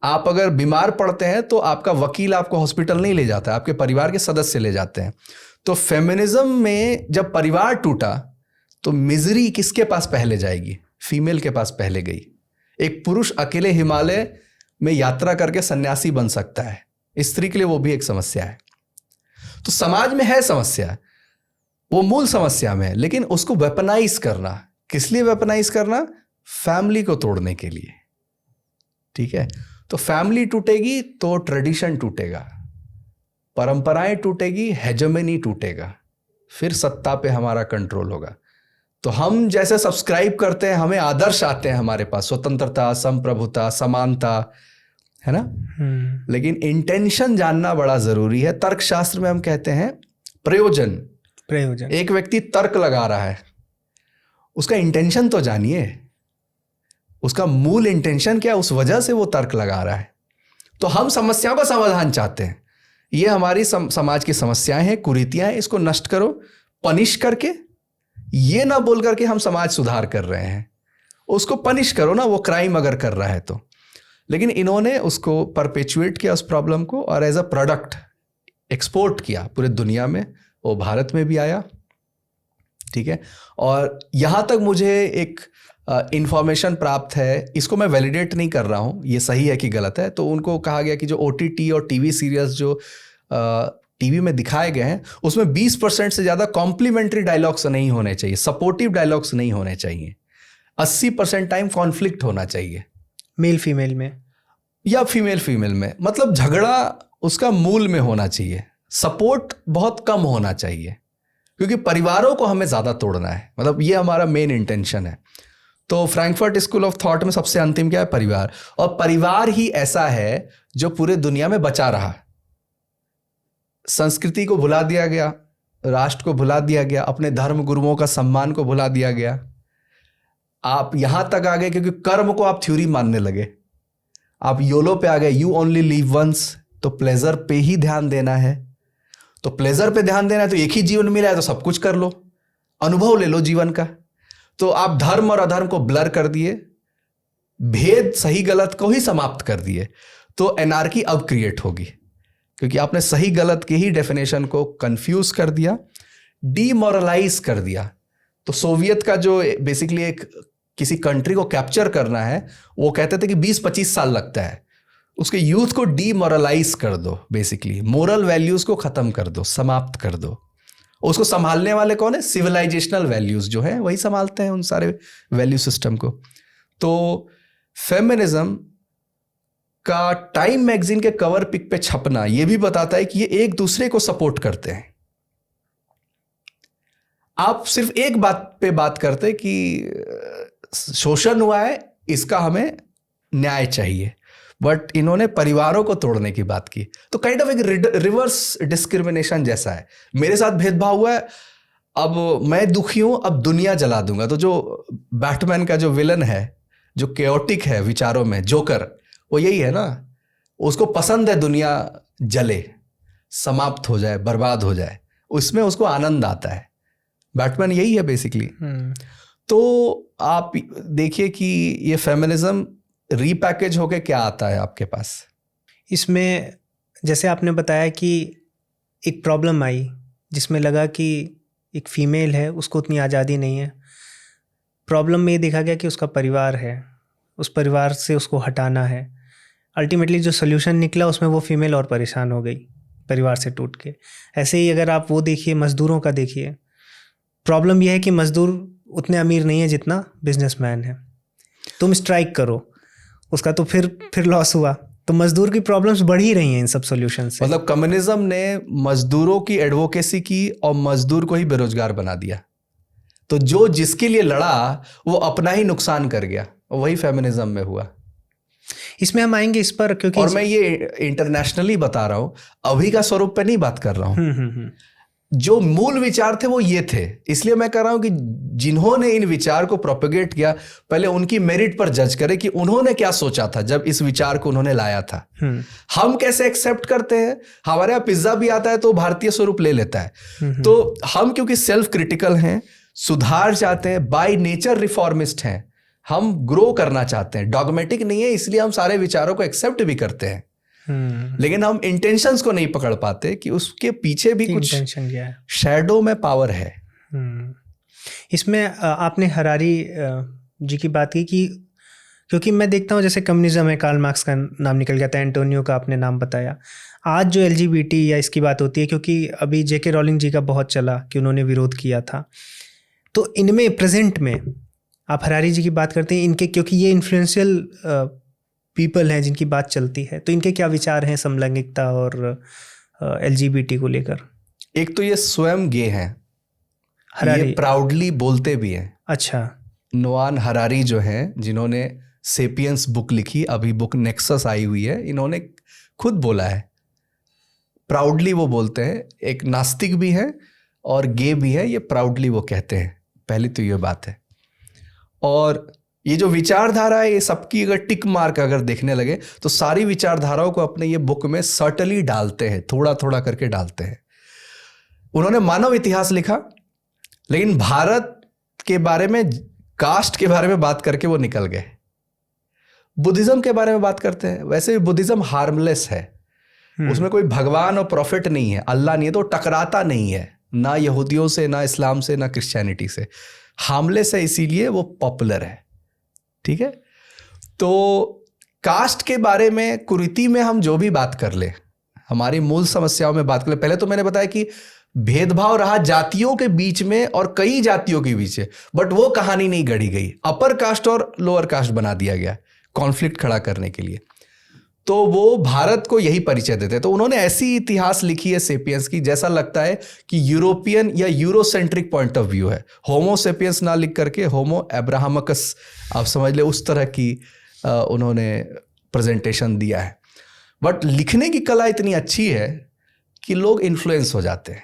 आप अगर बीमार पड़ते हैं तो आपका वकील आपको हॉस्पिटल नहीं ले जाता है, आपके परिवार के सदस्य ले जाते हैं। तो फेमिनिज्म में जब परिवार टूटा तो मिजरी किसके पास पहले जाएगी? फीमेल के पास पहले गई। एक पुरुष अकेले हिमालय में यात्रा करके सन्यासी बन सकता है, स्त्री के लिए वो भी एक समस्या है। तो समाज में है समस्या, वो मूल समस्या में है, लेकिन उसको वेपनाइज करना, किस लिए वेपनाइज करना? फैमिली को तोड़ने के लिए। ठीक है, तो फैमिली टूटेगी तो ट्रेडिशन टूटेगा, परंपराएं टूटेगी, हेजेमनी टूटेगा, फिर सत्ता पे हमारा कंट्रोल होगा। तो हम जैसे सब्सक्राइब करते हैं, हमें आदर्श आते हैं हमारे पास, स्वतंत्रता, संप्रभुता, समानता, है ना। लेकिन इंटेंशन जानना बड़ा जरूरी है। तर्कशास्त्र में हम कहते हैं प्रयोजन। एक व्यक्ति तर्क लगा रहा है, उसका इंटेंशन तो जानिए, उसका मूल इंटेंशन क्या, उस वजह से वो तर्क लगा रहा है। तो हम समस्याओं का समाधान चाहते हैं, ये हमारी समाज की समस्याएं हैं, कुरीतियां हैं, इसको नष्ट करो पनिश करके। ये ना बोल करके हम समाज सुधार कर रहे हैं, उसको पनिश करो ना, वो क्राइम अगर कर रहा है तो। लेकिन इन्होंने उसको परपेचुएट किया उस प्रॉब्लम को, और एज अ प्रोडक्ट एक्सपोर्ट किया पूरे दुनिया में, वो भारत में भी आया। ठीक है, और यहां तक मुझे एक इंफॉर्मेशन प्राप्त है, इसको मैं वैलिडेट नहीं कर रहा हूं ये सही है कि गलत है। तो उनको कहा गया कि जो OTT और टीवी सीरियल्स जो टीवी में दिखाए गए हैं, उसमें 20% से ज़्यादा कॉम्प्लीमेंट्री डायलॉग्स नहीं होने चाहिए, सपोर्टिव डायलॉग्स नहीं होने चाहिए। 80% टाइम कॉन्फ्लिक्ट होना चाहिए, मेल फीमेल में या फीमेल में, मतलब झगड़ा उसका मूल में होना चाहिए, सपोर्ट बहुत कम होना चाहिए, क्योंकि परिवारों को हमें ज़्यादा तोड़ना है। मतलब ये हमारा मेन इंटेंशन है। तो फ्रैंकफर्ट स्कूल ऑफ थॉट में सबसे अंतिम क्या है? परिवार। और परिवार ही ऐसा है जो पूरे दुनिया में बचा रहा। संस्कृति को भुला दिया गया, राष्ट्र को भुला दिया गया, अपने धर्म गुरुओं का सम्मान को भुला दिया गया। आप यहां तक आ गए क्योंकि कर्म को आप थ्योरी मानने लगे, आप योलो पे आ गए, यू ओनली लिव वंस। तो प्लेजर पे ही ध्यान देना है, तो प्लेजर पे ध्यान देना है, तो एक ही जीवन मिला है तो सब कुछ कर लो, अनुभव ले लो जीवन का। तो आप धर्म और अधर्म को ब्लर कर दिए, भेद सही गलत को ही समाप्त कर दिए। तो एनार्की अब क्रिएट होगी, क्योंकि आपने सही गलत की ही डेफिनेशन को कंफ्यूज कर दिया, डीमोरलाइज कर दिया। तो सोवियत का जो बेसिकली एक किसी कंट्री को कैप्चर करना है, वो कहते थे कि 20-25 साल लगता है। उसके यूथ को डीमोरलाइज कर दो, बेसिकली मोरल वैल्यूज को खत्म कर दो, समाप्त कर दो। उसको संभालने वाले कौन है? सिविलाइजेशनल वैल्यूज जो है वही संभालते हैं उन सारे वैल्यू सिस्टम को। तो फेमिनिज्म का टाइम मैगजीन के कवर पिक पे छपना ये भी बताता है कि ये एक दूसरे को सपोर्ट करते हैं। आप सिर्फ एक बात पे बात करते कि शोषण हुआ है, इसका हमें न्याय चाहिए, बट इन्होंने परिवारों को तोड़ने की बात की। तो काइंड ऑफ एक रिवर्स डिस्क्रिमिनेशन जैसा है। मेरे साथ भेदभाव हुआ है, अब मैं दुखी हूं, अब दुनिया जला दूंगा। तो जो बैटमैन का जो विलन है, जो केओटिक है विचारों में, जोकर, वो यही है ना, उसको पसंद है दुनिया जले, समाप्त हो जाए, बर्बाद हो जाए, उसमें उसको आनंद आता है। बैटमैन यही है बेसिकली। तो आप देखिए कि ये फेमिनिज्म रीपैकेज होके क्या आता है आपके पास। इसमें जैसे आपने बताया कि एक प्रॉब्लम आई जिसमें लगा कि एक फीमेल है, उसको उतनी आज़ादी नहीं है। प्रॉब्लम में ये देखा गया कि उसका परिवार है, उस परिवार से उसको हटाना है। अल्टीमेटली जो सोल्यूशन निकला उसमें वो फीमेल और परेशान हो गई परिवार से टूट के। ऐसे ही अगर आप वो देखिए, मज़दूरों का देखिए, प्रॉब्लम यह है कि मज़दूर उतने अमीर नहीं है जितना बिजनेसमैन है। तुम स्ट्राइक करो, उसका तो फिर लॉस हुआ। तो मजदूर की प्रॉब्लम्स बढ़ ही रही हैं इन सब सॉल्यूशन से। मतलब कम्युनिज्म ने मजदूरों की एडवोकेसी की और मजदूर को ही बेरोजगार बना दिया। तो जो जिसके लिए लड़ा वो अपना ही नुकसान कर गया, वही फेमिनिज्म में हुआ। इसमें हम आएंगे इस पर, क्योंकि और मैं ये इंटरनेशनली बता रहा हूं, अभी का स्वरूप पे नहीं बात कर रहा हूं। जो मूल विचार थे वो ये थे। इसलिए मैं कह रहा हूं कि जिन्होंने इन विचार को प्रोपेगेट किया, पहले उनकी मेरिट पर जज करें कि उन्होंने क्या सोचा था जब इस विचार को उन्होंने लाया था। हम कैसे एक्सेप्ट करते हैं, हमारे यहाँ पिज्जा भी आता है तो भारतीय स्वरूप ले लेता है। तो हम क्योंकि सेल्फ क्रिटिकल हैं, सुधार चाहते हैं, बाय नेचर रिफॉर्मिस्ट हैं, हम ग्रो करना चाहते हैं, डॉगमेटिक नहीं है, इसलिए हम सारे विचारों को एक्सेप्ट भी करते हैं। लेकिन हम इंटेंशंस को नहीं पकड़ पाते कि उसके पीछे भी कुछ इंटेंशन क्या है। शैडो में पावर है। इसमें आपने हरारी जी की बात की कि क्योंकि मैं देखता हूँ जैसे कम्युनिज्म है, कार्ल मार्क्स का नाम निकल गया था, एंटोनियो का आपने नाम बताया। आज जो LGBT या इसकी बात होती है, क्योंकि अभी जेके रॉलिंग जी का बहुत चला कि उन्होंने विरोध किया था, तो इनमें प्रेजेंट में आप हरारी जी की बात करते हैं, इनके क्योंकि ये इन्फ्लुएंशियल पीपल हैं जिनकी बात चलती है, तो इनके क्या विचार हैं समलैंगिकता और LGBT को लेकर? एक तो ये स्वयं गे हैं, हरारी ये प्राउडली बोलते भी हैं। अच्छा। नोआन हरारी जो हैं, जिन्होंने सेपियंस बुक लिखी, अभी बुक नेक्सस आई हुई है, इन्होंने खुद बोला है, प्राउडली वो बोलते हैं। एक नास्तिक भी है और गे भी है, ये प्राउडली वो कहते हैं। पहली तो ये बात है। और ये जो विचारधारा है, ये सबकी अगर टिक मार्क अगर देखने लगे तो सारी विचारधाराओं को अपने ये बुक में सर्टली डालते हैं, थोड़ा थोड़ा करके डालते हैं। उन्होंने मानव इतिहास लिखा, लेकिन भारत के बारे में, कास्ट के बारे में बात करके वो निकल गए। बुद्धिज्म के बारे में बात करते हैं, वैसे भी बुद्धिज्म हार्मलेस है, उसमें कोई भगवान और प्रॉफिट नहीं है, अल्लाह नहीं है, तो टकराता नहीं है ना यहूदियों से, ना इस्लाम से, ना क्रिश्चियनिटी से। हार्मलेस है, इसीलिए वो पॉपुलर है। ठीक है। तो कास्ट के बारे में, कुरीति में हम जो भी बात कर ले, हमारी मूल समस्याओं में बात कर ले, पहले तो मैंने बताया कि भेदभाव रहा जातियों के बीच में और कई जातियों के बीच, बट वो कहानी नहीं गढ़ी गई, अपर कास्ट और लोअर कास्ट बना दिया गया कॉन्फ्लिक्ट खड़ा करने के लिए। तो वो भारत को यही परिचय देते। तो उन्होंने ऐसी इतिहास लिखी है सेपियंस की, जैसा लगता है कि यूरोपियन या यूरोसेंट्रिक पॉइंट ऑफ व्यू है। होमो सेपियंस ना लिख करके होमो अब्राहमकस आप समझ ले, उस तरह की उन्होंने प्रेजेंटेशन दिया है। बट लिखने की कला इतनी अच्छी है कि लोग इन्फ्लुएंस हो जाते हैं।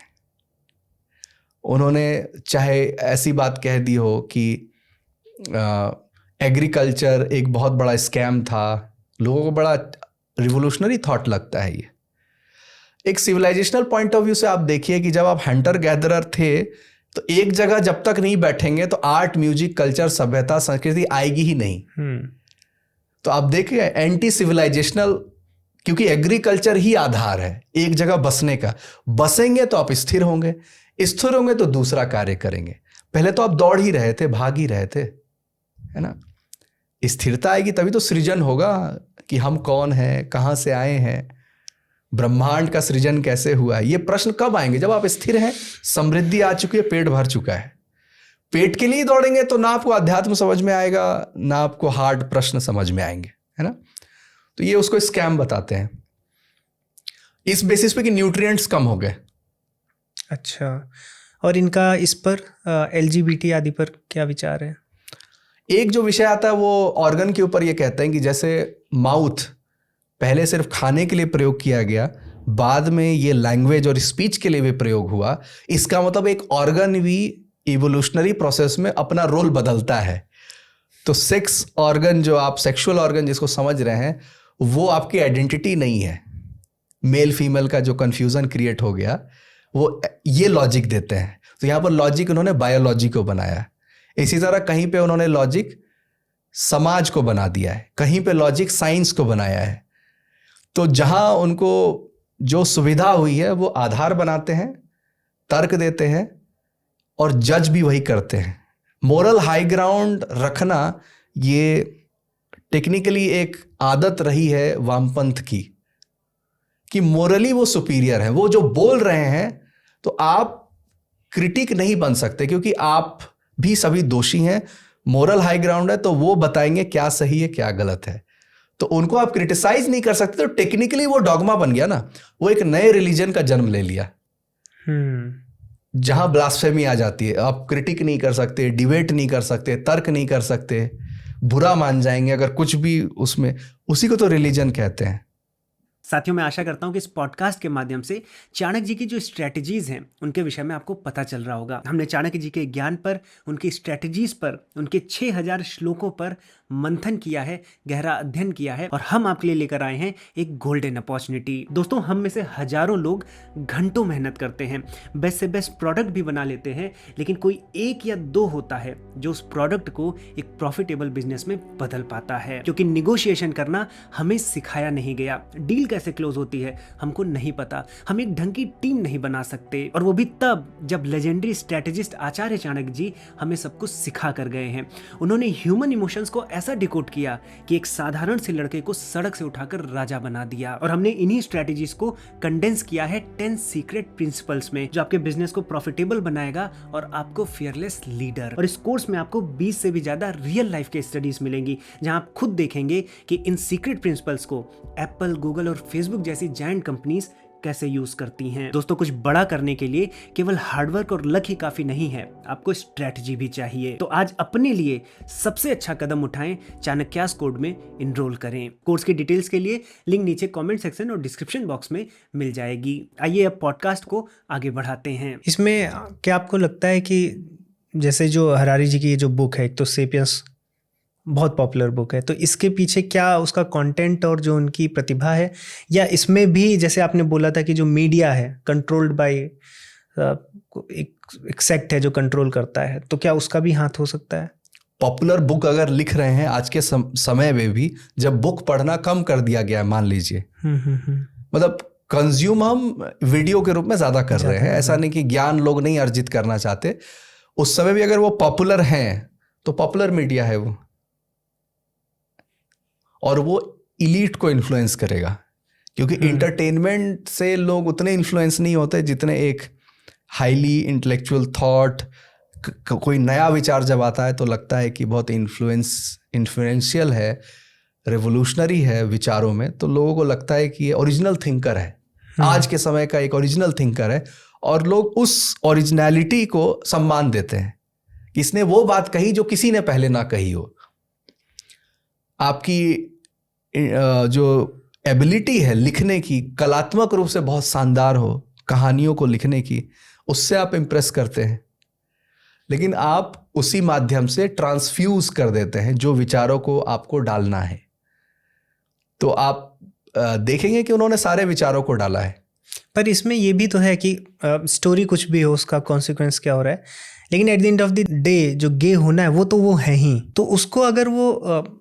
उन्होंने चाहे ऐसी बात कह दी हो कि एग्रीकल्चर एक बहुत बड़ा स्कैम था, लोगों को बड़ा रिवोल्यूशनरी थॉट लगता है ये। एक सिविलाइजेशनल पॉइंट ऑफ व्यू से आप देखिए कि जब आप हंटर गैदरर थे, तो एक जगह जब तक नहीं बैठेंगे तो आर्ट, म्यूजिक, कल्चर, सभ्यता, संस्कृति आएगी ही नहीं। तो आप देखिए एंटी सिविलाइजेशनल, क्योंकि एग्रीकल्चर ही आधार है एक जगह बसने का। बसेंगे तो आप स्थिर होंगे, स्थिर होंगे तो दूसरा कार्य करेंगे। पहले तो आप दौड़ ही रहे थे, भाग ही रहे थे, है ना। स्थिरता आएगी तभी तो सृजन होगा कि हम कौन हैं, कहाँ से आए हैं, ब्रह्मांड का सृजन कैसे हुआ है। ये प्रश्न कब आएंगे? जब आप स्थिर हैं, समृद्धि आ चुकी है, पेट भर चुका है। पेट के लिए दौड़ेंगे तो ना आपको अध्यात्म समझ में आएगा, ना आपको हार्ड प्रश्न समझ में आएंगे, है ना। तो ये उसको स्कैम बताते हैं इस बेसिस पे कि न्यूट्रिएंट्स कम हो गए। अच्छा, और इनका इस पर LGBT आदि पर क्या विचार है? एक जो विषय आता है वो ऑर्गन के ऊपर, ये कहते हैं कि जैसे माउथ पहले सिर्फ खाने के लिए प्रयोग किया गया, बाद में ये लैंग्वेज और स्पीच के लिए भी प्रयोग हुआ। इसका मतलब एक ऑर्गन भी इवोल्यूशनरी प्रोसेस में अपना रोल बदलता है। तो सेक्स ऑर्गन, जो आप सेक्सुअल ऑर्गन जिसको समझ रहे हैं, वो आपकी आइडेंटिटी नहीं है। मेल फीमेल का जो कंफ्यूजन क्रिएट हो गया, वो ये लॉजिक देते हैं। तो यहाँ पर लॉजिक उन्होंने बायोलॉजी को बनाया। इसी तरह कहीं पे उन्होंने लॉजिक समाज को बना दिया है, कहीं पे लॉजिक साइंस को बनाया है। तो जहां उनको जो सुविधा हुई है वो आधार बनाते हैं, तर्क देते हैं और जज भी वही करते हैं। मोरल हाई ग्राउंड रखना ये टेक्निकली एक आदत रही है वामपंथ की, कि मोरली वो सुपीरियर है। वो जो बोल रहे हैं तो आप क्रिटिक नहीं बन सकते, क्योंकि आप भी सभी दोषी हैं। मोरल हाई ग्राउंड है तो वो बताएंगे क्या सही है क्या गलत है, तो उनको आप क्रिटिसाइज नहीं कर सकते। तो टेक्निकली वो डॉगमा बन गया ना, वो एक नए रिलीजन का जन्म ले लिया जहां ब्लास्फेमी आ जाती है। आप क्रिटिक नहीं कर सकते, डिबेट नहीं कर सकते, तर्क नहीं कर सकते, बुरा मान जाएंगे अगर कुछ भी उसमें। उसी को तो रिलीजन कहते हैं। साथियों, मैं आशा करता हूं कि इस पॉडकास्ट के माध्यम से चाणक्य जी की जो स्ट्रैटेजीज हैं उनके विषय में आपको पता चल रहा होगा। हमने चाणक्य जी के ज्ञान पर, उनकी स्ट्रैटेजीज पर, उनके 6000 श्लोकों पर मंथन किया है, गहरा अध्ययन किया है और हम आपके लिए लेकर आए हैं एक गोल्डन अपॉर्चुनिटी। दोस्तों, हम में से हजारों लोग घंटों मेहनत करते हैं, बेस्ट से बेस्ट प्रोडक्ट भी बना लेते हैं, लेकिन कोई एक या दो होता है जो उस प्रोडक्ट को एक प्रॉफिटेबल बिजनेस में बदल पाता है। क्योंकि निगोशिएशन करना हमें सिखाया नहीं गया, डील कैसे क्लोज होती है हमको नहीं पता, हम एक ढंग की टीम नहीं बना सकते, और वो भी तब जब लेजेंडरी स्ट्रेटेजिस्ट आचार्य चाणक्य जी हमें सब कुछ सिखा कर गए हैं। उन्होंने ह्यूमन इमोशंस को ऐसा डिकोड किया कि एक साधारण से लड़के को सड़क से उठाकर राजा बना दिया। और हमने इन्हीं स्ट्रेटेजीज को कंडेंस किया है 10 सीक्रेट प्रिंसिपल्स में, जो आपके बिजनेस को प्रॉफिटेबल बनाएगा और आपको फियरलेस लीडर। और इस कोर्स में आपको 20 से भी ज्यादा रियल लाइफ के स्टडीज मिलेंगी, जहां आप खुद देखेंगे कि इन सीक्रेट प्रिंसिपल्स को एप्पल, गूगल और फेसबुक जैसी जायंट कंपनीज कैसे यूज करती हैं। दोस्तों, कुछ बड़ा करने के लिए केवल हार्डवर्क और लक ही काफी नहीं है, आपको स्ट्रेटजी भी चाहिए। तो आज अपने लिए सबसे अच्छा कदम उठाएं, चाणक्यास कोड में इनरोल करें। कोर्स की डिटेल्स के लिए लिंक नीचे कमेंट सेक्शन और डिस्क्रिप्शन बॉक्स में मिल जाएगी। आइए अब पॉडकास्ट को आगे बढ़ाते हैं। इसमें क्या आपको लगता है कि जैसे जो हरारी जी की जो बुक है, एक तो सेपियंस बहुत पॉपुलर बुक है, तो इसके पीछे क्या उसका कंटेंट और जो उनकी प्रतिभा है, या इसमें भी जैसे आपने बोला था कि जो मीडिया है कंट्रोल्ड बाय एक सेक्ट है जो कंट्रोल करता है, तो क्या उसका भी हाथ हो सकता है? पॉपुलर बुक अगर लिख रहे हैं आज के समय में भी, जब बुक पढ़ना कम कर दिया गया है, मान लीजिए, मतलब कंज्यूम हम वीडियो के रूप में ज्यादा कर रहे हैं, ऐसा नहीं कि ज्ञान लोग नहीं अर्जित करना चाहते, उस समय भी अगर वो पॉपुलर हैं तो पॉपुलर मीडिया है वो, और वो इलीट को इन्फ्लुएंस करेगा, क्योंकि इंटरटेनमेंट से लोग उतने इन्फ्लुएंस नहीं होते जितने एक हाईली इंटेलेक्चुअल थॉट, कोई नया विचार जब आता है तो लगता है कि बहुत इन्फ्लुएंशियल है, रेवोल्यूशनरी है विचारों में, तो लोगों को लगता है कि ये ओरिजिनल थिंकर है, आज के समय का एक ओरिजिनल थिंकर है, और लोग उस ओरिजिनलिटी को सम्मान देते हैं कि इसने वो बात कही जो किसी ने पहले ना कही हो। आपकी जो एबिलिटी है लिखने की, कलात्मक रूप से बहुत शानदार हो, कहानियों को लिखने की, उससे आप इम्प्रेस करते हैं, लेकिन आप उसी माध्यम से ट्रांसफ्यूज कर देते हैं जो विचारों को आपको डालना है। तो आप देखेंगे कि उन्होंने सारे विचारों को डाला है, पर इसमें ये भी तो है कि स्टोरी कुछ भी हो, उसका कॉन्सिक्वेंस क्या हो रहा है, लेकिन eight the end of the day जो गे होना है वो तो वो है ही। तो उसको अगर वो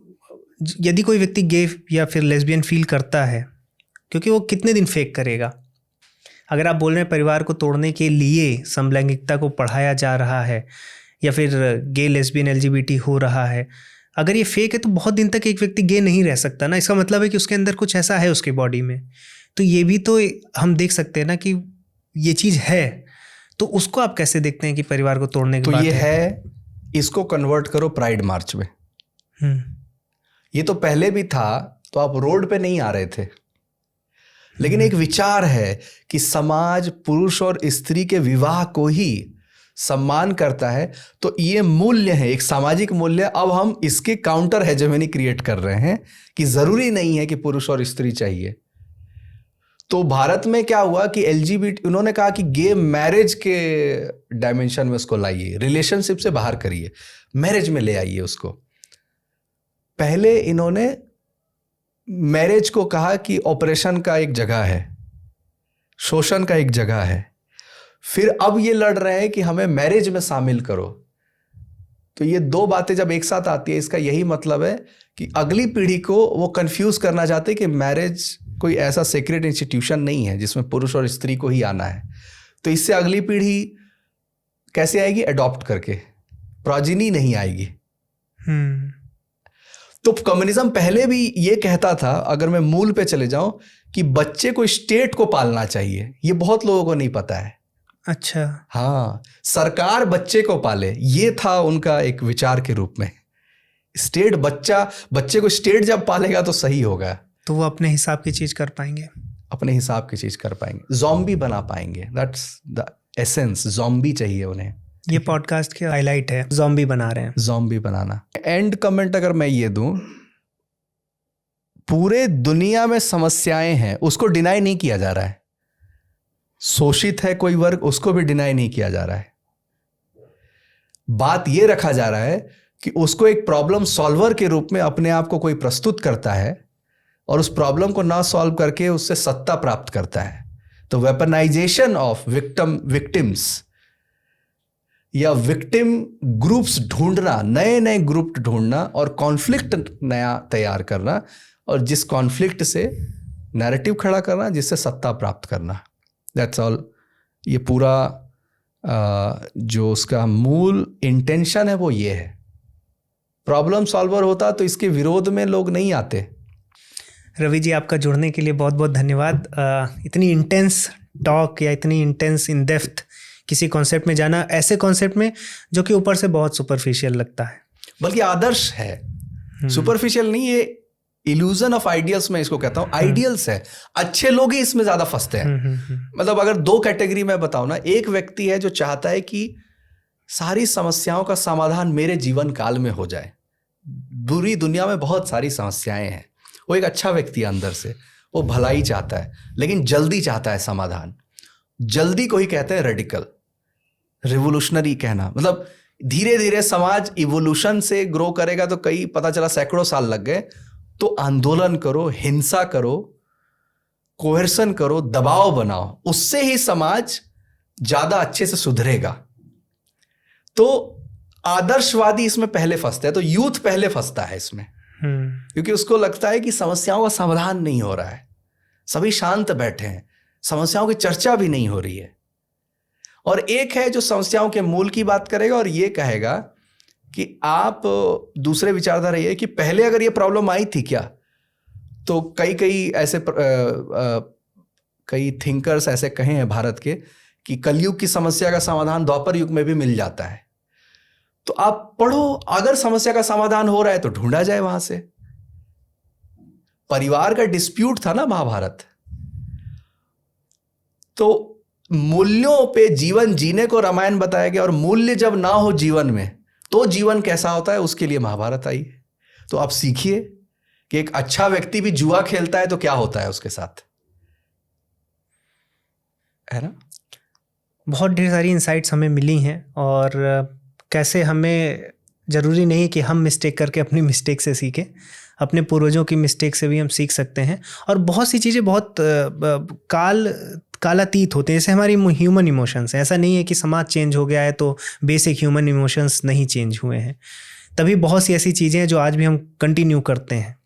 यदि कोई व्यक्ति गे या फिर लेस्बियन फील करता है, क्योंकि वो कितने दिन फेक करेगा? अगर आप बोल रहे हैं परिवार को तोड़ने के लिए समलैंगिकता को पढ़ाया जा रहा है, या फिर गे, लेस्बियन, एलजीबीटी हो रहा है, अगर ये फेक है तो बहुत दिन तक एक व्यक्ति गे नहीं रह सकता ना। इसका मतलब है कि उसके अंदर कुछ ऐसा है उसके बॉडी में। तो ये भी तो हम देख सकते हैं ना कि ये चीज़ है। तो उसको आप कैसे देखते हैं कि परिवार को तोड़ने की तो बात ये है, इसको कन्वर्ट करो प्राइड मार्च में। ये तो पहले भी था, तो आप रोड पे नहीं आ रहे थे, लेकिन एक विचार है कि समाज पुरुष और स्त्री के विवाह को ही सम्मान करता है, तो ये मूल्य है, एक सामाजिक मूल्य। अब हम इसके काउंटर हेजेमनी क्रिएट कर रहे हैं कि जरूरी नहीं है कि पुरुष और स्त्री चाहिए। तो भारत में क्या हुआ कि एलजीबीटी, उन्होंने कहा कि गे मैरिज के डायमेंशन में उसको लाइए, रिलेशनशिप से बाहर करिए, मैरिज में ले आइए उसको। पहले इन्होंने मैरिज को कहा कि ऑपरेशन का एक जगह है, शोषण का एक जगह है, फिर अब ये लड़ रहे हैं कि हमें मैरिज में शामिल करो। तो ये दो बातें जब एक साथ आती है, इसका यही मतलब है कि अगली पीढ़ी को वो कंफ्यूज करना चाहते हैं कि मैरिज कोई ऐसा सीक्रेट इंस्टीट्यूशन नहीं है जिसमें पुरुष और स्त्री को ही आना है। तो इससे अगली पीढ़ी कैसे आएगी? अडॉप्ट करके, प्रोजिनी नहीं आएगी। तो कम्युनिज्म पहले भी ये कहता था, अगर मैं मूल पे चले जाऊं, कि बच्चे को स्टेट को पालना चाहिए। ये बहुत लोगों को नहीं पता है। अच्छा, हाँ, सरकार बच्चे को पाले, ये था उनका एक विचार के रूप में। स्टेट बच्चे को स्टेट जब पालेगा तो सही होगा, तो वो अपने हिसाब की चीज कर पाएंगे, अपने हिसाब की चीज कर पाएंगे, ज़ॉम्बी बना पाएंगे। दैट्स द एसेंस, ज़ॉम्बी चाहिए उन्हें। ये पॉडकास्ट के हाईलाइट है, ज़ॉम्बी बना रहे हैं, ज़ॉम्बी बनाना। एंड कमेंट अगर मैं ये दूं, पूरे दुनिया में समस्याएं हैं, उसको डिनाई नहीं किया जा रहा है। शोषित है कोई वर्ग, उसको भी डिनाई नहीं किया जा रहा है। बात ये रखा जा रहा है कि उसको एक प्रॉब्लम सॉल्वर के रूप में अपने आप को कोई प्रस्तुत करता है और उस प्रॉब्लम को ना सॉल्व करके उससे सत्ता प्राप्त करता है। तो वेपनाइजेशन ऑफ विक्टिम्स या विक्टिम ग्रुप्स ढूंढना, नए नए ग्रुप ढूंढना और कॉन्फ्लिक्ट नया तैयार करना और जिस कॉन्फ्लिक्ट से नैरेटिव खड़ा करना जिससे सत्ता प्राप्त करना, दैट्स ऑल। ये पूरा जो उसका मूल इंटेंशन है वो ये है। प्रॉब्लम सॉल्वर होता तो इसके विरोध में लोग नहीं आते। रवि जी, आपका जुड़ने के लिए बहुत बहुत धन्यवाद। इतनी इंटेंस टॉक या इतनी इंटेंस इन डेप्थ किसी कॉन्सेप्ट में जाना, ऐसे कॉन्सेप्ट में जो कि ऊपर से बहुत सुपरफिशियल लगता है, बल्कि आदर्श है, सुपरफिशियल नहीं। ये इल्यूजन ऑफ आइडियल्स मैं इसको कहता हूँ। आइडियल्स है, अच्छे लोग ही इसमें ज्यादा फंसते हैं। मतलब अगर दो कैटेगरी में बताऊं ना, एक व्यक्ति है जो चाहता है कि सारी समस्याओं का समाधान मेरे जीवन काल में हो जाए। बुरी दुनिया में बहुत सारी समस्याएं हैं, वो एक अच्छा व्यक्ति है अंदर से, वो भलाई चाहता है लेकिन जल्दी चाहता है समाधान। जल्दी को ही कहते हैं रेडिकल, रिवोल्यूशनरी कहना। मतलब धीरे धीरे समाज इवोल्यूशन से ग्रो करेगा तो कई, पता चला सैकड़ों साल लग गए, तो आंदोलन करो, हिंसा करो, कोहर्सन करो, दबाव बनाओ, उससे ही समाज ज्यादा अच्छे से सुधरेगा। तो आदर्शवादी इसमें पहले फंसते हैं, तो यूथ पहले फंसता है इसमें, क्योंकि उसको लगता है कि समस्याओं का समाधान नहीं हो रहा है, सभी शांत बैठे हैं, समस्याओं की चर्चा भी नहीं हो रही है। और एक है जो समस्याओं के मूल की बात करेगा और ये कहेगा कि आप दूसरे विचारधारा ये है कि पहले अगर ये प्रॉब्लम आई थी क्या, तो कई ऐसे कई थिंकर्स ऐसे कहे हैं भारत के कि कलयुग की समस्या का समाधान द्वापर युग में भी मिल जाता है। तो आप पढ़ो, अगर समस्या का समाधान हो रहा है तो ढूंढा जाए वहां से। परिवार का डिस्प्यूट था ना महाभारत, तो मूल्यों पे जीवन जीने को रामायण बताया गया, और मूल्य जब ना हो जीवन में तो जीवन कैसा होता है उसके लिए महाभारत आई है। तो आप सीखिए कि एक अच्छा व्यक्ति भी जुआ खेलता है तो क्या होता है उसके साथ, है ना। बहुत ढेर सारी इंसाइट्स हमें मिली हैं, और कैसे हमें ज़रूरी नहीं कि हम मिस्टेक करके अपनी मिस्टेक से सीखें, अपने पूर्वजों की मिस्टेक से भी हम सीख सकते हैं। और बहुत सी चीज़ें बहुत कालातीत होते हैं, जैसे हमारी ह्यूमन इमोशंस हैं। ऐसा नहीं है कि समाज चेंज हो गया है तो बेसिक ह्यूमन इमोशंस नहीं चेंज हुए हैं। तभी बहुत सी ऐसी चीज़ें हैं जो आज भी हम कंटिन्यू करते हैं,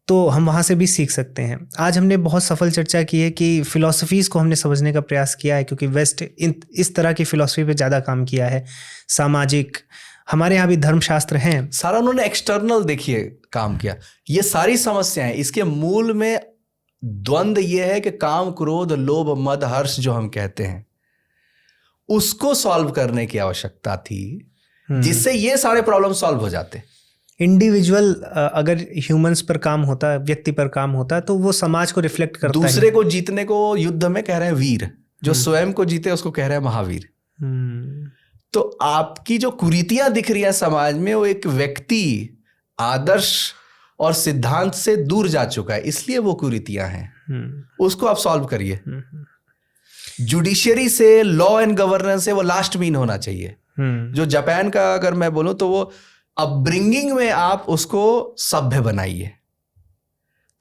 तो हम वहाँ से भी सीख सकते हैं। आज हमने बहुत सफल चर्चा की है कि फ़िलॉसफीज़ को हमने समझने का प्रयास किया है, क्योंकि वेस्ट इस तरह की फ़िलॉसफी पे ज़्यादा काम किया है। सामाजिक, हमारे यहाँ भी धर्मशास्त्र हैं, सारा उन्होंने एक्सटर्नल देखिए काम किया। ये सारी समस्याएं, इसके मूल में द्वंद्व ये है कि काम, क्रोध, लोभ, मद, हर्ष जो हम कहते हैं, उसको सॉल्व करने की आवश्यकता थी, जिससे ये सारे प्रॉब्लम सॉल्व हो जाते। इंडिविजुअल अगर ह्यूमंस पर काम होता, व्यक्ति पर काम होता, तो वो समाज को रिफ्लेक्ट करता है। दूसरे को जीतने को युद्ध में कह रहे हैं वीर, जो स्वयं को जीते उसको कह रहे हैं महावीर। तो आपकी जो कुरीतियां दिख रही है समाज में, वो एक व्यक्ति आदर्श और सिद्धांत से दूर जा चुका है, इसलिए वो कुरीतियां हैं। उसको आप सॉल्व करिए। जुडिशियरी से, लॉ एंड गवर्नेंस से वो लास्ट मीन होना चाहिए। जो जापान का अगर मैं बोलूं तो वो अपब्रिंगिंग में आप उसको सभ्य बनाइए।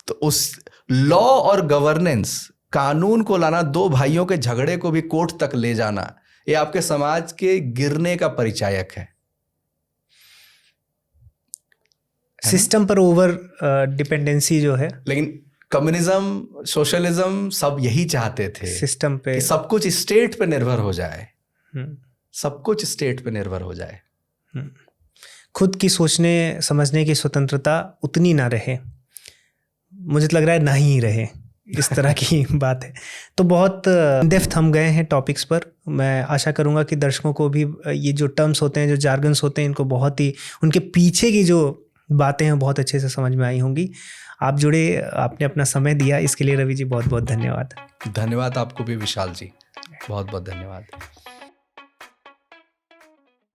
तो उस लॉ और गवर्नेंस, कानून को लाना, दो भाइयों के झगड़े को भी कोर्ट तक ले जाना, ये आपके समाज के गिरने का परिचायक है। सिस्टम पर ओवर डिपेंडेंसी जो है, लेकिन कम्युनिज्म, सोशलिज्म सब यही चाहते थे, सिस्टम पे, कि सब कुछ स्टेट पे निर्भर हो जाए, सब कुछ स्टेट पे निर्भर हो जाए। खुद की सोचने समझने की स्वतंत्रता उतनी ना रहे, मुझे तो लग रहा है ना ही रहे, इस तरह की बात है। तो बहुत डेप्थ हम गए हैं टॉपिक्स पर। मैं आशा करूंगा कि दर्शकों को भी ये जो टर्म्स होते हैं, जो जार्गन्स होते हैं, इनको बहुत ही, उनके पीछे की जो बातें हैं बहुत अच्छे से समझ में आई होंगी। आप जुड़े, आपने अपना समय दिया, इसके लिए रवि जी बहुत बहुत धन्यवाद। धन्यवाद आपको भी विशाल जी, बहुत बहुत धन्यवाद।